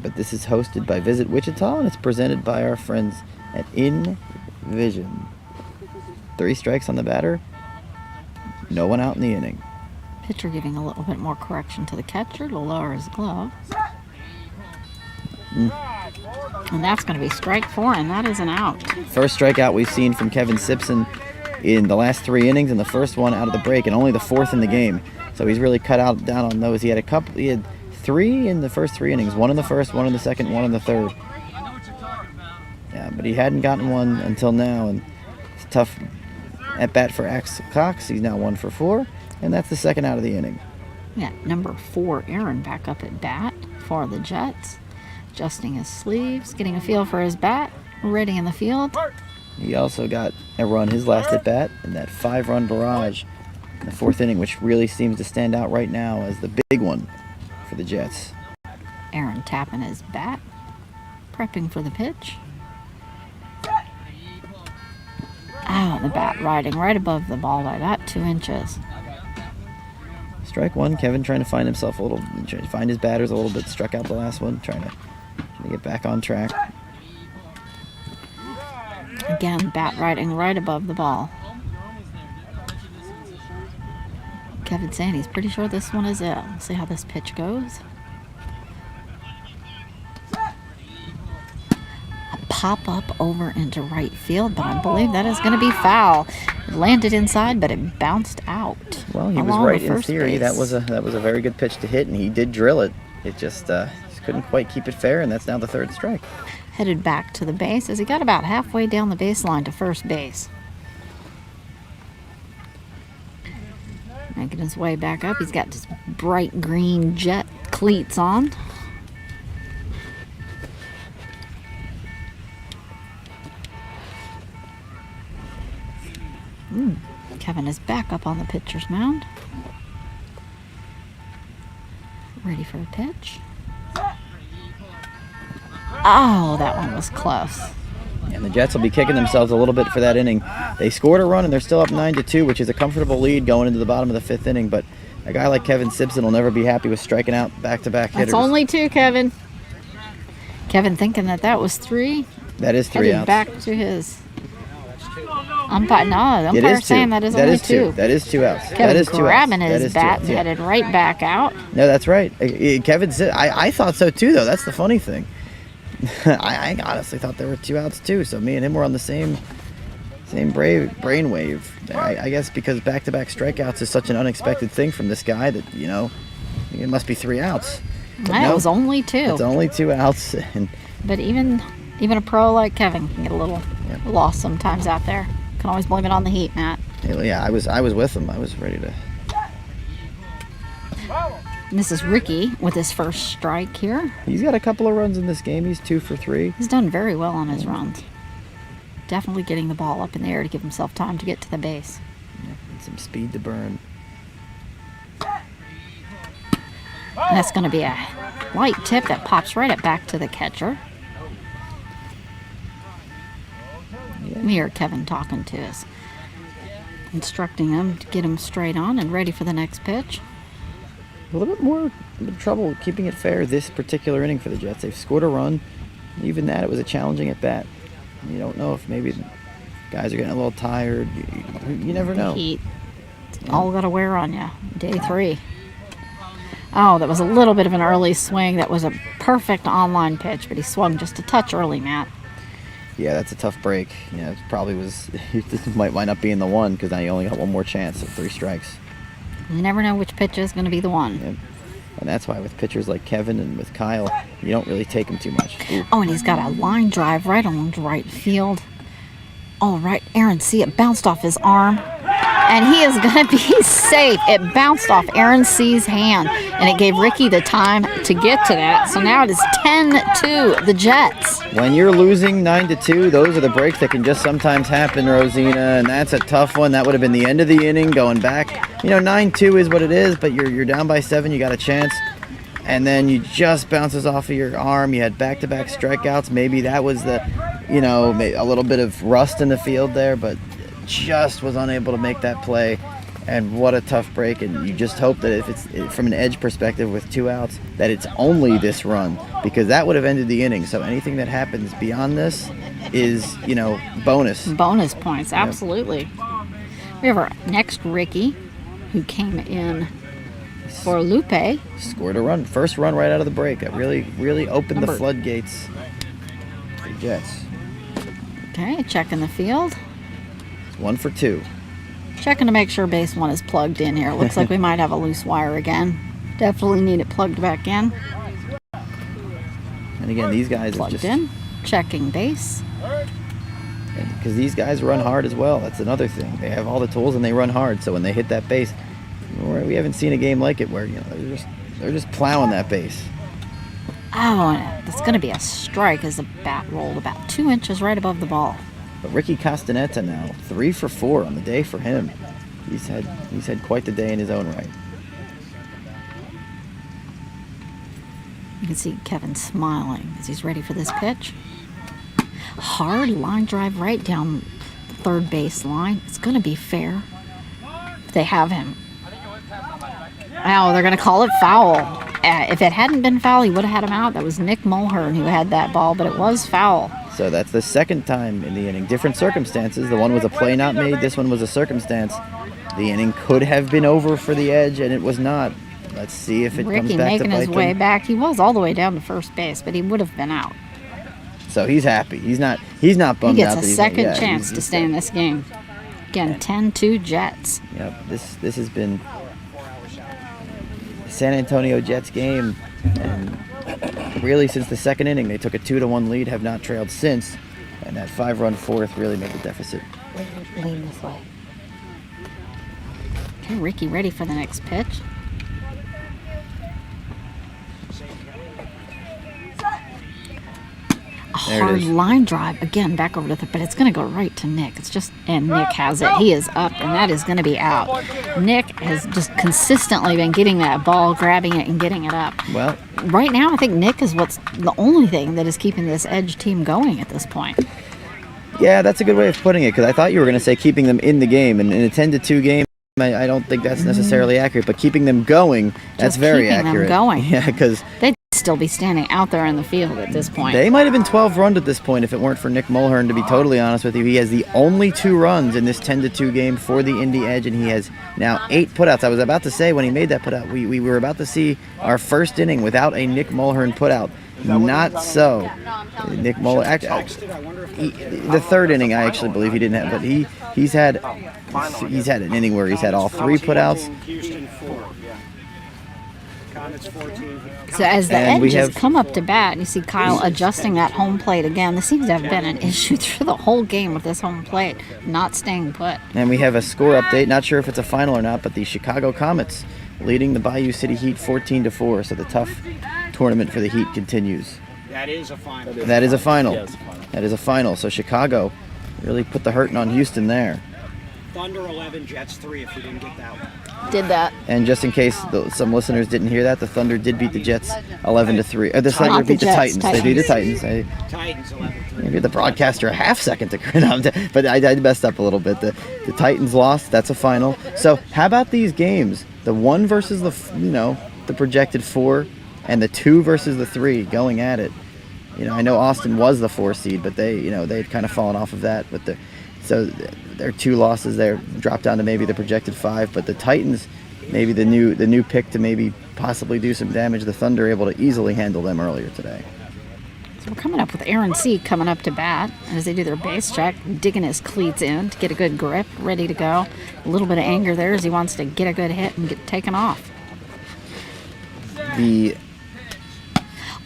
But this is hosted by Visit Wichita, and it's presented by our friends at InVision. 3 strikes on the batter. No one out in the inning. Pitcher giving a little bit more correction to the catcher to lower his glove. And that's going to be strike 4, and that is an out. First strikeout we've seen from Kevin Simpson in the last 3 innings, and the first one out of the break, and only the 4th in the game. So he's really cut out down on those. He had 3 in the first 3 innings. 1 in the first, 1 in the second, 1 in the third. Yeah, but he hadn't gotten one until now, and it's tough at bat for Axel Cox. He's now 1 for 4, and that's the second out of the inning. Yeah, number 4, Aaron, back up at bat for the Jets. Adjusting his sleeves, getting a feel for his bat, ready in the field. He also got a run his last at bat in that 5-run barrage in the 4th inning, which really seems to stand out right now as the big one for the Jets. Aaron tapping his bat, prepping for the pitch. The bat riding right above the ball by about 2 inches. Strike 1. Kevin trying to find himself a little, trying to find his batters a little bit. Struck out the last one, trying to get back on track. Again, bat riding right above the ball. Kevin saying he's pretty sure this one is it. We'll see how this pitch goes. Pop up over into right field, but I believe that is going to be foul. It landed inside, but it bounced out. Well, he was right in theory. That was a very good pitch to hit, and he did drill it. It just couldn't quite keep it fair, and that's now the 3rd strike. Headed back to the base as he got about halfway down the baseline to first base. Making his way back up. He's got his bright green Jet cleats on. Kevin is back up on the pitcher's mound. Ready for a pitch. Oh, that one was close. And the Jets will be kicking themselves a little bit for that inning. They scored a run and they're still up 9-2, which is a comfortable lead going into the bottom of the 5th inning. But a guy like Kevin Simpson will never be happy with striking out back-to-back hitters. That's only 2, Kevin. Kevin thinking that was 3. That is 3 Headed outs. back to his umpire. No, the It umpire's is 2. saying that is That only is 2. That is 2 outs. Kevin that is 2 grabbing outs. That his is 2 bat outs, and yeah. headed right back out. No, that's right. I thought so too, though. That's the funny thing. I honestly thought there were 2 outs too. So me and him were on the same brainwave. I guess because back-to-back strikeouts is such an unexpected thing from this guy that it must be 3 outs. But It no, was only 2. It's only 2 outs, and But even a pro like Kevin can get a little lost sometimes out there. Can always blame it on the heat, Matt. yeah, I was with him. I was ready to. And this is Ricky with his first strike here. He's got a couple of runs in this game. He's 2 for 3. He's done very well on his runs. Definitely getting the ball up in the air to give himself time to get to the base. And some speed to burn. And that's going to be a light tip that pops right back to the catcher. We hear Kevin talking to us, instructing him to get him straight on and ready for the next pitch. A little bit more trouble keeping it fair this particular inning for the Jets. They've scored a run. Even that, it was a challenging at bat. You don't know if maybe the guys are getting a little tired. You never know. Heat. It's all got to wear on you. Day 3. Oh, that was a little bit of an early swing. That was a perfect online pitch, but he swung just a touch early, Matt. Yeah, that's a tough break. It probably was. This might wind up being the one because now you only got one more chance at 3 strikes. You never know which pitch is going to be the one. Yep. And that's why with pitchers like Kevin and with Kyle, you don't really take them too much. Ooh. Oh, and he's got a line drive right along right field. Oh, right. Aaron, see, it bounced off his arm. And he is going to be safe. It bounced off Aaron C's hand. And it gave Ricky the time to get to that. So now it is 10-2, the Jets. When you're losing 9-2, those are the breaks that can just sometimes happen, Rosina. And that's a tough one. That would have been the end of the inning going back. 9-2 is what it is, but you're down by 7. You got a chance. And then you just bounces off of your arm. You had back-to-back strikeouts. Maybe that was a little bit of rust in the field there, but just was unable to make that play. And what a tough break. And you just hope that if it's from an edge perspective with 2 outs, that it's only this run, because that would have ended the inning. So anything that happens beyond this is, bonus. Bonus points, absolutely. We have our next Ricky, who came in for Lupe. Scored a run. First run right out of the break. That really, really opened the Number- floodgates for the Jets. Okay, checking the field. It's 1 for 2. Checking to make sure base 1 is plugged in here. Looks like we might have a loose wire again. Definitely need it plugged back in. And again, these guys are Plugged just in. Checking base. because these guys run hard as well. That's another thing. They have all the tools and they run hard. So when they hit that base, we haven't seen a game like it where they're just plowing that base. Oh, and it's going to be a strike as the bat rolled about 2 inches right above the ball. But Ricky Castaneta now 3 for 4 on the day for him. He's had quite the day in his own right. You can see Kevin smiling as he's ready for this pitch. Hard line drive right down the third base line. It's going to be fair if they have him. Oh, they're going to call it foul. If it hadn't been foul, he would have had him out. That was Nick Mulhern who had that ball, but it was foul. So that's the second time in the inning. Different circumstances. The one was a play not made. This one was a circumstance. The inning could have been over for the Edge, and it was not. Let's see if it Ricky comes back making to bite his way them. back. He was all the way down to first base, but he would have been out. So he's happy. He's not He bummed out. gets a that he's second yeah, chance he's to stay in this game. Again, 10-2 Jets. Yep. This has been San Antonio Jets game, and really since the second inning they took a 2-1 lead, have not trailed since, and that 5-run fourth really made the deficit. Lean this way. Okay, Ricky ready for the next pitch. There it hard is. line drive again back over to the, but it's going to go right to Nick. It's just, and Nick has it. He is up, and that is going to be out. Nick has just consistently been getting that ball, grabbing it, and getting it up. Well, Right now, I think Nick is what's the only thing that is keeping this Edge team going at this point. yeah, that's a good way of putting it, because I thought you were going to say keeping them in the game, and in a 10-2 game, I don't think that's necessarily accurate, but keeping them going, that's Just very keeping them accurate. going. Yeah, because They'd still be standing out there in the field at this point. they might have been 12 runs at this point if it weren't for Nick Mulhern, to be totally honest with you. He has the only 2 runs in this 10-2 game for the Indy Edge, and he has now 8 putouts. I was about to say when he made that putout, we were about to see our first inning without a Nick Mulhern putout. Not so. Nick Mulhern, the third inning, I actually believe he didn't have, but he's had an inning where he's had all 3 putouts. Houston 4, yeah. Comets 14. So as the And we Edge has have- come up to bat, you see Kyle adjusting that home plate again. This seems to have been an issue through the whole game with this home plate, not staying put. And we have a score update. Not sure if it's a final or not, but the Chicago Comets leading the Bayou City Heat 14-4. So the tough tournament for the Heat continues. That is a final. That is a final. Yeah, it's a final. That is a final. So Chicago really put the hurting on Houston there. Thunder 11, Jets 3 if you didn't get that one. Did that. And just in case some listeners didn't hear that, the Thunder did beat the Jets 11-3. The Thunder Not the beat the Jets, Titans. They beat the Titans. Titans 11-3. I give the broadcaster a half second to grin on, but I messed up a little bit. The Titans lost. That's a final. So how about these games? The 1 versus the projected 4, and the 2 versus the 3 going at it. I know Austin was the 4 seed, but they'd kind of fallen off of that. So their 2 losses there dropped down to maybe the projected 5. But the Titans, maybe the new pick to maybe possibly do some damage. The Thunder able to easily handle them earlier today. So we're coming up with Aaron C. coming up to bat as they do their base check, digging his cleats in to get a good grip, ready to go. A little bit of anger there as he wants to get a good hit and get taken off.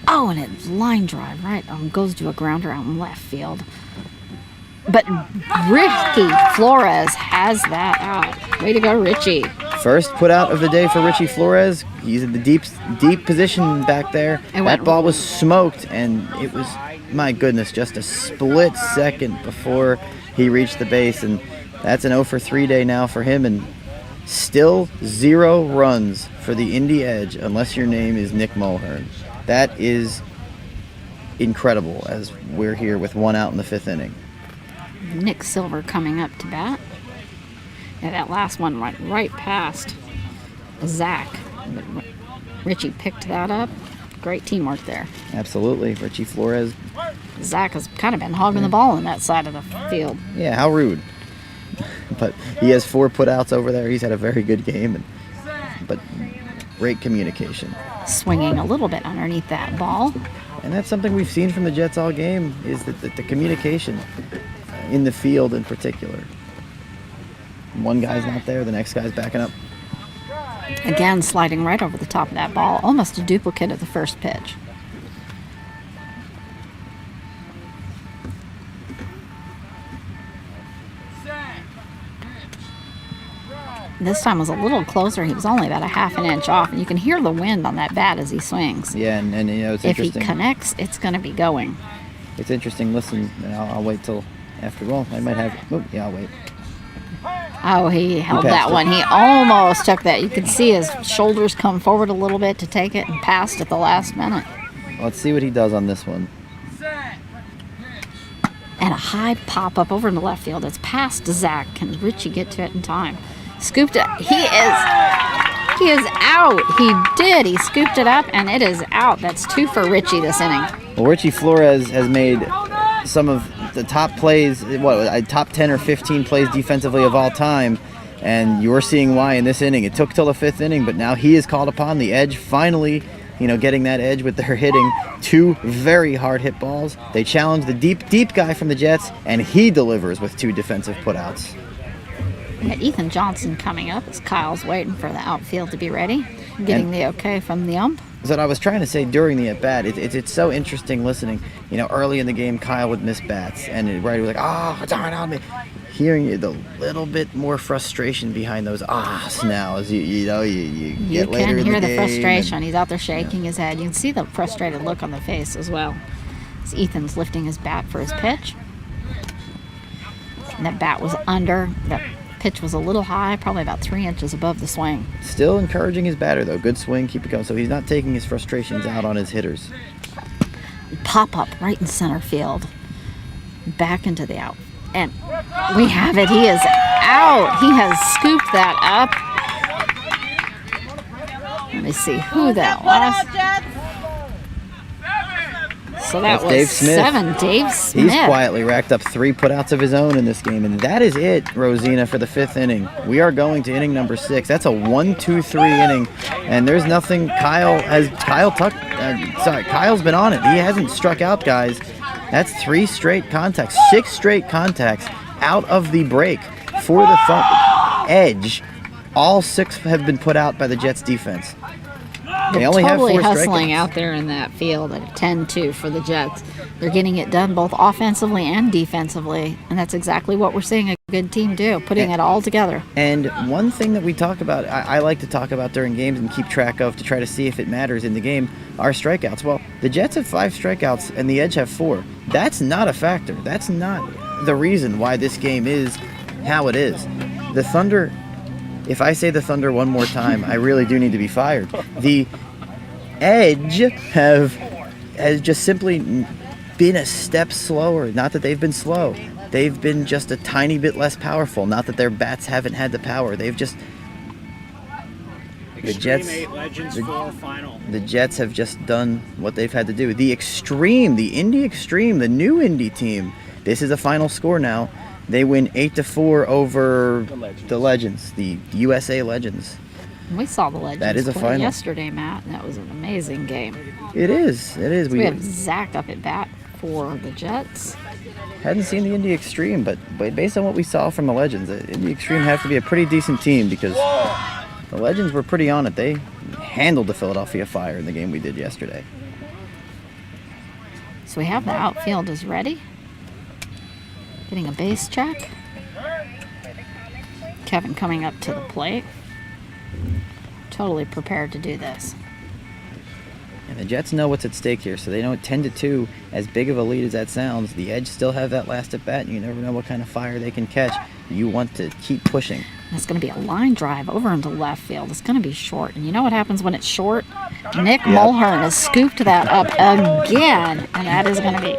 And it line drive, right? Goes to a grounder out in left field. But Ricky Flores has that out. Way to go, Richie. First put out of the day for Richie Flores. He's in the deep position back there. That ball was smoked, and it was, my goodness, just a split second before he reached the base. And that's an 0-for-3 day now for him. And still 0 runs for the Indy Edge unless your name is Nick Mulhern. That is incredible as we're here with 1 out in the 5th inning. Nick Silver coming up to bat. And that last one went right past Zach. Richie picked that up. Great teamwork there. Absolutely. Richie Flores. Zach has kind of been hogging the ball on that side of the field. Yeah, how rude. But he has 4 putouts over there. He's had a very good game, but great communication. Swinging a little bit underneath that ball. And that's something we've seen from the Jets all game, is that the communication in the field in particular. One guy's not there, the next guy's backing up. Again, sliding right over the top of that ball. Almost a duplicate of the first pitch. This time was a little closer. He was only about a half an inch off. And you can hear the wind on that bat as he swings. Yeah, and it's If he interesting. connects, it's going to be going. It's interesting. Listen, I'll wait till after. Well, I might have. Oh, yeah, I'll wait. Oh, he held passed that it. one. He almost took that. You could see his shoulders come forward a little bit to take it and passed at the last minute. Let's see what he does on this one. And a high pop up over in the left field. It's past Zach. Can Richie get to it in time? Scooped it. He is out. He did. He scooped it up, and it is out. That's 2 for Richie this inning. Well, Richie Flores has made some of the top plays, top 10 or 15 plays defensively of all time, and you're seeing why in this inning. It took till the 5th inning, but now he is called upon. The Edge finally, getting that edge with their hitting. 2 very hard hit balls. They challenge the deep guy from the Jets, and he delivers with 2 defensive putouts. We got Ethan Johnson coming up as Kyle's waiting for the outfield to be ready, getting the okay from the ump. So what I was trying to say during the at-bat, it's so interesting listening. Early in the game, Kyle would miss bats, and it was like, darn on me. Hearing the little bit more frustration behind those ahs now as you get later in the game. You can hear the frustration. He's out there shaking his head. You can see the frustrated look on the face as well. As Ethan's lifting his bat for his pitch. And that bat was under. That pitch was a little high, probably about 3 inches above the swing. Still encouraging his batter, though. Good swing, keep it going. So he's not taking his frustrations out on his hitters. Pop up right in center field. Back into the out. And we have it. He is out. He has scooped that up. Let me see who that was. So that That's was Dave Smith. 7. Dave Smith. He's quietly racked up 3 putouts of his own in this game, and that is it, Rosina, for the 5th inning. We are going to inning number 6. That's a 1-2-3 inning, and there's nothing. Kyle's been on it. He hasn't struck out, guys. That's 3 straight contacts, 6 straight contacts out of the break for the Edge. All 6 have been put out by the Jets defense. They They're only totally have 4 hustling strikeouts. out there in that field at 10-2 for the Jets. They're getting it done both offensively and defensively, and that's exactly what we're seeing a good team do, putting it all together. And one thing that we talk about, I like to talk about during games and keep track of to try to see if it matters in the game, are strikeouts. Well, the Jets have 5 strikeouts and the Edge have 4. That's not a factor. That's not the reason why this game is how it is. The Thunder, if I say the Thunder one more time, I really do need to be fired. The Edge has just simply been a step slower. Not that they've been slow. They've been just a tiny bit less powerful. Not that their bats haven't had the power. They've just... The Jets, Extreme 8 Legends 4 final. the Jets have just done what they've had to do. The Extreme, the Indy Extreme, the new Indy team. This is a final score now. They win 8-4 over the Legends, the USA Legends. We saw the Legends That is a play final. yesterday, Matt, and that was an amazing game. It is. It is. We have Zach up at bat for the Jets. Hadn't seen the Indy Extreme, but based on what we saw from the Legends, the Indy Extreme have to be a pretty decent team because the Legends were pretty on it. They handled the Philadelphia Fire in the game we did yesterday. So we have the outfield is ready. Getting a base check. Kevin coming up to the plate. Totally prepared to do this. And the Jets know what's at stake here, so they know 10-2, as big of a lead as that sounds, the Edge still have that last at bat, and you never know what kind of fire they can catch. You want to keep pushing. It's going to be a line drive over into left field. It's going to be short. And you know what happens when it's short? Nick Mulhern has scooped that up again, and that is going to be...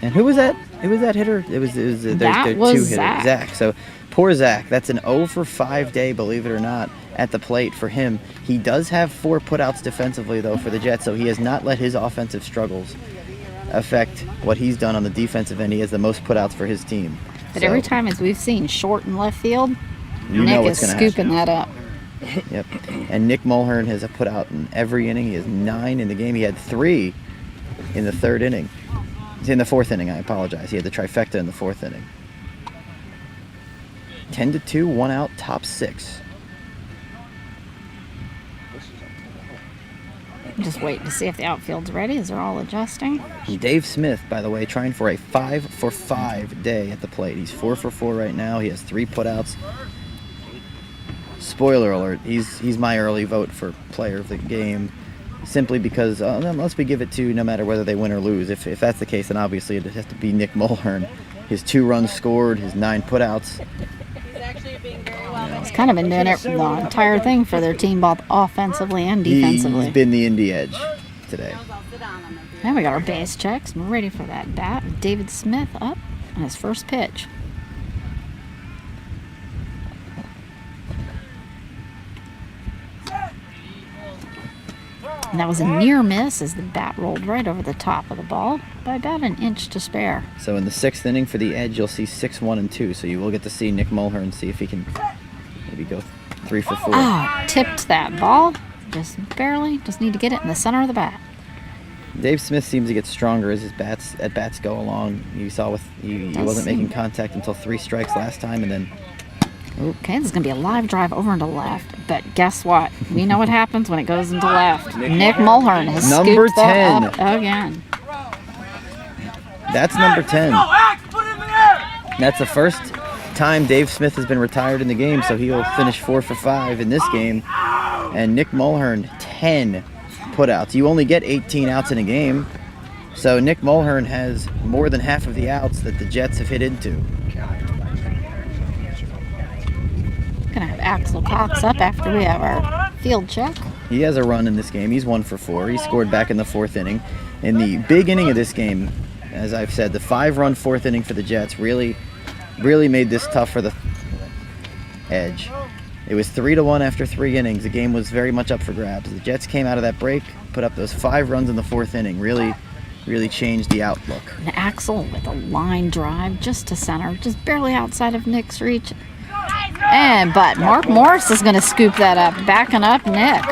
And who was that? Who was that hitter? It was there's 2 hitters. Zach. So poor Zach. That's an 0 for 5 day, believe it or not, at the plate for him. He does have 4 putouts defensively, though, for the Jets, so he has not let his offensive struggles affect what he's done on the defensive end. He has the most putouts for his team. But So, every time as we've seen short and left field, you know Nick what's is gonna scooping that up. Yep. And Nick Mulhern has a putout in every inning. He has 9 in the game. He had 3 in the 3rd inning. In the 4th inning, I apologize. He had the trifecta in the 4th inning. 10-2, 1 out, top 6. Just waiting to see if the outfield's ready as they're all adjusting. And Dave Smith, by the way, trying for a 5 for 5 day at the plate. He's 4 for 4 right now. He has 3 putouts. Spoiler alert, he's my early vote for player of the game, simply because unless we give it to no matter whether they win or lose. If that's the case, then obviously it has to be Nick Mulhern. His 2 runs scored, his 9 putouts. He's kind of been doing it the entire thing for their team, both offensively and defensively. He's been the Indy Edge today. Now we got our base checks. We're ready for that bat. David Smith up on his first pitch. And that was a near miss as the bat rolled right over the top of the ball by about an inch to spare. So in the 6th inning for the Edge, you'll see 6, 1, and 2. So you will get to see Nick Mulhern see if he can maybe go 3 for 4. Ah, tipped that ball. Just barely. Just need to get it in the center of the bat. Dave Smith seems to get stronger as his bats go along. You saw he wasn't making contact until 3 strikes last time, and then Okay, this is going to be a live drive over into left. But guess what? We know what happens when it goes into left. Nick Mulhern has Number scooped that 10. up again. That's number 10. That's the first time Dave Smith has been retired in the game, so he'll finish 4 for 5 in this game. And Nick Mulhern, 10 putouts. You only get 18 outs in a game, so Nick Mulhern has more than half of the outs that the Jets have hit into. Gonna have Axel Cox up after we have our field check. He has a run in this game. He's 1 for 4. He scored back in the 4th inning. In the big inning of this game, as I've said, the 5-run 4th inning for the Jets really made this tough for the Edge. It was 3-1 after 3 innings. The game was very much up for grabs. The Jets came out of that break, put up those 5 runs in the 4th inning. Really changed the outlook. And Axel with a line drive just to center, just barely outside of Nick's reach. But Mark Morris is going to scoop that up, backing up Nick.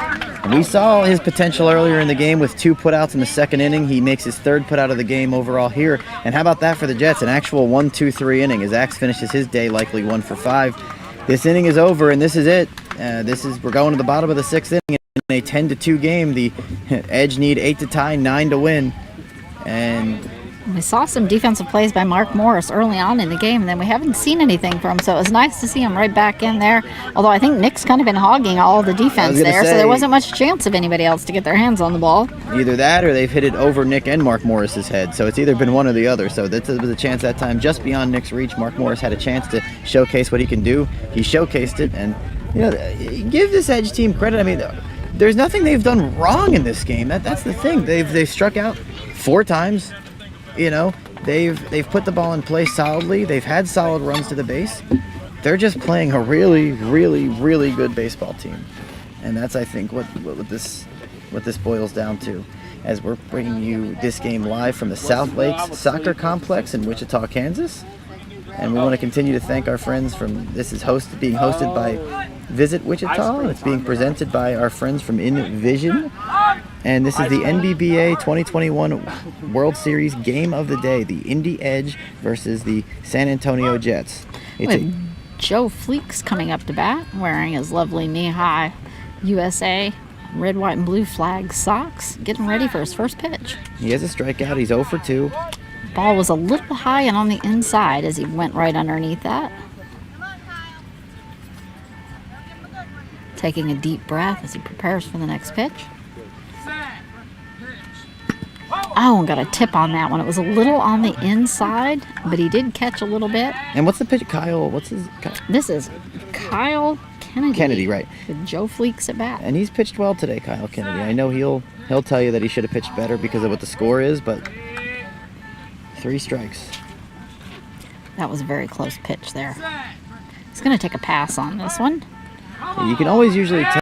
We saw his potential earlier in the game with 2 putouts in the 2nd inning. He makes his 3rd putout of the game overall here. And how about that for the Jets? An actual 1-2-3 inning as Axe finishes his day likely 1 for 5. This inning is over, and this is it. We're going to the bottom of the 6th inning in a 10-2 game. The Edge need 8 to tie, 9 to win. And we saw some defensive plays by Mark Morris early on in the game, and then we haven't seen anything from him, so it was nice to see him right back in there. Although I think Nick's kind of been hogging all the defense there, so there wasn't much chance of anybody else to get their hands on the ball. Either that or they've hit it over Nick and Mark Morris's head, so it's either been one or the other. So there was a chance that time just beyond Nick's reach. Mark Morris had a chance to showcase what he can do. He showcased it, and give this Edge team credit. I mean, there's nothing they've done wrong in this game. That's the thing. They've struck out 4 times. They've put the ball in play solidly. They've had solid runs to the base. They're just playing a really, really, really good baseball team, and that's, I think, what this boils down to. As we're bringing you this game live from the South Lakes Soccer Complex in Wichita, Kansas, and we want to continue to thank our friends from. This is being hosted by Visit Wichita. It's being presented by our friends from InVision. And this is the NBBA 2021 World Series Game of the Day, the Indy Edge versus the San Antonio Jets. With Joe Fleeks coming up to bat, wearing his lovely knee-high USA red, white, and blue flag socks, getting ready for his first pitch. He has a strikeout. He's 0 for 2. Ball was a little high and on the inside as he went right underneath that. Taking a deep breath as he prepares for the next pitch. Oh, and got a tip on that one. It was a little on the inside, but he did catch a little bit. And what's the pitch? Kyle, This is Kyle Kennedy. Kennedy, right. With Joe Fleeks at bat. And he's pitched well today, Kyle Kennedy. I know he'll tell you that he should have pitched better because of what the score is, but 3 strikes. That was a very close pitch there. He's going to take a pass on this one. You can always usually tell